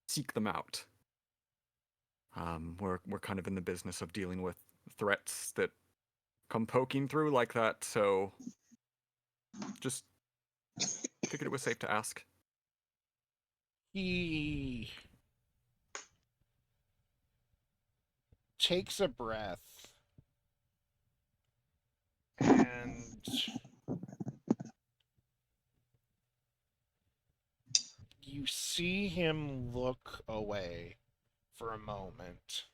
seek them out. We're kind of in the business of dealing with threats that come poking through like that, so just figured it was safe to ask. He takes a breath and you see him look away for a moment.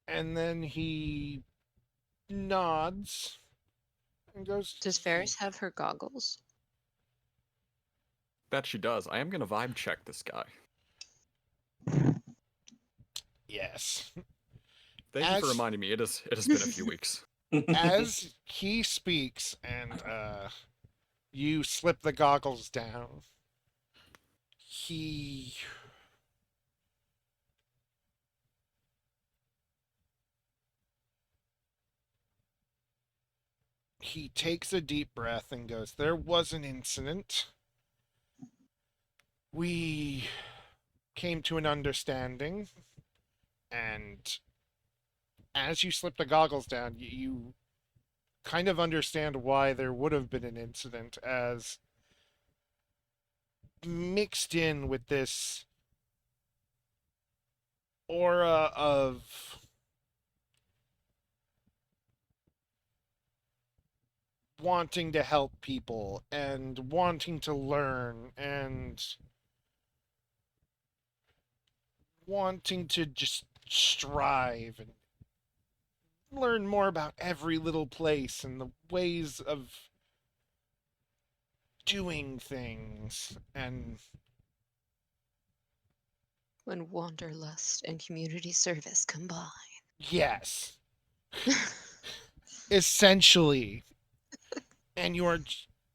And then he nods and goes, Does Ferris have her goggles? That she does. I am gonna vibe check this guy. Yes. Thank you for reminding me. It has been a few weeks. As he speaks and you slip the goggles down, he takes a deep breath and goes, "There was an incident. We came to an understanding, and as you slip the goggles down, you kind of understand why there would have been an incident, as mixed in with this aura of wanting to help people and wanting to learn and wanting to just strive and learn more about every little place and the ways of doing things. And When wanderlust and community service combine. yes, essentially, and you're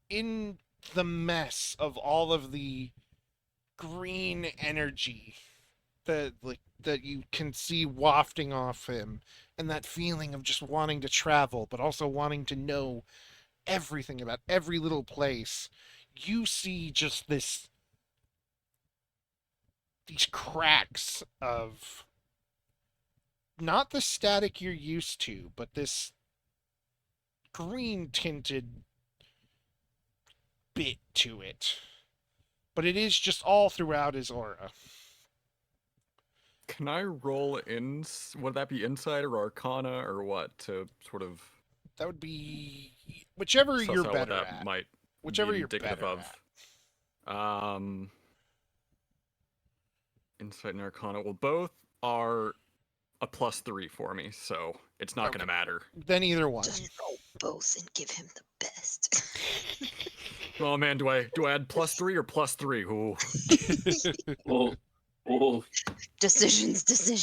in the mess of all of the green energy that you can see wafting off him, and that feeling of just wanting to travel but also wanting to know everything about every little place. You see just these cracks of not the static you're used to, but this green tinted bit to it. But it is just all throughout his aura. Can I roll in? Would that be Insight or Arcana or what to sort of That would be whichever suss you're out what better that at. might Whichever be you're indicative better of? at. Insight and Arcana. Well, both are a +3 for me, so it's not gonna Okay. matter. Then either one. Just roll both and give him the best. Oh man, do I add +3 or +3? Ooh, Oh, oh. Decisions. that's a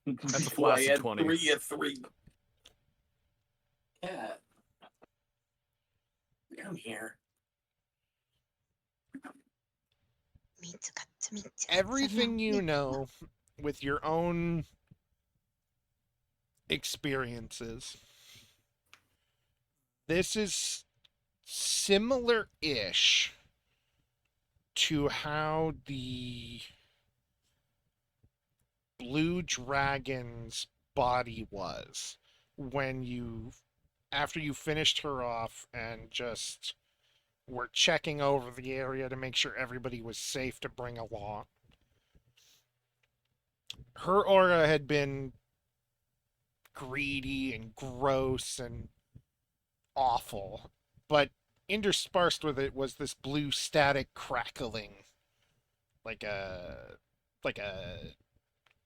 Do I flaccid add 20. 3 at 3? Cat. Down here. Everything you know with your own experiences, this is similar-ish to how the blue dragon's body was when after you finished her off and just were checking over the area to make sure everybody was safe to bring along. Her aura had been greedy and gross and awful, but interspersed with it was this blue static crackling, like a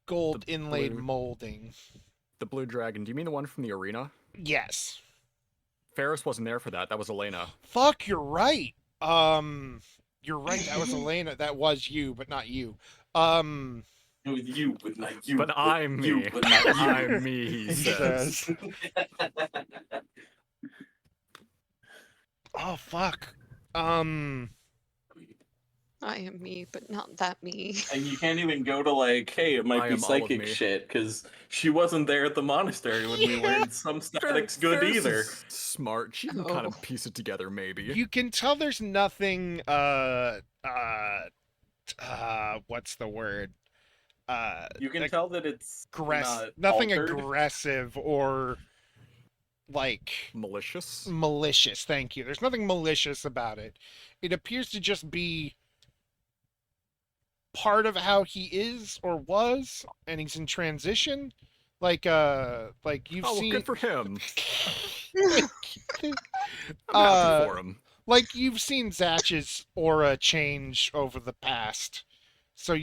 gold The inlaid blue- molding. The blue dragon. Do you mean the one from the arena? Yes. Ferris wasn't there for that. That was Elena. Fuck, you're right. You're right. That was Elena. That was you, but not you. With you, but not you. But I'm you, me. but not you. I'm me, he He says. says. Oh fuck. I am me, but not that me. And you can't even go to like, hey, it might I be am all of psychic me. shit, because she wasn't there at the monastery when we learned some static's good Ferris either. is smart. She can kind of piece it together, maybe. You can tell there's nothing what's the word? You can tell that it's not nothing altered. aggressive or like Malicious. malicious. Thank you. There's nothing malicious about it. It appears to just be part of how he is or was, and he's in transition. Like you've Oh, well, seen. good for him. Like, I'm happy for him. like you've seen Zatch's aura change over the past, so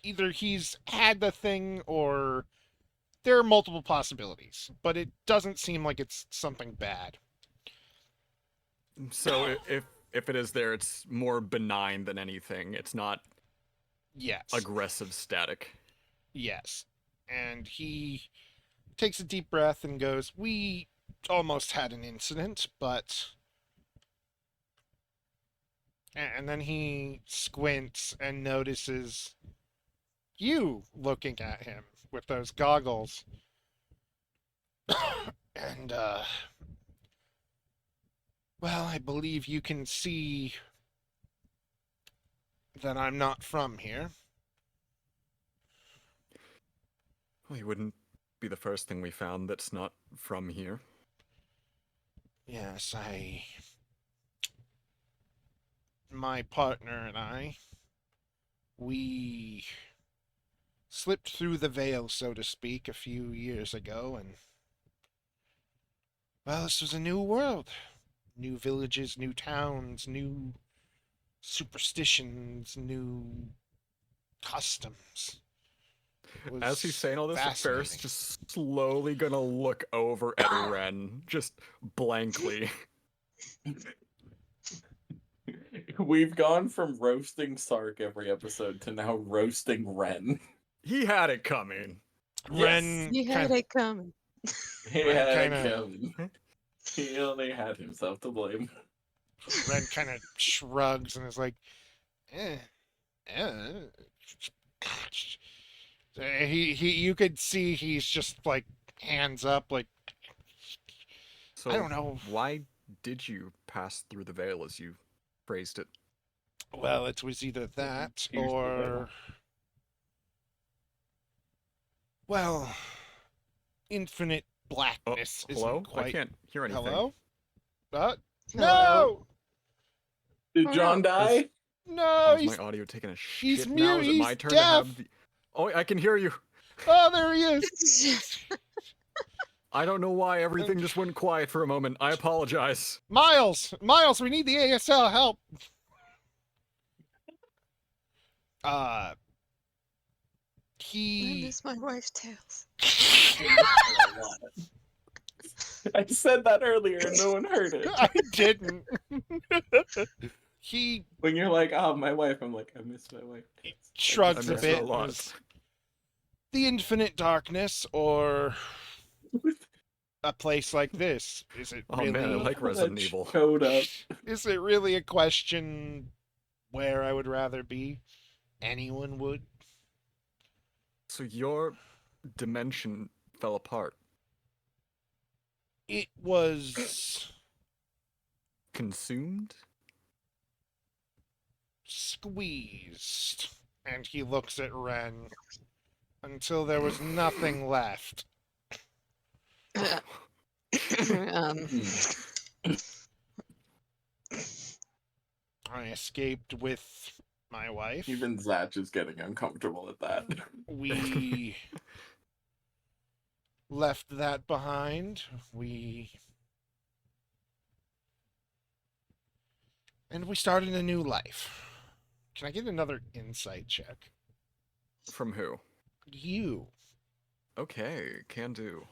either he's had the thing or there are multiple possibilities, but it doesn't seem like it's something bad. So if it is there, it's more benign than anything. It's not Yes. aggressive static. Yes. And he takes a deep breath and goes, "We almost had an incident, but..." And then he squints and notices you looking at him with those goggles. And, well, I believe you can see that I'm not from here. Well, you wouldn't be the first thing we found that's not from here. Yes, my partner and I, we slipped through the veil, so to speak, a few years ago, and, well, this was a new world. New villages, new towns, new superstitions, new customs. It As he's was saying all this, Ferris fascinating. just slowly gonna look over at Ren, just blankly. We've gone from roasting Sark every episode to now roasting Ren. He had it coming. Ren You had it coming. He Ren had it kinda- coming. He only had himself to blame. Ren kind of shrugs and is like, eh, eh. You could see he's just like hands up, like, So I don't know. why did you pass through the veil, as you phrased it? Well, it was either that Here's the or, veil. well, infinite blackness Hello? isn't quite. I can't hear anything. Hello? Hello? No! Did Oh, John no. die? No, Oh, is he's... my audio taking a he's shit mute, now? Is it my he's turn to deaf. have the... Oh, I can hear you. Oh, there he is. I don't know why everything just went quiet for a moment. I apologize. Miles, we need the ASL help. When He is my wife's tails? I said that earlier and no one heard it. I didn't. He When you're like, oh, my wife, I'm like, I miss my wife. shrugs I a miss her a bit. lot. and is, the infinite darkness, or a place like this? Is it Oh really? man, I like Resident Evil. Showed up. Is it really a question where I would rather be? Anyone would. So your dimension fell apart. It was Consumed? squeezed, and he looks at Ren until there was nothing left. um, I escaped with my wife. Even Zatch is getting uncomfortable at that. We left that behind. And we started a new life. Can I get another insight check? From who? You. Okay, can do.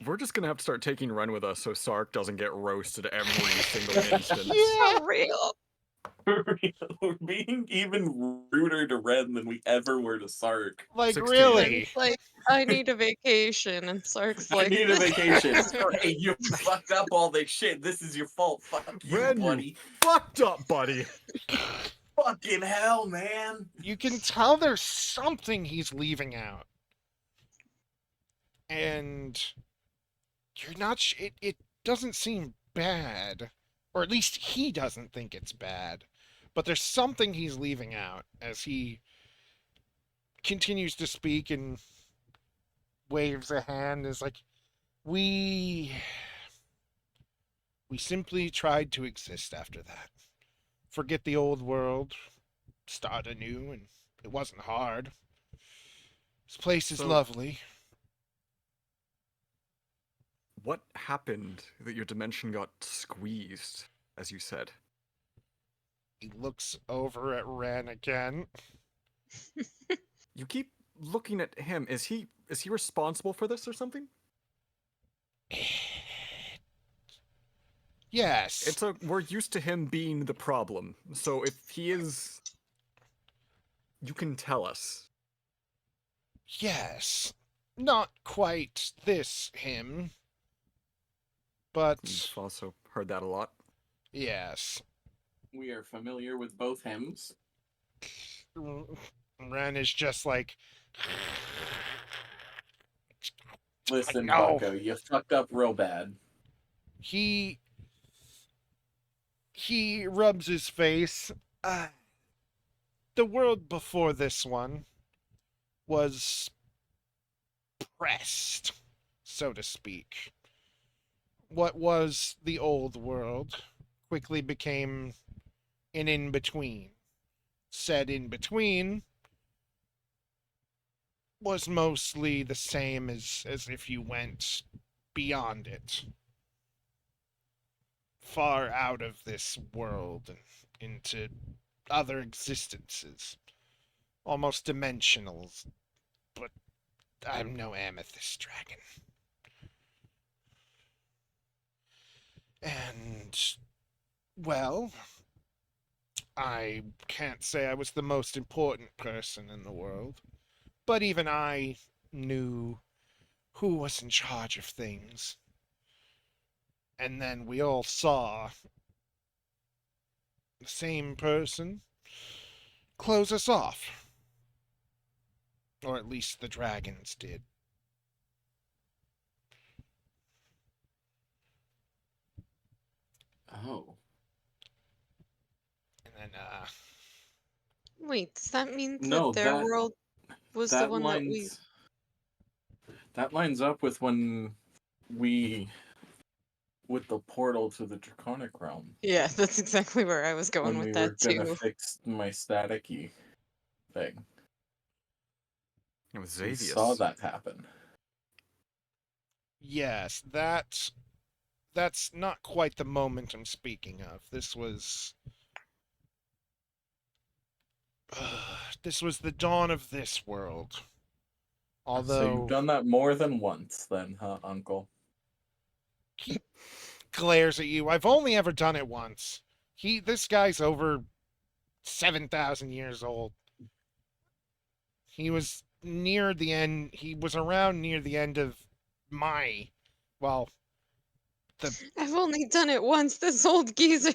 We're just gonna have to start taking Ren with us so Sark doesn't get roasted every single instance. For real. For real, we're being even ruder to Ren than we ever were to Sark. Like, 16. really? It's like, I need a vacation, and Sark's I like, need a vacation. Hey, you fucked up all this shit. This is your fault. Fuck you, Ren, you buddy. fucked up, buddy. Fucking hell, man. You can tell there's something he's leaving out. And you're not it doesn't seem bad, or at least he doesn't think it's bad, but there's something he's leaving out as he continues to speak and waves a hand. Is like, we simply tried to exist after that, forget the old world, start anew, and it wasn't hard. This place is So- lovely. What happened that your dimension got squeezed, as you said? He looks over at Ren again. You keep looking at him. Is he responsible for this or something? Yes. We're used to him being the problem. So if he is, you can tell us. Yes. Not quite this him, but You've also heard that a lot. yes. We are familiar with both hymns. Ren is just like, Listen, no. Bucko, you fucked up real bad. He rubs his face. The world before this one was pressed, so to speak. What was the old world quickly became an in between. Said in between was mostly the same as if you went beyond it, far out of this world and into other existences, almost dimensionals. But I'm no amethyst dragon. And, well, I can't say I was the most important person in the world, but even I knew who was in charge of things. And then we all saw the same person close us off. Or at least the dragons did. Oh. And then, Wait, does that mean No, that their world was the that one that we... lines up with when we with the portal to the Draconic realm. Yeah, that's exactly where I was going When we with were that gonna too. fix my staticky thing. It was We saw Xavius. that happen. yes, that's not quite the moment I'm speaking of. This was this was the dawn of this world. So you've Although done that more than once then, huh, Uncle? he glares at you. I've only ever done it once. This guy's over 7,000 years old. He was near the end. He was around near the end of my, well, I've only done it once, this old geezer.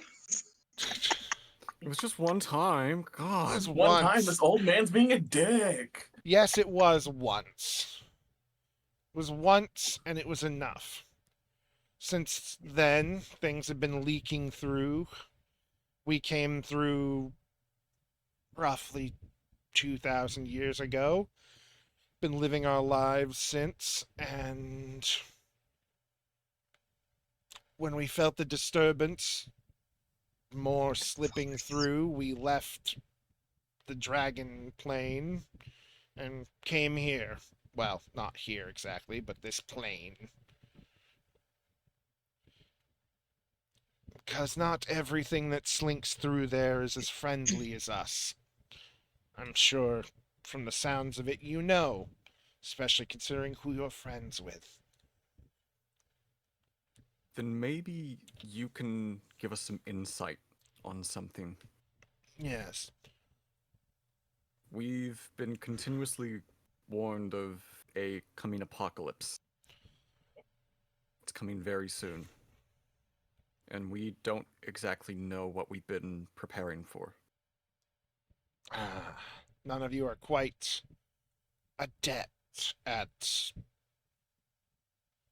It was just one time. God. was One time, once. this old man's being a dick. Yes, it was once. It was once, and it was enough. Since then, things have been leaking through. We came through roughly 2,000 years ago. Been living our lives since, and when we felt the disturbance, more slipping through, we left the dragon plane and came here. Well, not here exactly, but this plane. Because not everything that slinks through there is as friendly as us. I'm sure from the sounds of it you know, especially considering who you're friends with. Then maybe you can give us some insight on something. Yes. We've been continuously warned of a coming apocalypse. It's coming very soon. And we don't exactly know what we've been preparing for. None of you are quite adept at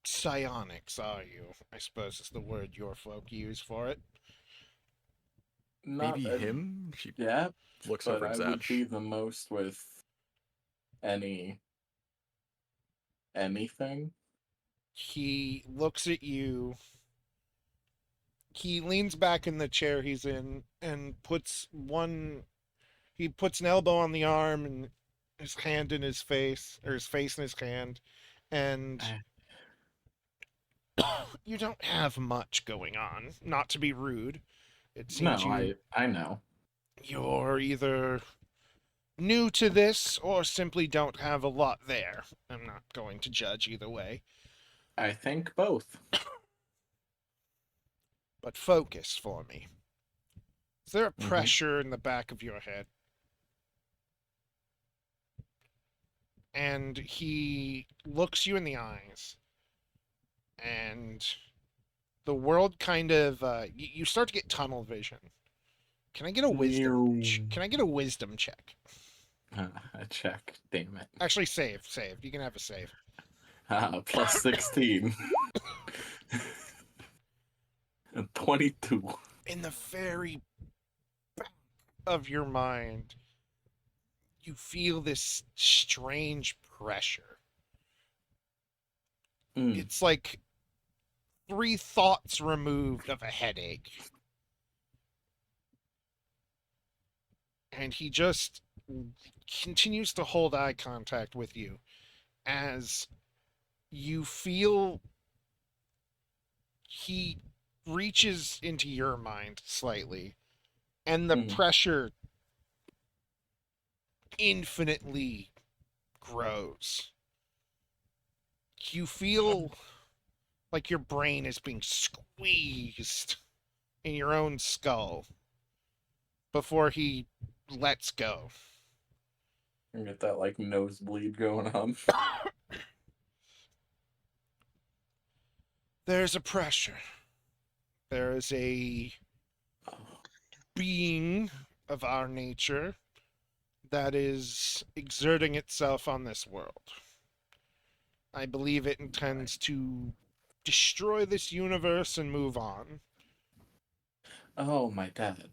psionics, are you? I suppose is the word your folk use for it. Not Maybe a him? She depth, looks but over at I would be Zatch. the most with anything. He looks at you. He leans back in the chair he's in and he puts an elbow on the arm and his hand in his face, or his face in his hand, and you don't have much going on. Not to be rude. It No, seems I know. you're either new to this or simply don't have a lot there. I'm not going to judge either way. I think both. But focus for me. Is there a Mhm. pressure in the back of your head? And he looks you in the eyes, and the world kind of you start to get tunnel vision. Can I get a wisdom? Can I get a wisdom check? A check, damn it. Actually, save. You can have a save. Plus 16. And 22. In the very back of your mind, you feel this strange pressure. Mm. It's like 3 thoughts removed of a headache. And he just continues to hold eye contact with you as you feel he reaches into your mind slightly, and the pressure infinitely grows. You feel like your brain is being squeezed in your own skull before he lets go. You get that like nosebleed going on. There's a pressure. There is a being of our nature that is exerting itself on this world. I believe it intends to destroy this universe and move on. Oh, my dad.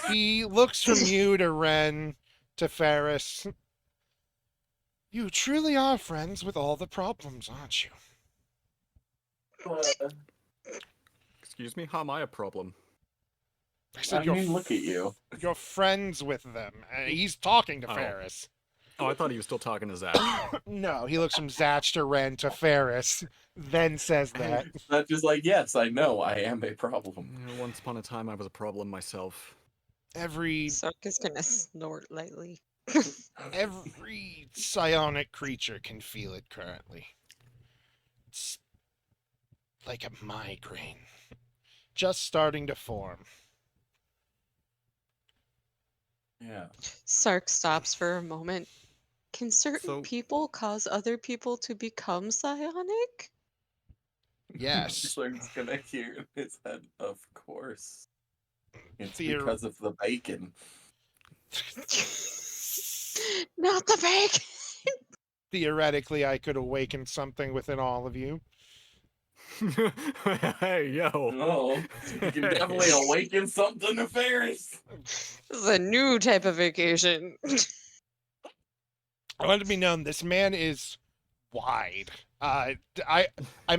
He looks from you to Ren to Ferris. You truly are friends with all the problems, aren't you? Excuse me? How am I a problem? I said I mean, look at you. You're friends with them. He's talking to Oh. Ferris. Oh, I thought he was still talking to Zach. No, he looks from Zach to Ren to Ferris, then says that. That's just like, yes, I know, I am a problem. Once upon a time, I was a problem myself. Sark is gonna snort lightly. Every psionic creature can feel it currently. It's like a migraine, just starting to form. Yeah. Sark stops for a moment. Can certain So- people cause other people to become psionic? Yes. Sark's gonna hear in his head, of course. It's Theor- because of the bacon. Not the bacon! Theoretically, I could awaken something within all of you. Hey, yo. Oh, you can definitely awaken something to Ferris. This is a new type of vacation. I want to be known, this man is wide. I'm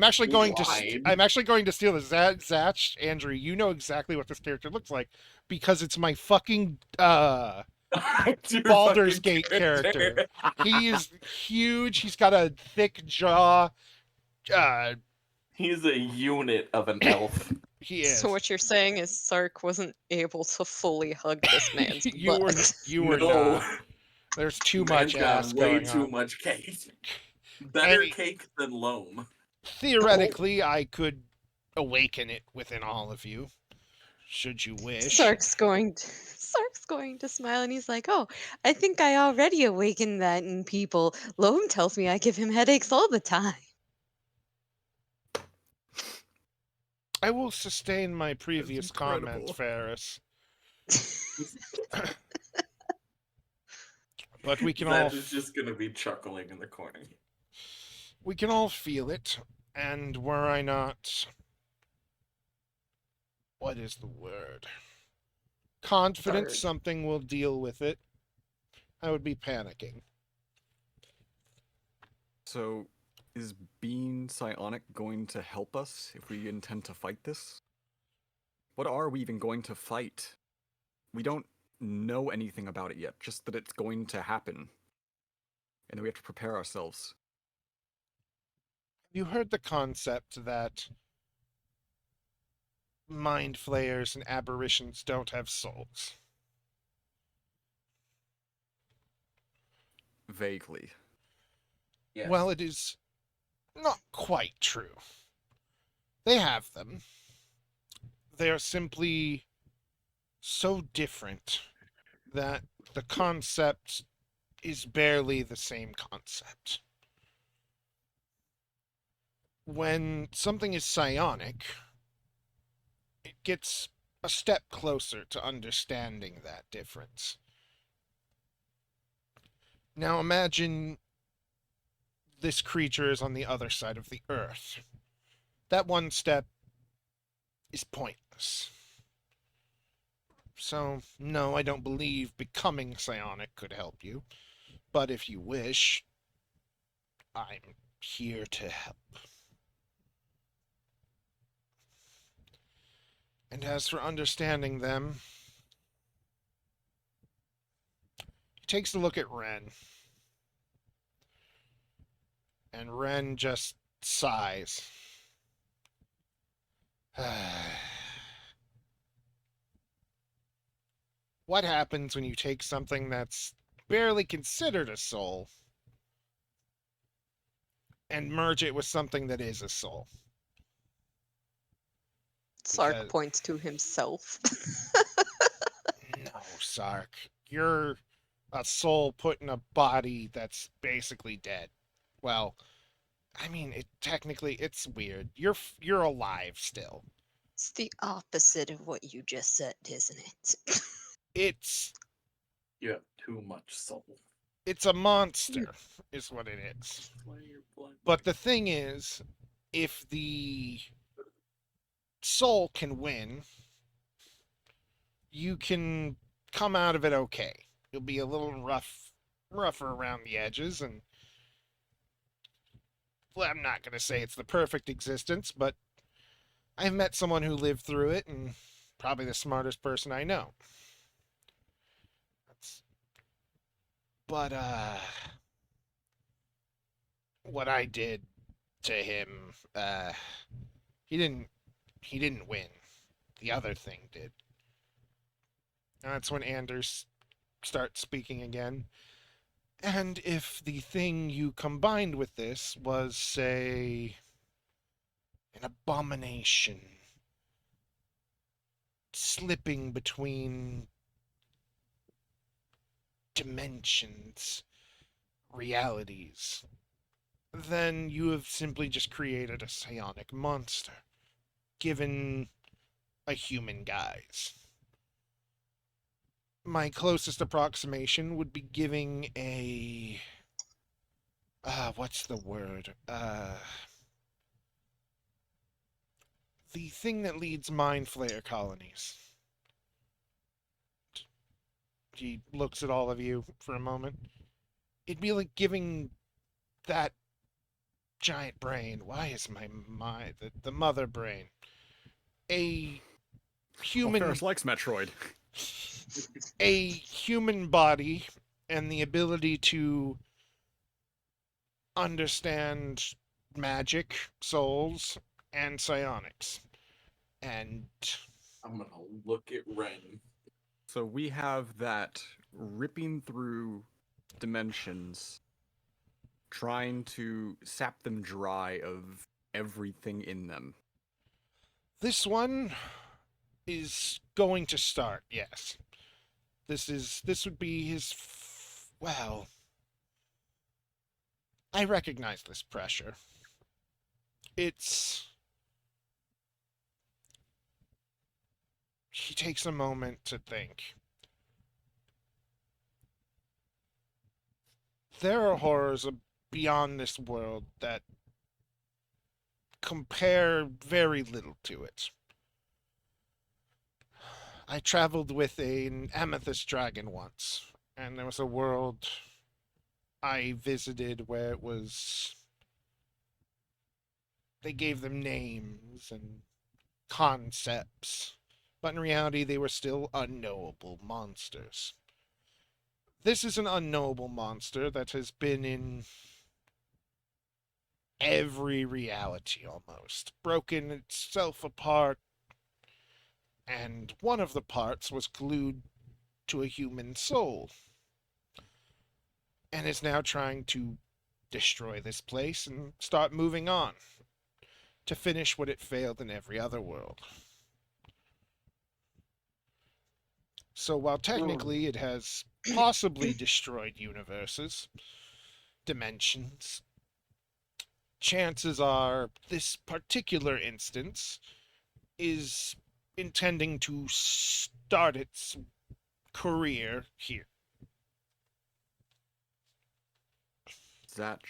actually going Wide? I'm actually going to steal the Zach, Andrew. You know exactly what this character looks like because it's my fucking Your Baldur's fucking Gate character. He is huge. He's got a thick jaw. He's a unit of an elf. He is. So what you're saying is Sark wasn't able to fully hug this man's you were butt. you were No. not. There's too Man's much got ass way going too on. much cake. Better Any- cake than loam. Theoretically, I could awaken it within all of you, should you wish. Sark's going to smile and he's like, "Oh, I think I already awakened that in people. Loam tells me I give him headaches all the time." I will sustain my previous comments, incredible. Ferris. But we can That all is just gonna be chuckling in the corner. we can all feel it, and were I not, what is the word? Confident Third. something will deal with it, I would be panicking. So, is being psionic going to help us if we intend to fight this? What are we even going to fight? We don't know anything about it yet, just that it's going to happen. And that we have to prepare ourselves. You heard the concept that mind flayers and aberrations don't have souls. Vaguely. Yes. Well, it is not quite true. They have them. They are simply so different that the concept is barely the same concept. When something is psionic, it gets a step closer to understanding that difference. Now imagine this creature is on the other side of the earth. That one step is pointless. So, no, I don't believe becoming psionic could help you. But if you wish, I'm here to help. And as for understanding them, he takes a look at Ren. And Ren just sighs. What happens when you take something that's barely considered a soul and merge it with something that is a soul? Sark Because points to himself. no, Sark, you're a soul put in a body that's basically dead. Well, I mean, it technically it's weird. You're alive still. It's the opposite of what you just said, isn't it? It's You have too much soul. it's a monster, is what it is. Why your blood? But the thing is, if the soul can win, you can come out of it okay. You'll be a little rougher around the edges, and well, I'm not going to say it's the perfect existence, but I've met someone who lived through it, and probably the smartest person I know. That's, but what I did to him, he didn't he didn't win. The other thing did. That's when Anders starts speaking again. And if the thing you combined with this was, say, an abomination slipping between dimensions, realities, then you have simply just created a psionic monster, given a human guise. My closest approximation would be giving a what's the word? The thing that leads mind flayer colonies. He looks at all of you for a moment. It'd be like giving that giant brain. Why is my mind the mother brain? A Well, human Ferris likes Metroid. a human body and the ability to understand magic, souls, and psionics. And I'm gonna look at Ren. So we have that ripping through dimensions, trying to sap them dry of everything in them. this one is going to start, yes. This would be his well, I recognize this pressure. It's he takes a moment to think. There are horrors beyond this world that compare very little to it. I traveled with an amethyst dragon once, and there was a world I visited where it was. They gave them names and concepts, but in reality, they were still unknowable monsters. This is an unknowable monster that has been in every reality almost, broken itself apart, and one of the parts was glued to a human soul, and is now trying to destroy this place and start moving on to finish what it failed in every other world. So while technically it has possibly destroyed universes, dimensions, chances are this particular instance is intending to start its career here. Zach,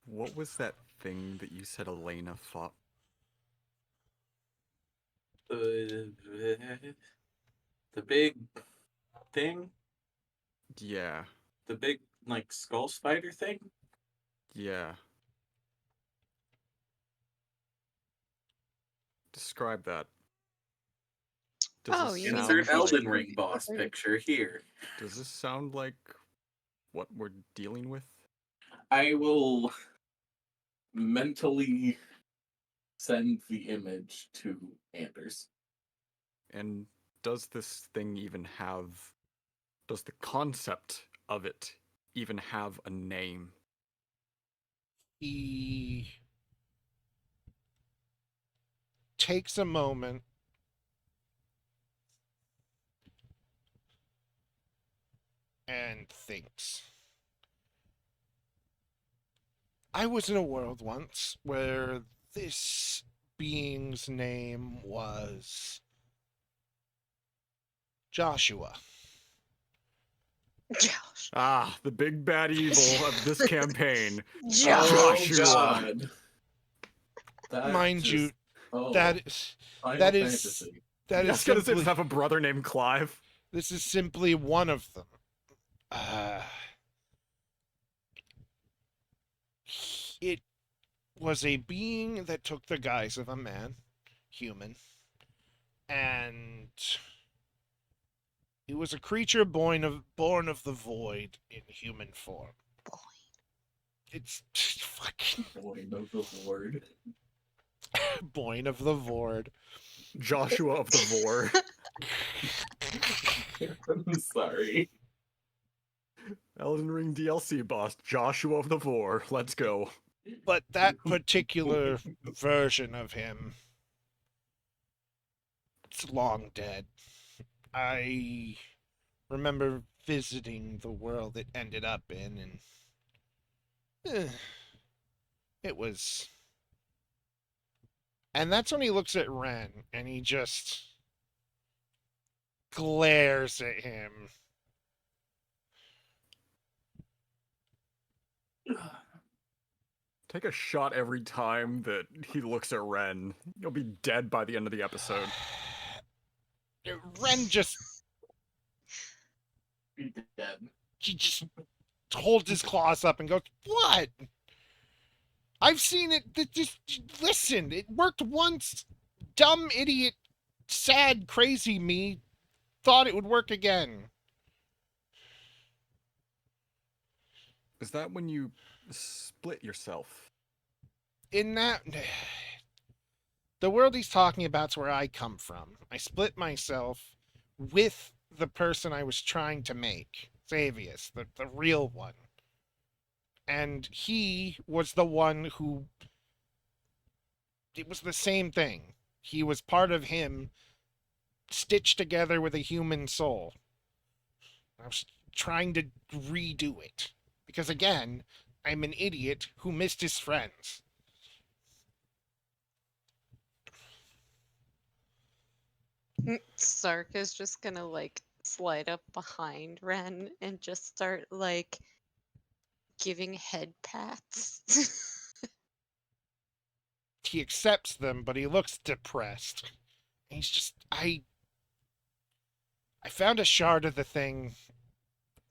what was that thing that you said Elena fought? The big thing, Yeah, the big like skull spider thing. yeah. Describe that. Does Oh, this you mean sound the Insert creature Elden like from Ring the boss other- picture here. does this sound like what we're dealing with? I will mentally send the image to Anders. And does this thing even have does the concept of it even have a name? He takes a moment and thinks. I was in a world once where this being's name was Joshua. Josh. Ah, the big bad evil of this campaign. Josh. Joshua. That Mind just, you, oh, that is Final that is Fantasy. that I is was gonna say, simply does it have a brother named Clive? this is simply one of them. It was a being that took the guise of a man, human, and it was a creature born of the void in human form. It's fucking Boy, no the word. born of the void. Joshua of the Vor. I'm sorry. Elden Ring DLC boss, Joshua of the Vor. Let's go. But that particular version of him, it's long dead. I remember visiting the world it ended up in, and it was. And that's when he looks at Ren, and he just glares at him. Take a shot every time that he looks at Ren. You'll be dead by the end of the episode. Ren just Be dead. he just holds his claws up and goes, "What? I've seen it. Just listen. It worked once. Dumb idiot, sad, crazy me thought it would work again." Is that when you split yourself? In that, the world he's talking about's where I come from. I split myself with the person I was trying to make, Xavius, the real one. And he was the one who. It was the same thing. He was part of him, stitched together with a human soul. I was trying to redo it. Because again, I'm an idiot who missed his friends. Sark is just gonna like slide up behind Ren and just start like giving head pats. He accepts them, but he looks depressed. He's just, I found a shard of the thing.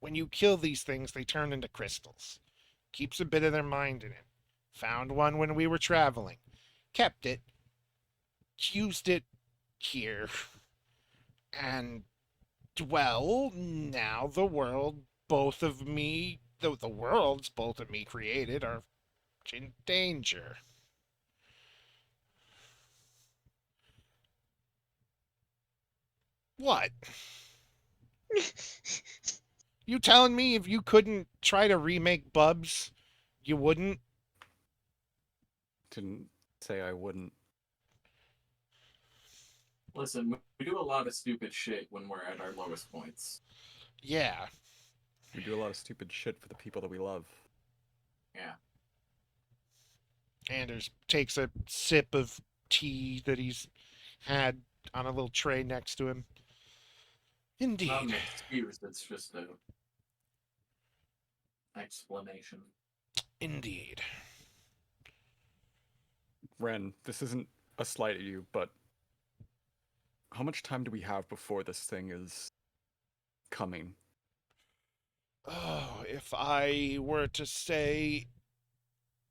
When you kill these things, they turn into crystals. Keeps a bit of their mind in it. Found one when we were traveling. Kept it. Used it here. And, well, now the world both of me, the worlds both of me created are in danger. What? You telling me if you couldn't try to remake Bubs, You wouldn't? Didn't say I wouldn't. Listen, we do a lot of stupid shit when we're at our lowest points. Yeah. We do a lot of stupid shit for the people that we love. Yeah. Anders takes a sip of tea that he's had on a little tray next to him. Not Indeed. an excuse, it's just a explanation. Indeed. Ren, this isn't a slight at you, but how much time do we have before this thing is coming? Oh, if I were to say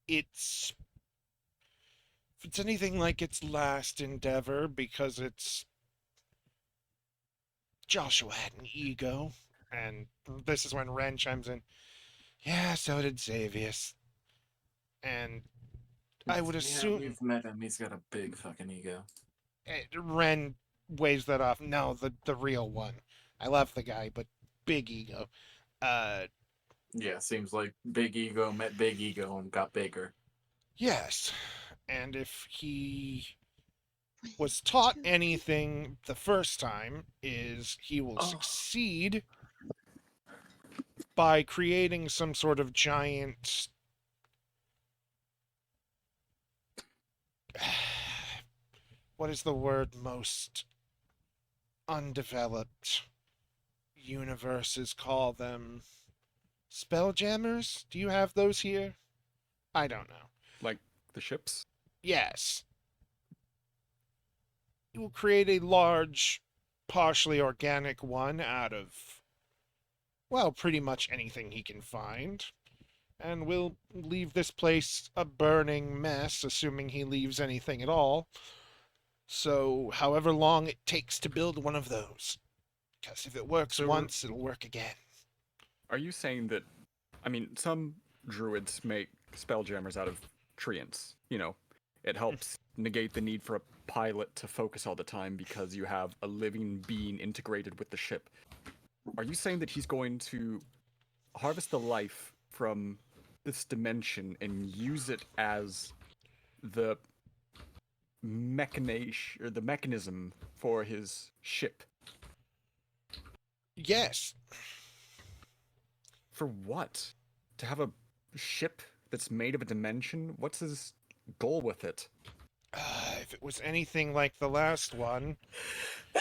it's if it's anything like its last endeavor, because it's Joshua had an ego, and this is when Ren chimes in. Yeah, so did Xavius. And I would assume we've met him. He's got a big fucking ego. Ren waves that off. No, the real one. I love the guy, but big ego. Yeah, seems like big ego met big ego and got bigger. Yes, and if he was taught anything the first time, is he will succeed by creating some sort of giant what is the word most undeveloped universes call them? Spelljammers? Do you have those here? I don't know. Like the ships? Yes. He will create a large, partially organic one out of, well, pretty much anything he can find. And we'll leave this place a burning mess, assuming he leaves anything at all. So, however long it takes to build one of those. Because if it works So once, it'll work again. Are you saying that, I mean, some druids make spelljammers out of treants. You know, it helps negate the need for a pilot to focus all the time because you have a living being integrated with the ship. Are you saying that he's going to harvest the life from this dimension and use it as the mechanation or the mechanism for his ship? Yes. For what? To have a ship that's made of a dimension? What's his goal with it? If it was anything like the last one,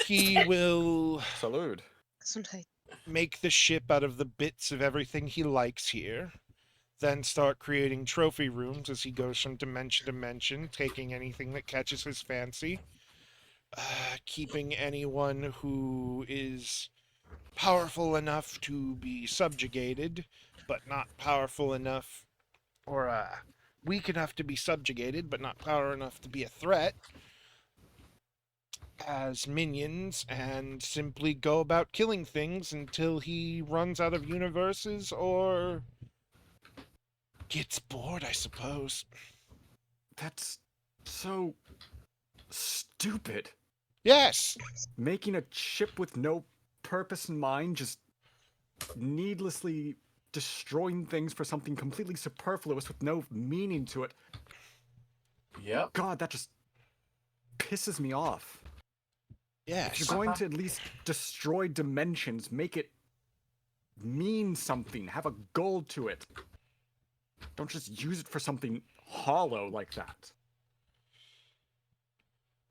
he will Salud. Gesundheit. make the ship out of the bits of everything he likes here, then start creating trophy rooms as he goes from dimension to dimension, taking anything that catches his fancy, keeping anyone who is powerful enough to be subjugated, but not powerful enough, or weak enough to be subjugated, but not power enough to be a threat, as minions, and simply go about killing things until he runs out of universes or gets bored, I suppose. That's so stupid. Yes! Making a ship with no purpose in mind, just needlessly destroying things for something completely superfluous with no meaning to it. Yep. God, that just pisses me off. If Yes. you're going to at least destroy dimensions, make it mean something, have a goal to it. Don't just use it for something hollow like that.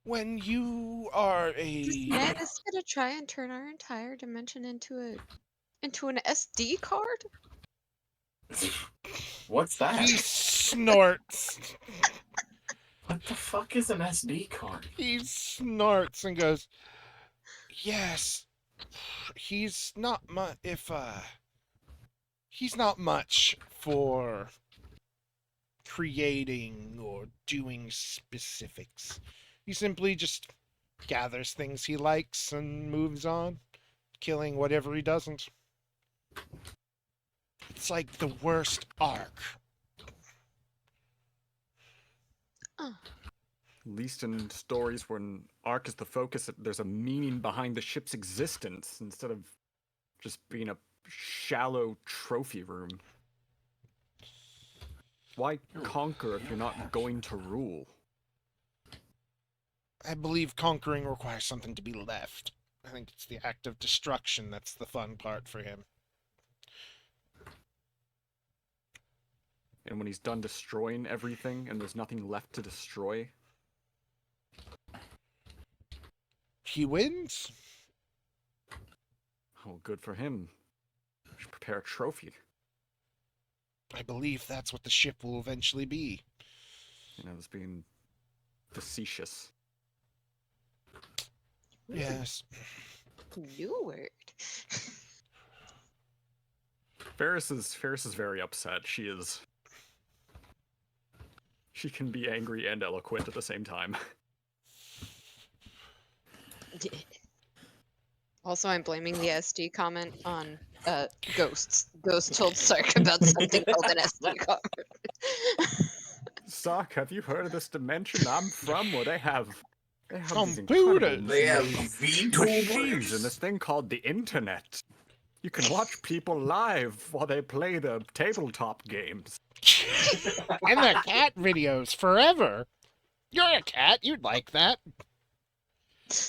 When you are This a... man is gonna try and turn our entire dimension into an SD card? What's that? He snorts. What the fuck is an SD card? He snorts and goes, yes, he's not he's not much for creating or doing specifics. He simply just gathers things he likes and moves on, killing whatever he doesn't. It's like the worst arc. Oh. At least in stories when arc is the focus, there's a meaning behind the ship's existence instead of just being a shallow trophy room. Why conquer if you're not going to rule? I believe conquering requires something to be left. I think it's the act of destruction that's the fun part for him. And when he's done destroying everything and there's nothing left to destroy, He wins? oh, good for him. Should prepare a trophy. I believe that's what the ship will eventually be. I was being facetious. Yes. New word. Ferris is very upset. She can be angry and eloquent at the same time. Also, I'm blaming the SD comment on ghosts. Ghost told Sark about something called an SD comment. Sock, have you heard of this dimension I'm from where they have these Computers. incredible They have machines Vtubers. and this thing called the internet. You can watch people live while they play the tabletop games. And the cat videos forever. You're a cat. You'd like that.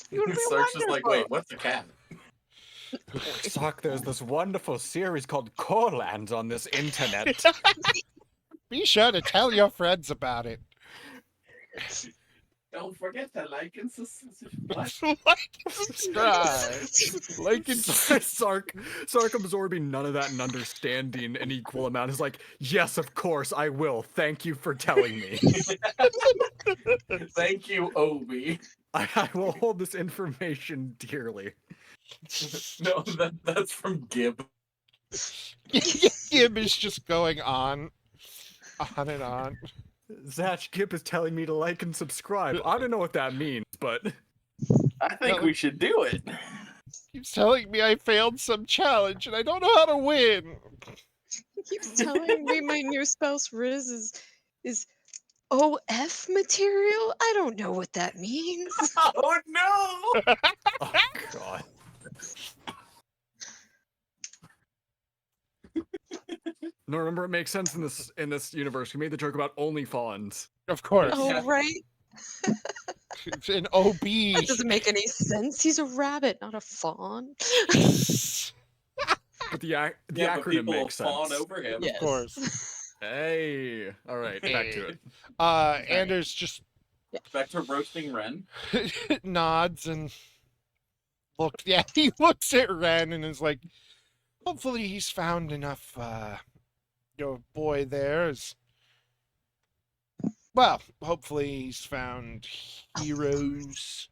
You would be Sark's just like, wait, wonderful. what's a cat? Sock, there's this wonderful series called Korlands on this internet. Be sure to tell your friends about it. Don't forget to like and subscribe. Like and subscribe. Like and Sark absorbing none of that and understanding an equal amount is like, yes, of course, I will. Thank you for telling me. Thank you, Obi. I will hold this information dearly. No, that's from Gib. Gib is just going on and on. Zach Gib is telling me to like and subscribe. I don't know what that means, but I think we should do it. He's telling me I failed some challenge and I don't know how to win. He keeps telling me my new spouse Riz is OF material. I don't know what that means. Oh no! oh god. No, remember it makes sense in this universe. We made the joke about OnlyFans. Of course. Oh, Yeah. right. It's an OB. That doesn't make any sense. He's a rabbit, not a fawn. But the Yeah, but acronym people will makes fawn sense. over him. Yes. Of course. Hey, all right, back to it. Anders just Back to roasting Ren. nods and looks. Yeah, he looks at Ren and is like, hopefully he's found enough, your boy there is. Well, hopefully he's found heroes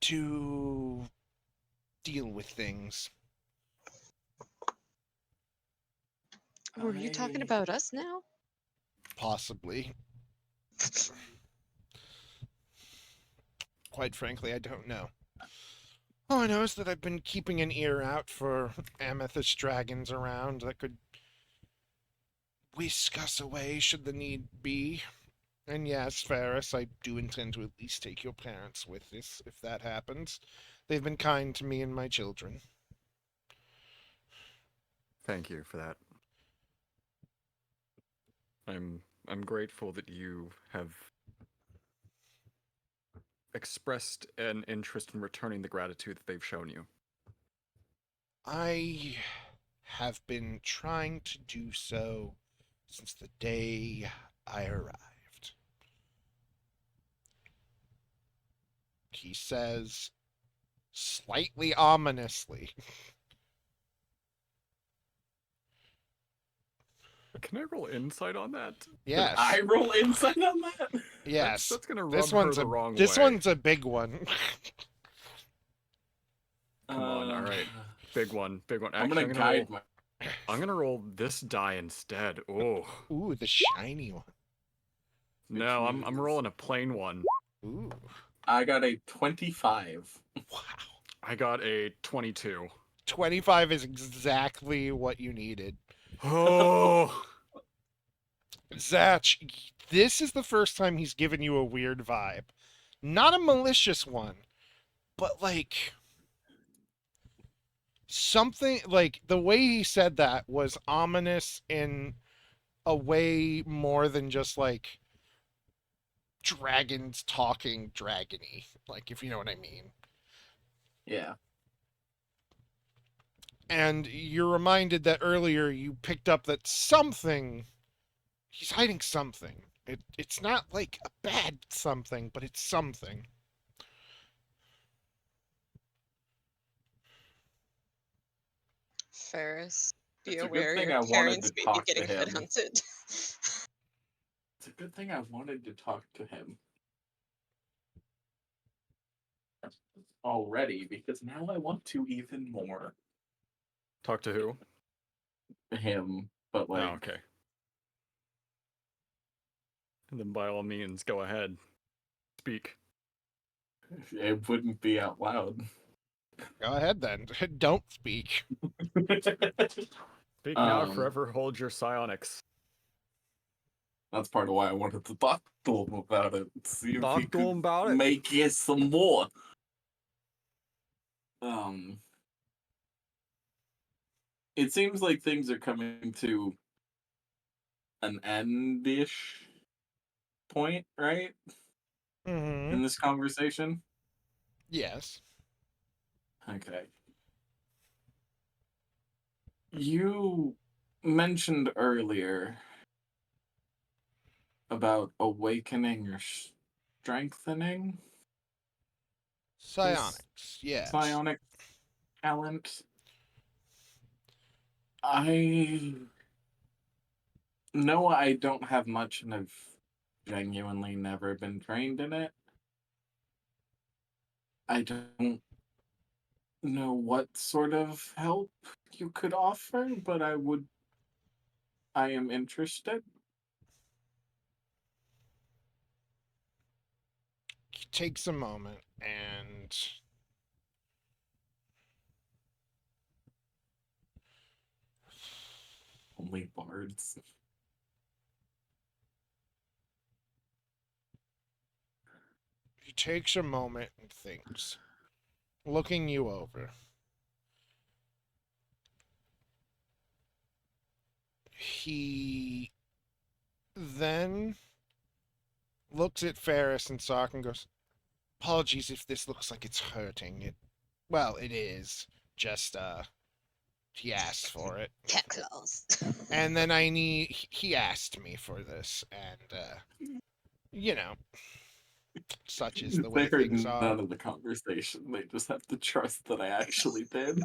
to deal with things. Were you talking about us now? Possibly. Quite frankly, I don't know. All I know is that I've been keeping an ear out for amethyst dragons around that could whisk us away should the need be. And yes, Ferris, I do intend to at least take your parents with this if that happens. They've been kind to me and my children. Thank you for that. I'm grateful that you have expressed an interest in returning the gratitude that they've shown you. I have been trying to do so since the day I arrived. He says, slightly ominously. Can I roll insight on that? Yes. I roll insight on that? Yes. That's gonna rub This her one's the a wrong this way. one's a big one. Come on, all right. Big one. I'm Actually, gonna guide my. I'm gonna roll this die instead. Oh. Ooh, the shiny one. No, I'm rolling a plain one. Ooh. I got a 25. Wow. I got a 22. 25 is exactly what you needed. Oh. Zach, this is the first time he's given you a weird vibe. Not a malicious one, but like something like the way he said that was ominous in a way more than just like dragons talking dragony, like if you know what I mean. Yeah. And you're reminded that earlier you picked up that something he's hiding something. It's not like a bad something, but it's something. Ferris, be It's a good aware thing your I wanted parents to may be talk to getting him. headhunted. It's a good thing I wanted to talk to him already, because now I want to even more. Talk to who? Him, but like, Oh, okay. And then by all means, go ahead. Speak. it wouldn't be out loud. Go ahead then. Don't speak. Speak now or Um, forever hold your psionics. That's part of why I wanted to talk to him about it. See if he Talk to him could about it. make you some more. It seems like things are coming to an end-ish point, right? Mm-hmm. In this conversation. Yes. Okay. You mentioned earlier about awakening or strengthening his Psionics. Yes. psionic talent. I know I don't have much and have genuinely never been trained in it. I don't know what sort of help you could offer, but I am interested. He takes a moment and Only bards. he takes a moment and thinks, looking you over. He then looks at Ferris and Sock and goes, apologies if this looks like it's hurting. Well, it is. Just he asked for it. Cat claws. And then he asked me for this, and you know, such is the They way heard things are. none of the conversation. They just have to trust that I actually did.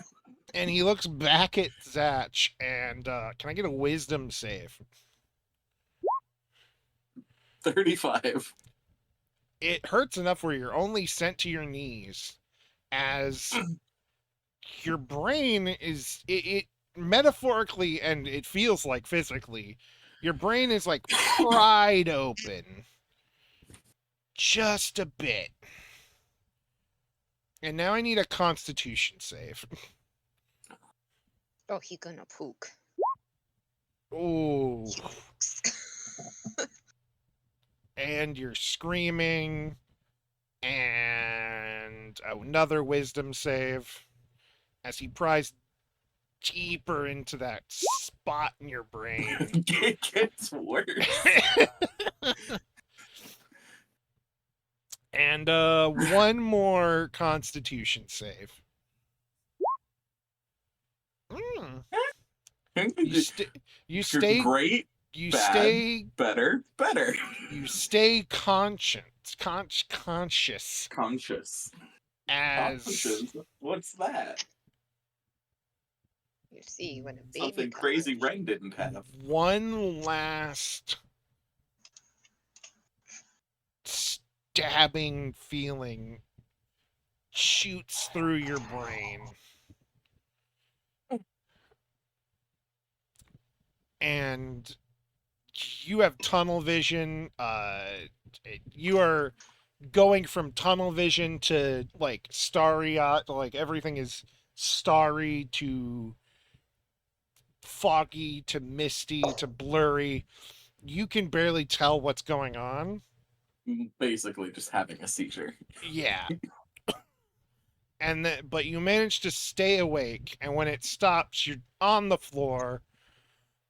And he looks back at Zach and can I get a wisdom save? 35. It hurts enough where you're only sent to your knees as your brain it metaphorically and it feels like physically your brain is like pried open just a bit. And now I need a constitution save. Oh, he gonna pook. Ooh. He pooks. And you're screaming. And another wisdom save as he pries deeper into that spot in your brain. It gets worse. And one more constitution save. Mm. You, st- you stay Great, you bad, stay better, better. you stay conscious Conscious. as Conscious? What's that? You see, when a baby Something comes. crazy Ren didn't have. one last stabbing feeling shoots through your brain. And you have tunnel vision. You are going from tunnel vision to like starry eyed, like everything is starry to foggy to misty to blurry. You can barely tell what's going on. Basically just having a seizure. Yeah. But you manage to stay awake, and when it stops, you're on the floor,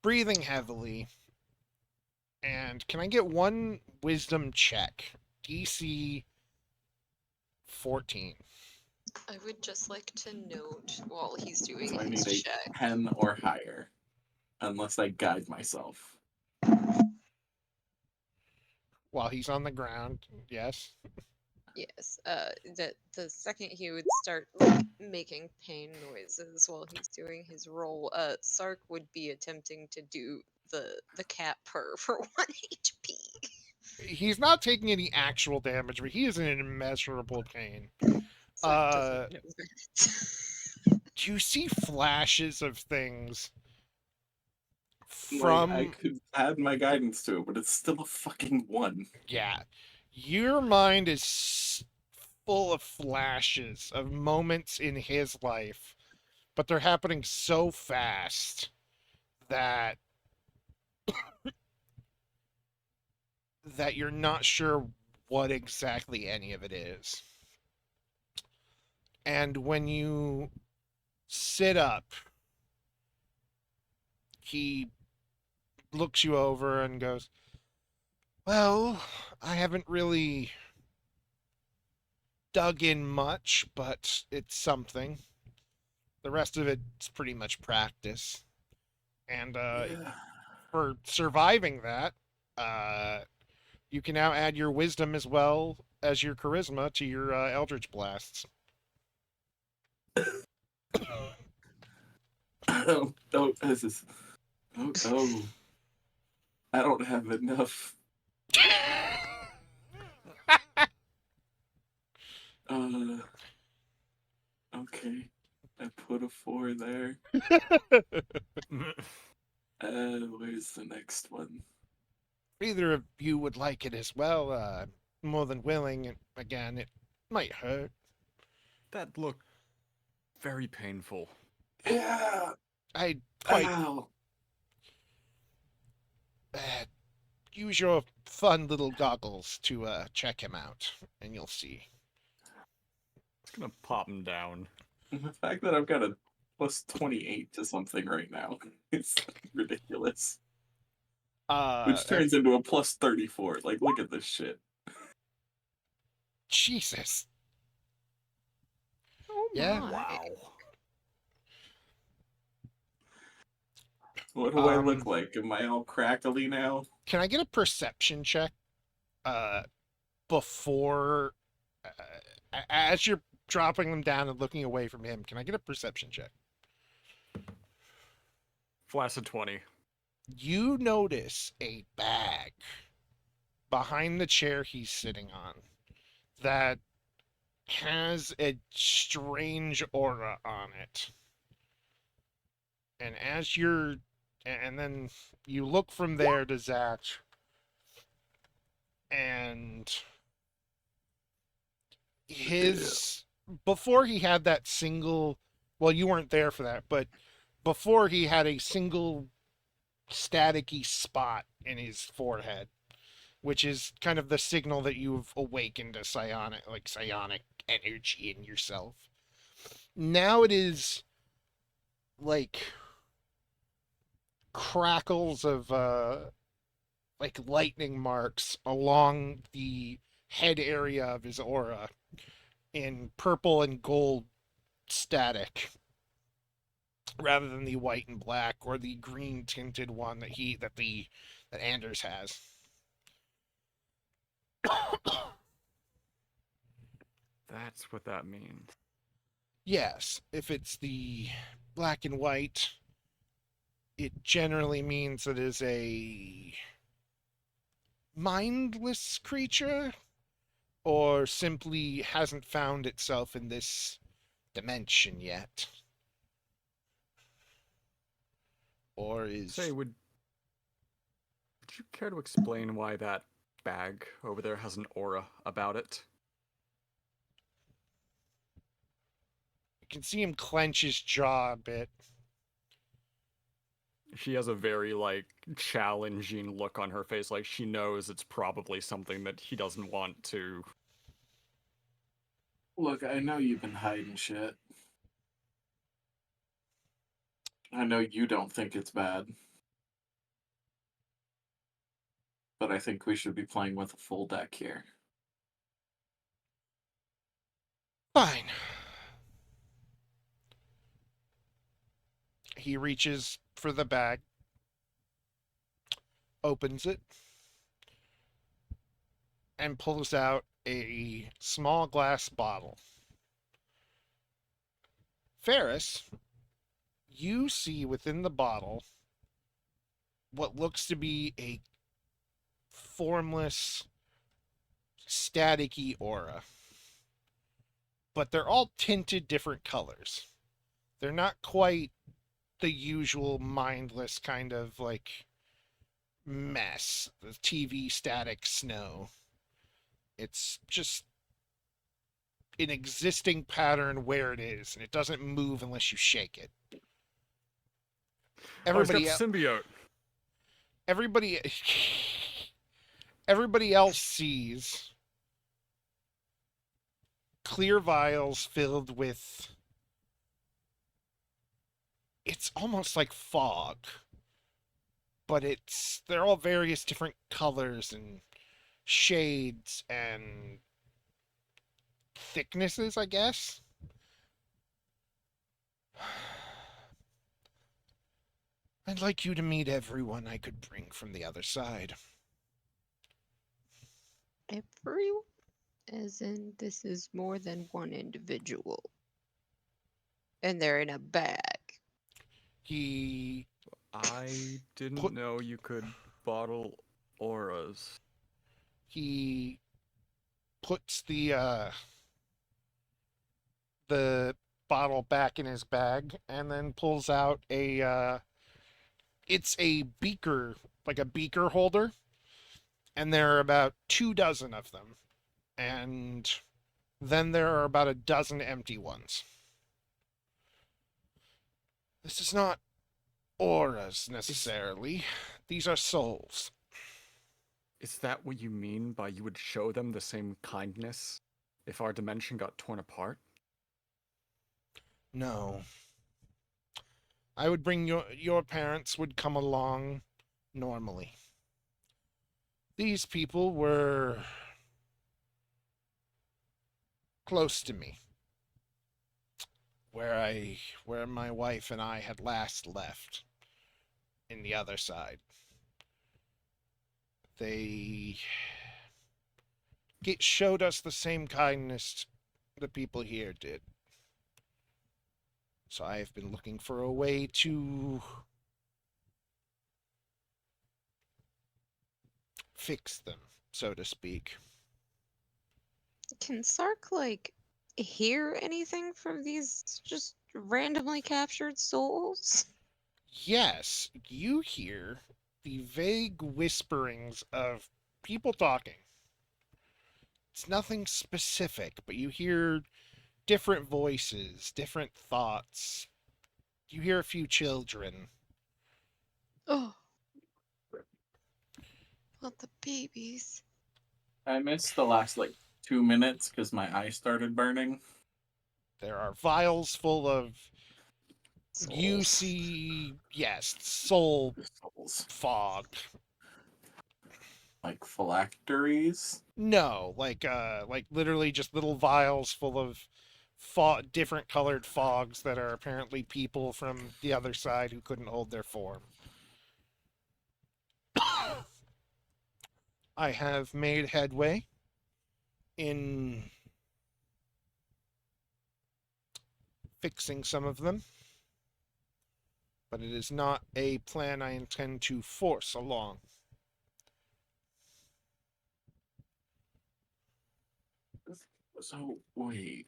breathing heavily, And can I get one wisdom check? DC 14. I would just like to note while he's doing So I his need a check. 10 or higher, unless I guide myself. While he's on the ground, yes. Yes, that the second he would start like making pain noises while he's doing his roll, Sark would be attempting to do the cat purr for 1 HP. He's not taking any actual damage, but he is in immeasurable pain. Sark doesn't know that. Do you see flashes of things Like, I from could add my guidance to it, but it's still a fucking 1. yeah, your mind is full of flashes of moments in his life, but they're happening so fast that you're not sure what exactly any of it is. And when you sit up, he looks you over and goes, "Well, I haven't really dug in much, but it's something. The rest of it's pretty much practice. And Yeah. for surviving that, you can now add your wisdom as well as your charisma to your Eldritch Blasts." Oh, this is. Oh. I don't have enough. Okay. I put a 4 there. Where's the next one? Either of you would like it as well, more than willing. And again, it might hurt. That looked very painful. Yeah. I quite Ow. uh, use your fun little goggles to check him out, and you'll see. It's gonna pop him down. The fact that I've got a plus 28 to something right now is ridiculous. Which turns into a plus 34. Like, look at this shit. Jesus. Oh Yeah. my. Wow. What do I look like? Am I all crackly now? Can I get a perception check before, as you're dropping them down and looking away from him? Can I get a perception check? Flaccid 20. You notice a bag behind the chair he's sitting on that has a strange aura on it. And and then you look from there to Zach, and before he had that single, well, you weren't there for that, but before he had a single staticky spot in his forehead, which is kind of the signal that you've awakened a psionic energy in yourself. Now it is like crackles of like lightning marks along the head area of his aura in purple and gold static rather than the white and black or the green tinted one that Anders has. That's what that means. Yes, if it's the black and white, it generally means it is a mindless creature or simply hasn't found itself in this dimension yet. Or is... Say, would you care to explain why that bag over there has an aura about it? You can see him clench his jaw a bit. She has a very, like, challenging look on her face, like she knows it's probably something that he doesn't want to. Look, I know you've been hiding shit. I know you don't think it's bad. but I think we should be playing with a full deck here. Fine. He reaches for the bag, opens it, and pulls out a small glass bottle. Ferris, you see within the bottle what looks to be a formless, staticky aura. But they're all tinted different colors. They're not quite the usual mindless kind of like mess, the TV static snow. It's just an existing pattern where it is, and it doesn't move unless you shake it. Everybody, Everybody, symbiote. everybody, everybody else sees clear vials filled with. It's almost like fog, but they're all various different colors and shades and thicknesses, I guess. I'd like you to meet everyone I could bring from the other side. Everyone? As in, this is more than one individual. And they're in a bag. He I didn't Put- know you could bottle auras. he puts the bottle back in his bag and then pulls out it's a beaker, like a beaker holder, and there are about 24 of them, and then there are about a dozen empty ones. This is not auras necessarily. These are souls. Is that what you mean by you would show them the same kindness if our dimension got torn apart? No. I would bring your parents would come along normally. These people were close to me. Where my wife and I had last left in the other side. They showed us the same kindness the people here did. So I have been looking for a way to fix them, so to speak. Can Sark, like, hear anything from these just randomly captured souls? Yes, you hear the vague whisperings of people talking. It's nothing specific, but you hear different voices, different thoughts. You hear a few children. Oh. Not the babies. I missed the last 2 minutes because my eye started burning. There are vials full of. You Souls. see, yes, soul Souls. fog. Like phylacteries. No, like literally just little vials full of different colored fogs that are apparently people from the other side who couldn't hold their form. I have made headway in fixing some of them, but it is not a plan I intend to force along. So, wait.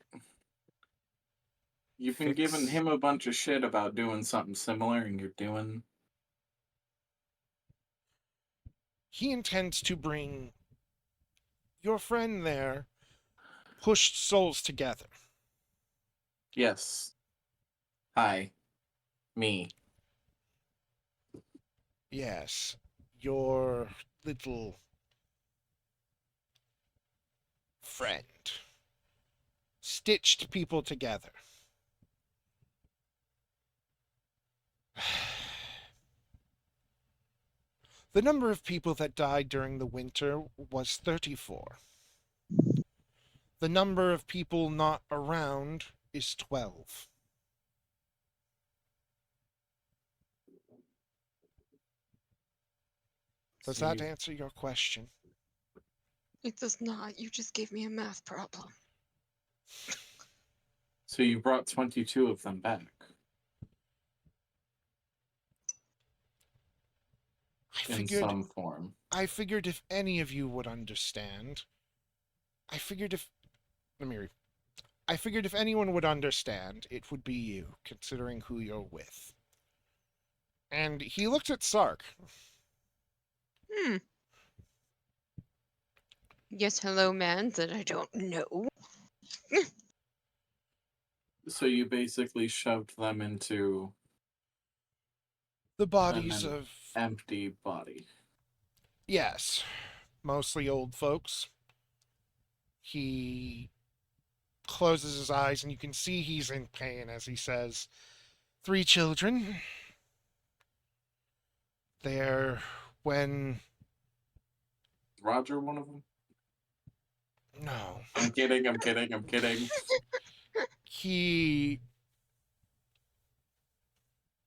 You've been giving him a bunch of shit about doing something similar, and you're doing. He intends to bring your friend there, pushed souls together. Yes. Hi. Me. Yes, your little friend stitched people together. The number of people that died during the winter was 34. The number of people not around is 12. Does So that you, answer your question? It does not. You just gave me a math problem. so you brought 22 of them back I in figured some form. I figured if any of you would understand, I figured if let me I figured if anyone would understand, it would be you, considering who you're with. And he looked at Sark. Hmm. Yes, hello, man that I don't know. So you basically shoved them into The bodies an of, empty body. yes, mostly old folks. He closes his eyes and you can see he's in pain as he says, 3 children. They're when Roger, one of them? no. I'm kidding, I'm kidding, I'm kidding. He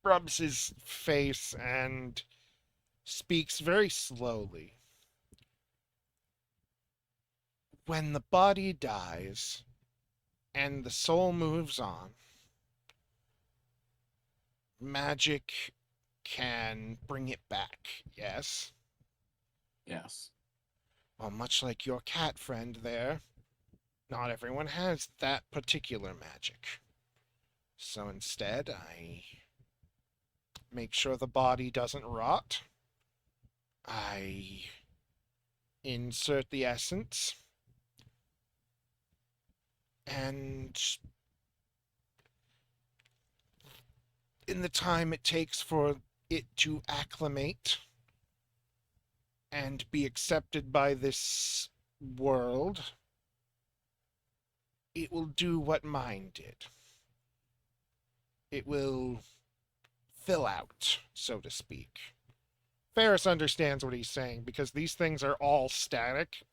rubs his face and speaks very slowly. When the body dies and the soul moves on, magic can bring it back, yes? Yes. Well, much like your cat friend there, not everyone has that particular magic. So instead, I make sure the body doesn't rot. I insert the essence and in the time it takes for it to acclimate and be accepted by this world, it will do what mine did. It will fill out, so to speak. Ferris understands what he's saying because these things are all static,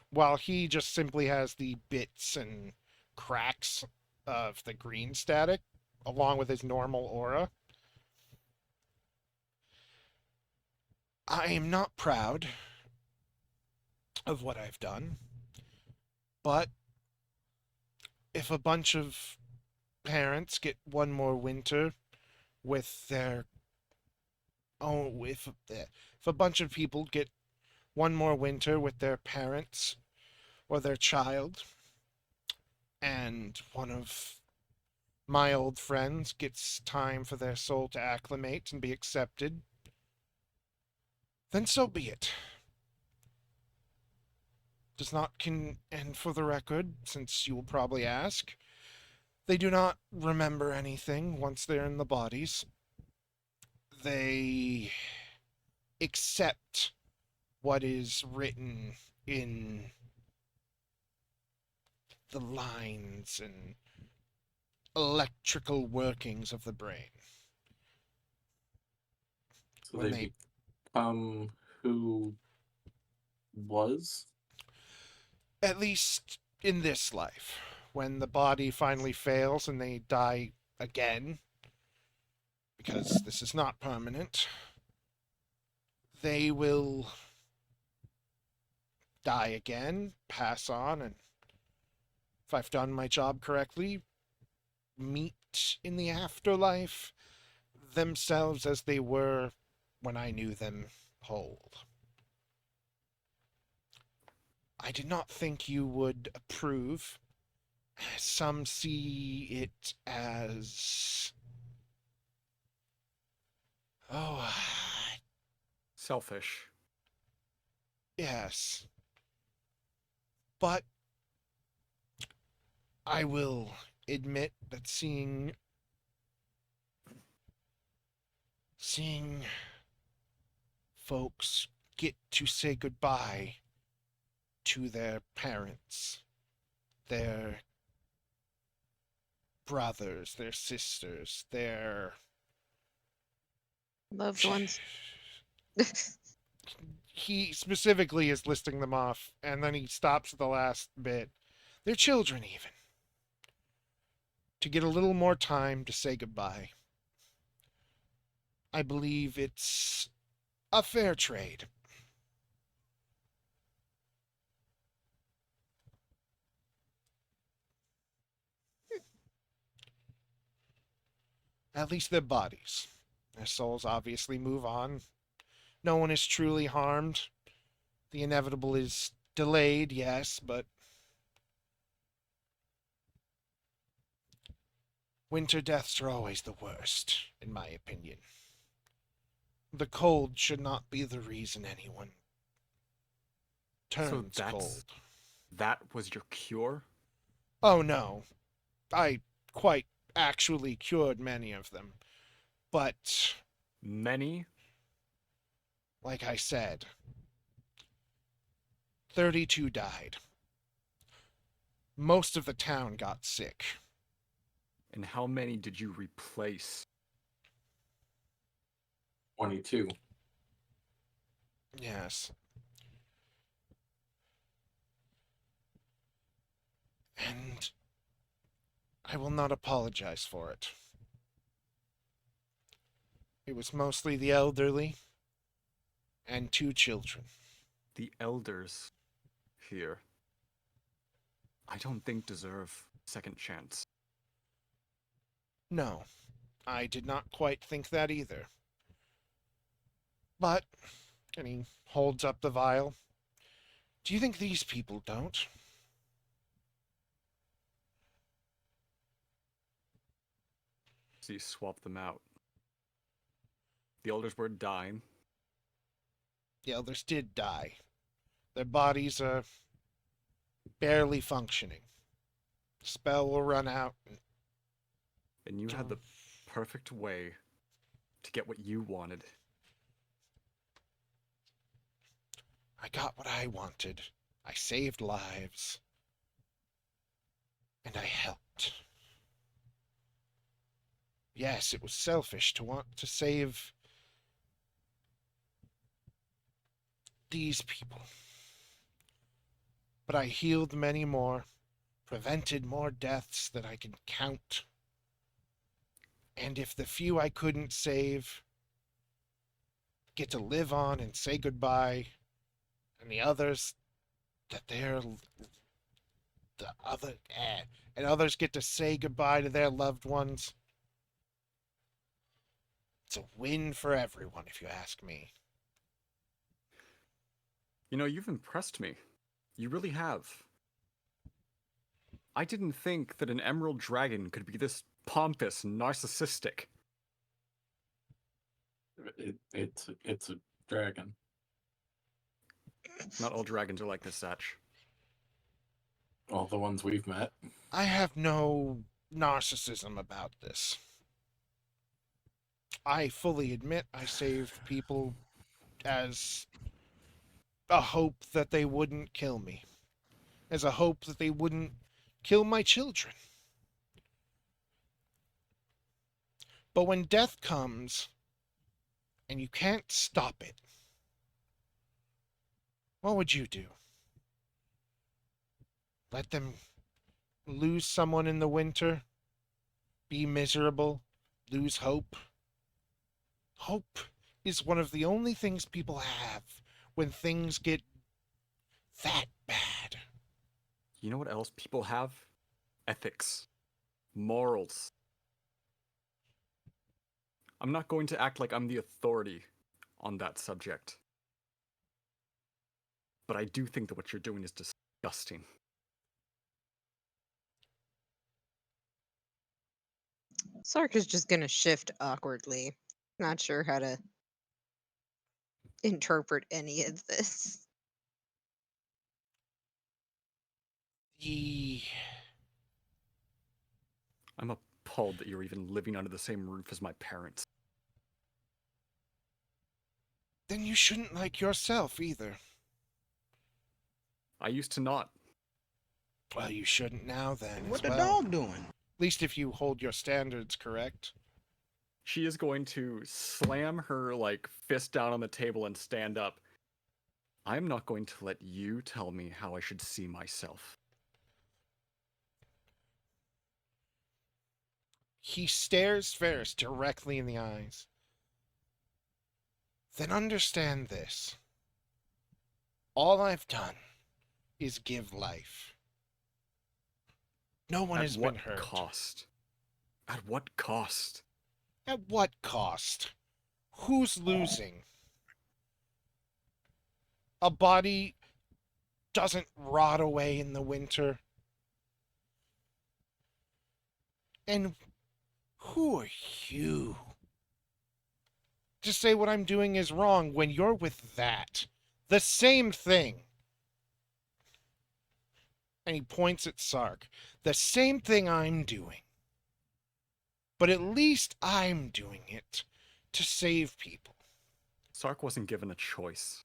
while he just simply has the bits and cracks of the green static along with his normal aura. I am not proud of what I've done, but if a bunch of parents get one more winter with their oh if a bunch of people get one more winter with their parents or their child and one of my old friends gets time for their soul to acclimate and be accepted, then so be it. Does not and for the record, since you will probably ask, they do not remember anything once they're in the bodies. They accept what is written in the lines and electrical workings of the brain. So When they they, become who was? at least in this life, when the body finally fails and they die again, because this is not permanent, they will die again, pass on, and if I've done my job correctly, meet in the afterlife themselves as they were when I knew them whole. I did not think you would approve. Some see it as. Oh, Selfish. yes. But I will admit that seeing folks get to say goodbye to their parents, their brothers, their sisters, their Loved ones. he specifically is listing them off, and then he stops at the last bit. They're children, even. To get a little more time to say goodbye. I believe it's a fair trade. At least their bodies. Their souls obviously move on. No one is truly harmed. The inevitable is delayed, yes, but winter deaths are always the worst, in my opinion. The cold should not be the reason anyone turns cold. That was your cure? Oh no, I quite actually cured many of them. But, Many? like I said, 32 died. Most of the town got sick. And how many did you replace? 22. Yes. And I will not apologize for it. It was mostly the elderly and 2 children. The elders here, I don't think deserve second chance. No, I did not quite think that either. But, and he holds up the vial, do you think these people don't? So you swap them out. The elders were dying. The elders did die. Their bodies are barely functioning. The spell will run out. And you had the perfect way to get what you wanted. I got what I wanted. I saved lives. And I helped. Yes, it was selfish to want to save these people. But I healed many more, prevented more deaths than I can count. And if the few I couldn't save get to live on and say goodbye, and the others that they're and others get to say goodbye to their loved ones, it's a win for everyone, if you ask me. You know, you've impressed me. You really have. I didn't think that an emerald dragon could be this pompous and narcissistic. It's a dragon. Not all dragons are like this, Satch. All the ones we've met. I have no narcissism about this. I fully admit I saved people as a hope that they wouldn't kill me, as a hope that they wouldn't kill my children. But when death comes and you can't stop it, what would you do? Let them lose someone in the winter? Be miserable? Lose hope? Hope is one of the only things people have when things get that bad. You know what else people have? Ethics. Morals. I'm not going to act like I'm the authority on that subject. But I do think that what you're doing is disgusting. Sark is just gonna shift awkwardly. Not sure how to interpret any of this. I'm appalled that you're even living under the same roof as my parents. Then you shouldn't like yourself either. I used to not. Well, you shouldn't now then. What as the well. dog doing? At least if you hold your standards correct. She is going to slam her, fist down on the table and stand up. I'm not going to let you tell me how I should see myself. He stares Ferris directly in the eyes. Then understand this. All I've done is give life. No one At has what been hurt. cost? At what cost? At what cost? Who's losing? A body doesn't rot away in the winter. And who are you to say what I'm doing is wrong when you're with that? The same thing. And he points at Sark. The same thing I'm doing. But at least I'm doing it to save people. Sark wasn't given a choice.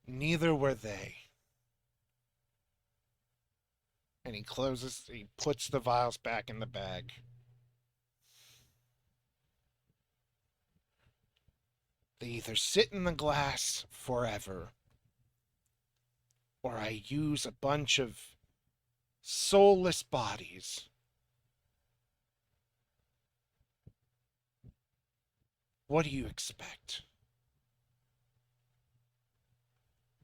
Neither were they. And he puts the vials back in the bag. They either sit in the glass forever, or I use a bunch of soulless bodies. What do you expect?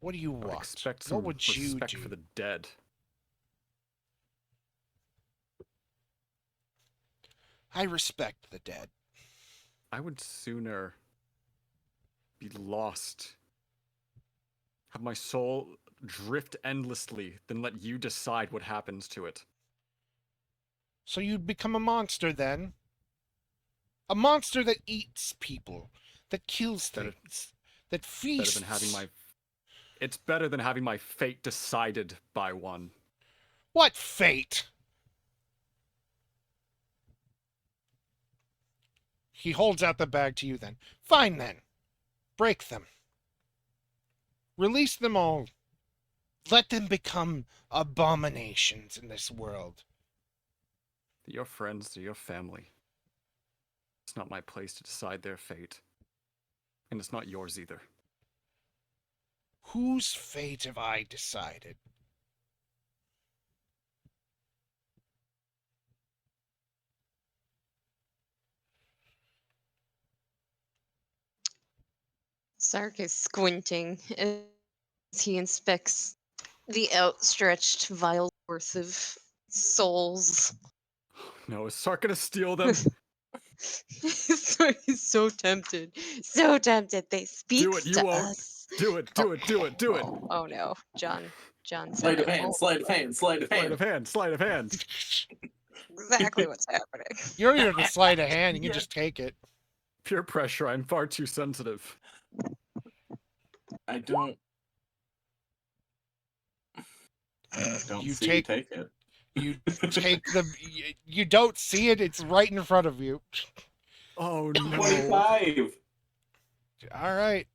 What do you I would want? expect some What would you respect do? for the dead. I respect the dead. I would sooner be lost, have my soul drift endlessly, than let you decide what happens to it. So you'd become a monster then? A monster that eats people, that kills Better- things, that feasts. Better than having my... It's better than having my fate decided by one. What fate? He holds out the bag to you then. Fine then. Break them. Release them all. Let them become abominations in this world. They're your friends, they're your family. It's not my place to decide their fate. And it's not yours either. Whose fate have I decided? Sark is squinting as he inspects the outstretched vial worth of souls. No, is Sark gonna steal them? He's so tempted. So tempted. They speak Do it, you to won't. us. Do it, do it, do it, do it! Oh no. John said Sleight of it hand, won't. sleight of hand, sleight of Sleight hand. of hand, sleight of hand! Exactly what's happening. You're here to sleight a hand. You can Yeah. just take it. Peer pressure, I'm far too sensitive. I don't You see take- you take it. You take the. You don't see it. It's right in front of you. Oh no. 25. All right.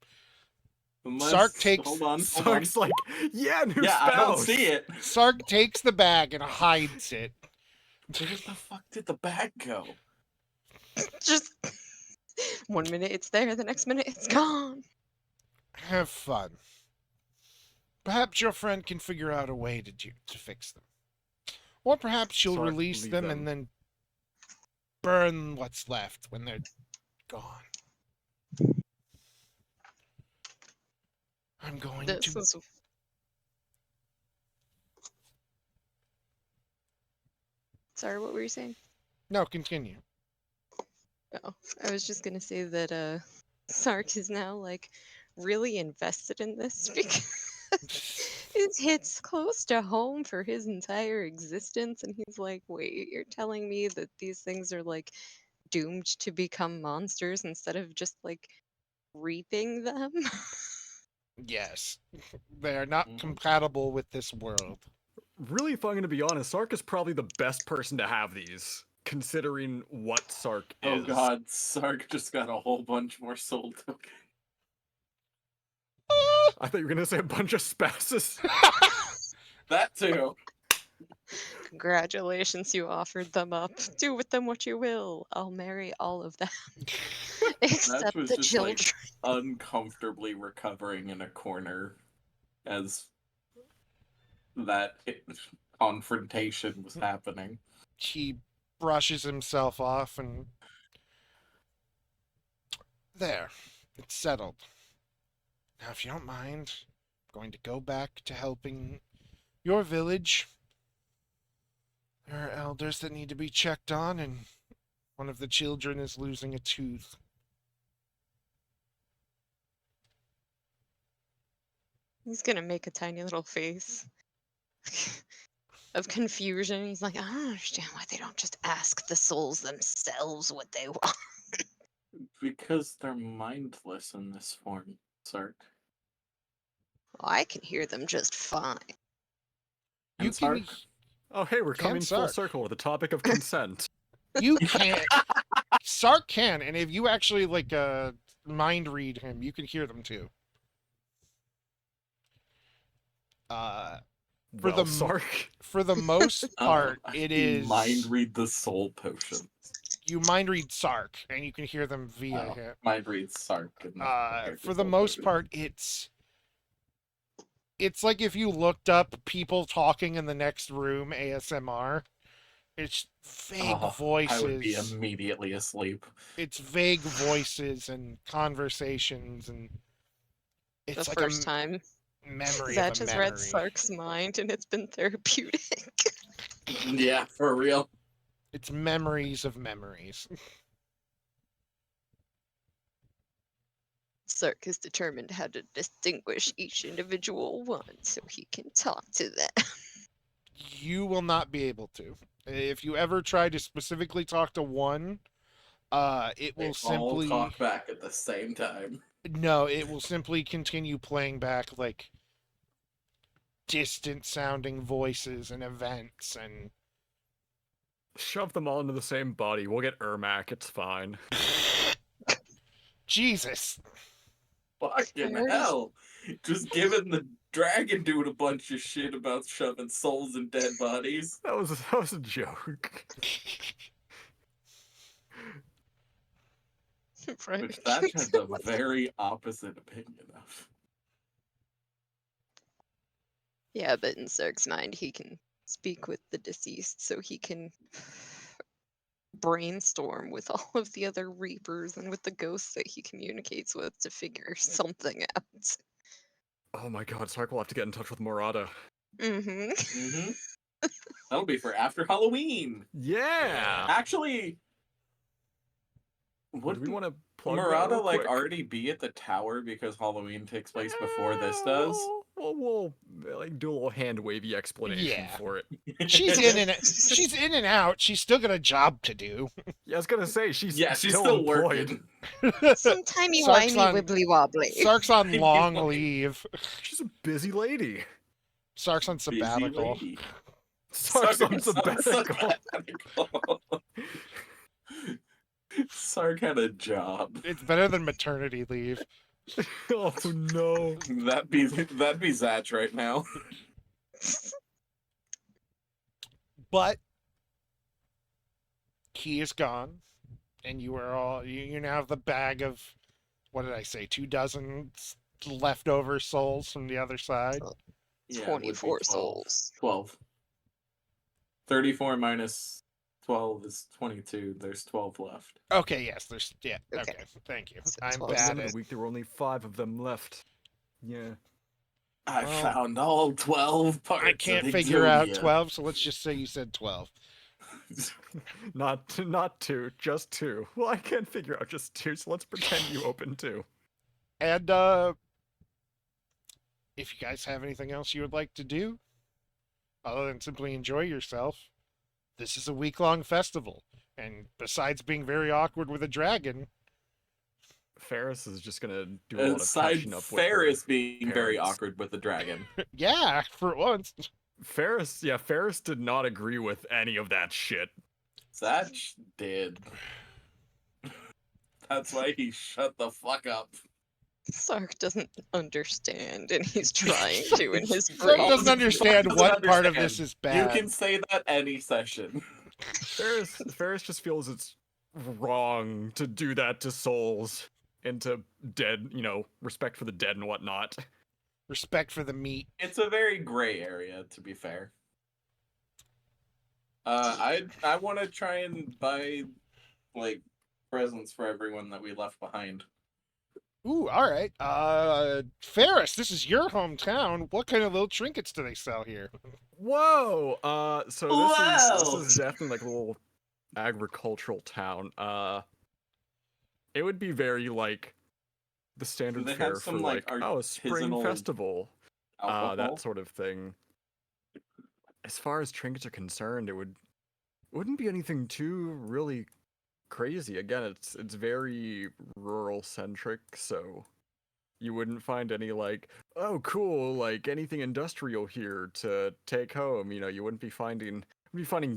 Unless, Sark takes- Hold on. Sark's like, yeah, new Yeah, spouse! I don't see it. Sark takes the bag and hides it. Where the fuck did the bag go? Just 1 minute it's there, the next minute it's gone. Have fun. Perhaps your friend can figure out a way to fix them. Or perhaps you'll Sark, release leave them them. and then burn what's left when they're gone. I'm going This to. is Sorry, what were you saying? No, continue. Oh, I was just gonna say that Sark is now like really invested in this because it hits close to home for his entire existence, and he's like, "Wait, you're telling me that these things are like doomed to become monsters instead of just like reaping them?" Yes. They are not Mhm. compatible with this world. Really, if I'm gonna be honest, Sark is probably the best person to have these, considering what Sark is. Oh god, Sark just got a whole bunch more soul tokens. I thought you were gonna say a bunch of spasses. That too. Congratulations, you offered them up. Do with them what you will. I'll marry all of them. Except was the just children. like- uncomfortably recovering in a corner as that confrontation was happening. He brushes himself off and there, it's settled. Now, if you don't mind, I'm going to go back to helping your village. There are elders that need to be checked on, and one of the children is losing a tooth. He's gonna make a tiny little face of confusion. He's like, I don't understand why they don't just ask the souls themselves what they want. Because they're mindless in this form, Sark. I can hear them just fine. You And can, Sark? Oh, hey, we're coming full Sark. circle to the topic of consent. you can't. Sark can, and if you actually mind read him, you can hear them too. Sark. For the most part, it is mind read the soul potion. You mind read Sark, and you can hear them via him. Mind read Sark. For the most part, it's like if you looked up people talking in the next room ASMR. It's vague voices. I would be immediately asleep. It's vague voices and conversations, and it's the like first time memory Zach of a has memory. read Sark's mind, and it's been therapeutic. Yeah, for real. It's memories of memories. Sark is determined how to distinguish each individual one so he can talk to them. You will not be able to. If you ever try to specifically talk to one, it will simply all talk back at the same time. No, it will simply continue playing back distant sounding voices and events and shove them all into the same body. We'll get Ermac. It's fine. Jesus. Fucking hell. Just giving the dragon dude a bunch of shit about shoving souls in dead bodies. That was a joke. Right. Which that had the very opposite opinion of. Yeah, but in Sark's mind, he can speak with the deceased, so he can brainstorm with all of the other Reapers and with the ghosts that he communicates with to figure something out. Oh my god, Sark will have to get in touch with Murata. Mm-hmm. That'll be for after Halloween. Yeah. Actually, Would we want to plug Murata that real quick? already be at the tower because Halloween takes place before this does? We'll do a little hand wavy explanation for it. She's in and out. She's still got a job to do. Yeah, I was gonna say she's still employed. working. Some timey Sark's wimey on- wibbly wobbly. Sark's on long leave. She's a busy lady. Sark's on sabbatical. Sark's on sabbatical. Sark had a job. It's better than maternity leave. Oh no. That'd be Zach right now. But he is gone, and you are all you now have the bag of, what did I say, 24 leftover souls from the other side. 24 souls. 12. 34 minus 12 is 22. There's 12 left. Okay, yes, there's okay. Thank you. So I'm 12. At the bad end of at the week, there were only 5 of them left. Yeah. I Well, found all 12 parts. I can't of figure out Exodia. 12, so let's just say you said 12. Not 2, just 2. Well, I can't figure out just 2, so let's pretend you opened 2. And if you guys have anything else you would like to do, other than simply enjoy yourself, this is a week-long festival. And besides being very awkward with a dragon, Ferris is just gonna do a lot of Aside catching up Ferris with her being very parents. awkward with the dragon. yeah, for once. Ferris did not agree with any of that shit. Zach did. That's why he shut the fuck up. Sark doesn't understand, and he's trying to in his Sark brain. doesn't understand Doesn't what part of understand. this is You bad. can say that any session. Ferris just feels it's wrong to do that to souls. into dead, respect for the dead and whatnot. Respect for the meat. It's a very gray area, to be fair. I want to try and buy like presents for everyone that we left behind. Ooh, all right. Ferris, this is your hometown. What kind of little trinkets do they sell here? Whoa! So this Whoa! is definitely like a little agricultural town. It would be very like the standard they have fare some, for like, a spring artisanal festival, Alcohol? that sort of thing. As far as trinkets are concerned, wouldn't be anything too really crazy. Again, it's very rural centric, so you wouldn't find any like, oh cool, like anything industrial here to take home. You wouldn't be finding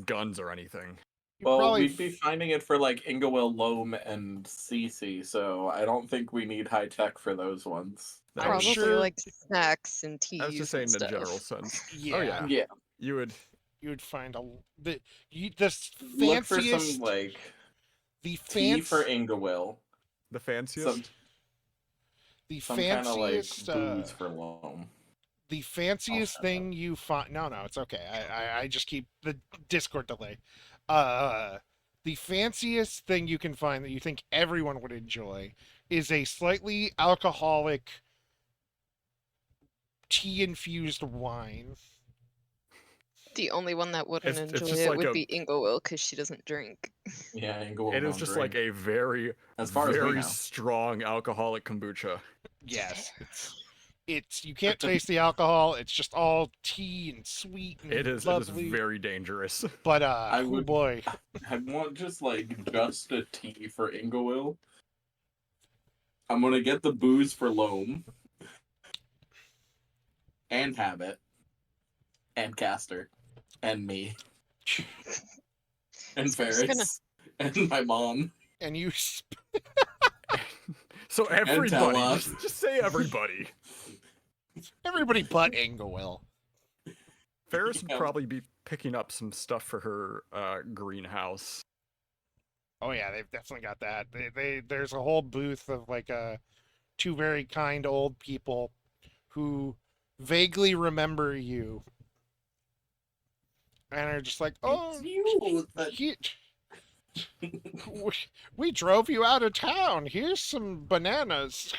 guns or anything. You Well, probably we'd be finding it for like Ingawil, Loam, and Cece, so I don't think we need high tech for those ones. That I'm was- Probably sure- like snacks and teas I was just saying and in a general stuff. sense. yeah. Oh yeah, Yeah, you would. You would find the look for fanciest some like the tea for fancy Ingawil, The fanciest. some kind of like fanciest booze for Loam. the fanciest shut thing you find. No, it's okay. I just keep the Discord delay. The fanciest thing you can find that you think everyone would enjoy is a slightly alcoholic tea infused wine. The only one that wouldn't It's enjoy just it like would a- be Ingowil because she doesn't drink. Yeah, Ingawil. It is just like a very, as far as we very know. strong alcoholic kombucha. Yes, it's you can't taste the alcohol. It's just all tea and sweet and It is lovely. very dangerous. But I oh would- boy, I want just a tea for Ingawil. I'm gonna get the booze for Loam. And Habit. And Caster. And me. And So we're Ferris. just And my mom. and you So everybody, Tella. just say everybody. everybody but Ingawil. Ferris would Yeah. probably be picking up some stuff for her greenhouse. Oh yeah, they've definitely got that. There's a whole booth of like two very kind old people who vaguely remember you and are just like, oh, It's you. we drove you out of town. Here's some bananas.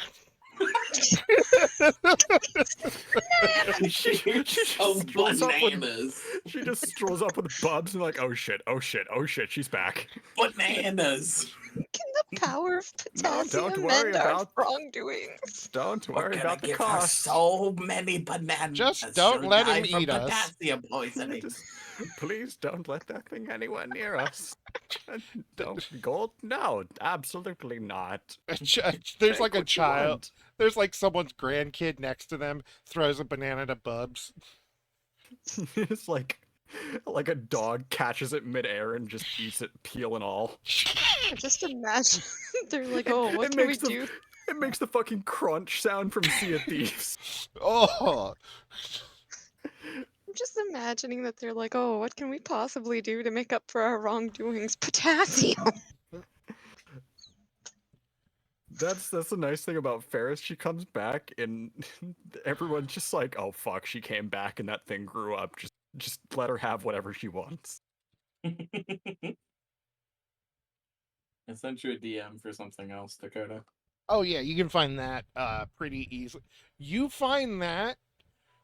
She Oh, strolls up with- bananas. She just strolls up with Bubs and like, oh shit, she's back. Bananas. Can the power of potassium don't worry mend our about- wrongdoings? Don't We're worry gonna about the give her cost. so many bananas. Just don't she'll let die him from eat us. potassium poisoning. Just, please don't let that thing anywhere near us. Don't gold? No, absolutely not. There's Take like a what you child. want. There's like someone's grandkid next to them throws a banana to Bubs. It's like a dog catches it midair and just eats it, peel and all. Just imagine they're like, oh, what It can we makes the- do? It makes the fucking crunch sound from Sea of Thieves. Oh, I'm just imagining that they're like, oh, what can we possibly do to make up for our wrongdoings? Potassium. That's the nice thing about Ferris. She comes back and everyone's just like, oh fuck, she came back and that thing grew up. Just let her have whatever she wants. I sent you a DM for something else, Dakota. oh yeah, you can find that pretty easily. You find that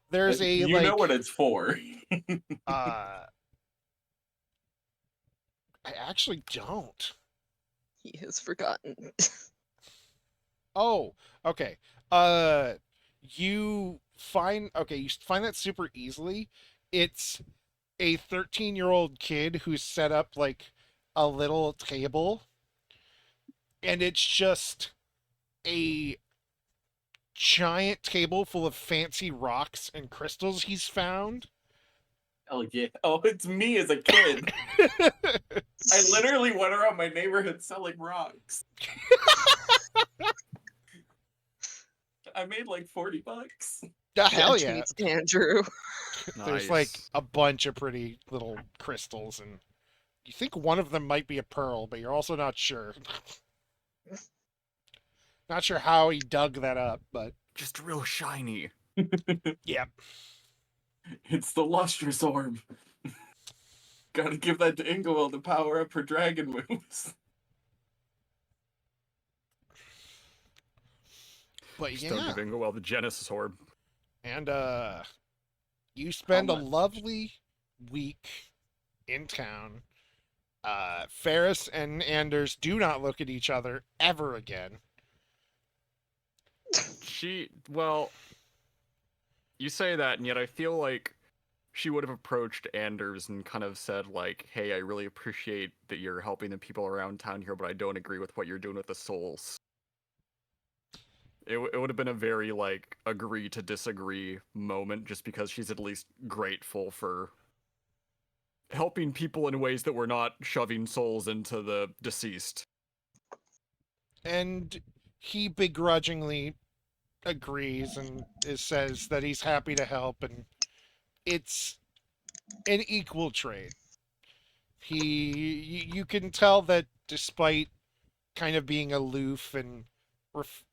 there's a You like know what it's for. I actually don't. He has forgotten. Oh, okay. You find that super easily. It's a 13-year-old kid who's set up like a little table, and it's just a giant table full of fancy rocks and crystals he's found. Oh yeah. Oh, it's me as a kid. I literally went around my neighborhood selling rocks. I made like $40. Hell Yeah, yeah. tweets Andrew. There's like Nice. a bunch of pretty little crystals, and you think one of them might be a pearl, but you're also not sure. Not sure how he dug that up, but Just real shiny. yeah. It's the lustrous orb. Gotta give that to Ingowell to power up her dragon moves. But Just don't yeah. give Ingowell the Genesis orb. And you spend a much? lovely week in town. Ferris and Anders do not look at each other ever again. Well, you say that, and yet I feel like she would have approached Anders and kind of said, like, hey, I really appreciate that you're helping the people around town here, but I don't agree with what you're doing with the souls. It would have been a very, like, agree to disagree moment, just because she's at least grateful for helping people in ways that were not shoving souls into the deceased. And he begrudgingly agrees and says that he's happy to help, and it's an equal trade. You can tell that despite kind of being aloof and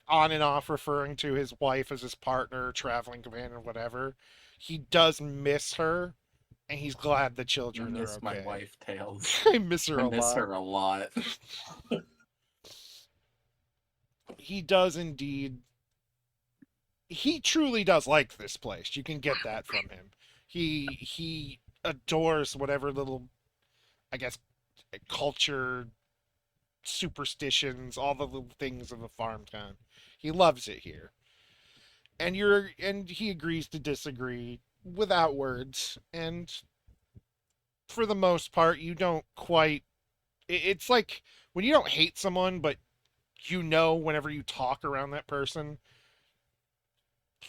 on and off referring to his wife as his partner, traveling companion, whatever, he does miss her, and he's glad the I children are miss my okay. wife, Tails. I miss her I a miss lot. her a lot. He does indeed. He truly does like this place. You can get that from him. He adores whatever little, I guess, culture, superstitions, all the little things of a farm town. He loves it here. And he agrees to disagree without words. And for the most part, you don't quite. It's like when you don't hate someone, but you know whenever you talk around that person,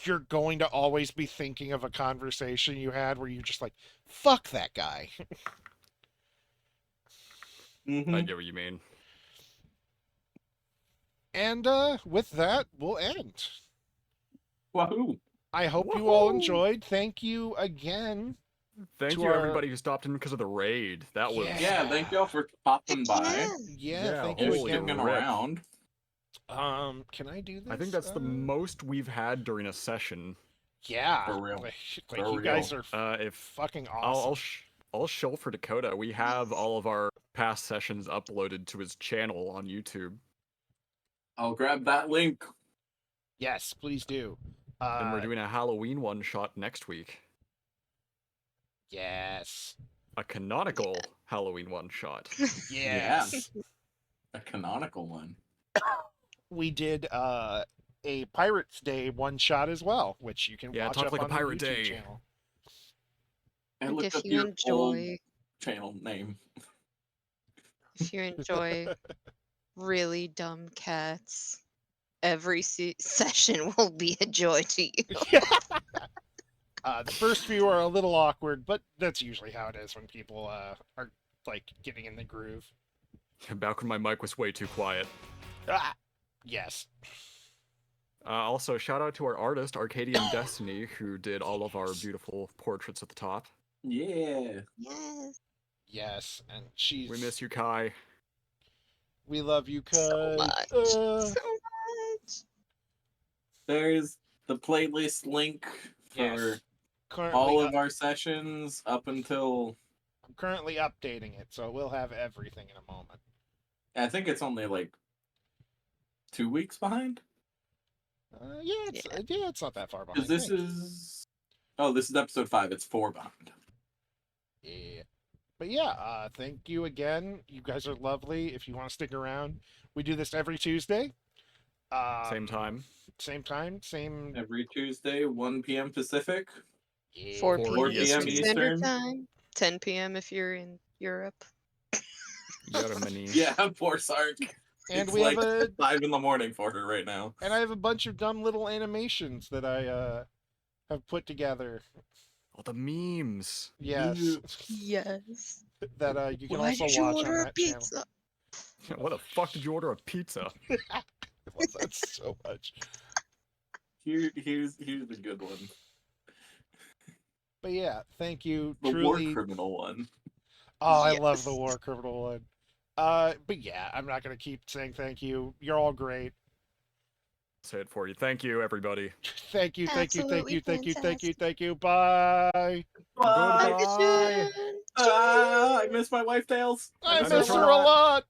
you're going to always be thinking of a conversation you had where you're just like, fuck that guy. I get what you mean. And with that, we'll end. Wahoo! I hope you all enjoyed. Thank you again. Thank to you, our- everybody who stopped in because of the raid. That was... Yeah, thank y'all for popping by. Yeah, thank And you holy again. sticking rip. around. Can I do this? I think that's the most we've had during a session. Yeah, For real. Like For you guys real. are If fucking I'll awesome. I'll show for Dakota. We have all of our past sessions uploaded to his channel on YouTube, I'll grab that link. Yes, please do. and we're doing a Halloween one shot next week. Yes. A canonical Halloween one shot. Yes. A canonical one. We did a Pirates Day one shot as well, which you can Yeah, watch talk up like a on the pirate YouTube day. channel. I And looked if up you your old enjoy, channel name. if you enjoy really dumb cats, every session will be a joy to you. The first few are a little awkward, but that's usually how it is when people are like getting in the groove. Back when my mic was way too quiet. Ah, yes. Also, shout out to our artist, Arcadian Destiny, who did all of our beautiful portraits at the top. Yeah. Yes, Yes, and she's. We miss you, Kai. We love you, Kai. so much, so much. There's the playlist link for Yes. Currently all of our sessions up until... I'm currently updating it, so we'll have everything in a moment. I think it's only like 2 weeks behind. It's not that far behind. Because this thanks. is... Oh, this is episode 5. It's 4 behind. Yeah. But yeah, thank you again. You guys are lovely. If you want to stick around, we do this every Tuesday. Same time. Same time. Same. Every Tuesday, 1 p.m. Pacific. Yeah. 4 4 p.m. p.m. Eastern Standard Eastern. Time, 10 p.m. if you're in Europe. Germany. Yeah, poor Sark. And It's we like have 5 in the morning for her right now. and I have a bunch of dumb little animations that I have put together. All the memes. Yes. Yes. That you can Why also did you watch order on a that channel. pizza? What the fuck did you order a pizza? I love that so much. Here's the good one. But yeah, thank you. The Truly. war criminal one. Oh, I love the Yes. war criminal one. But yeah, I'm not gonna keep saying thank you. You're all great. say it for you. Thank you, everybody. Thank you, thank you, thank Absolutely you, thank you, thank you, fantastic. thank you. Bye. Goodbye. Dankeschön. I miss my wife, Tails. I miss miss her her a a lot. lot.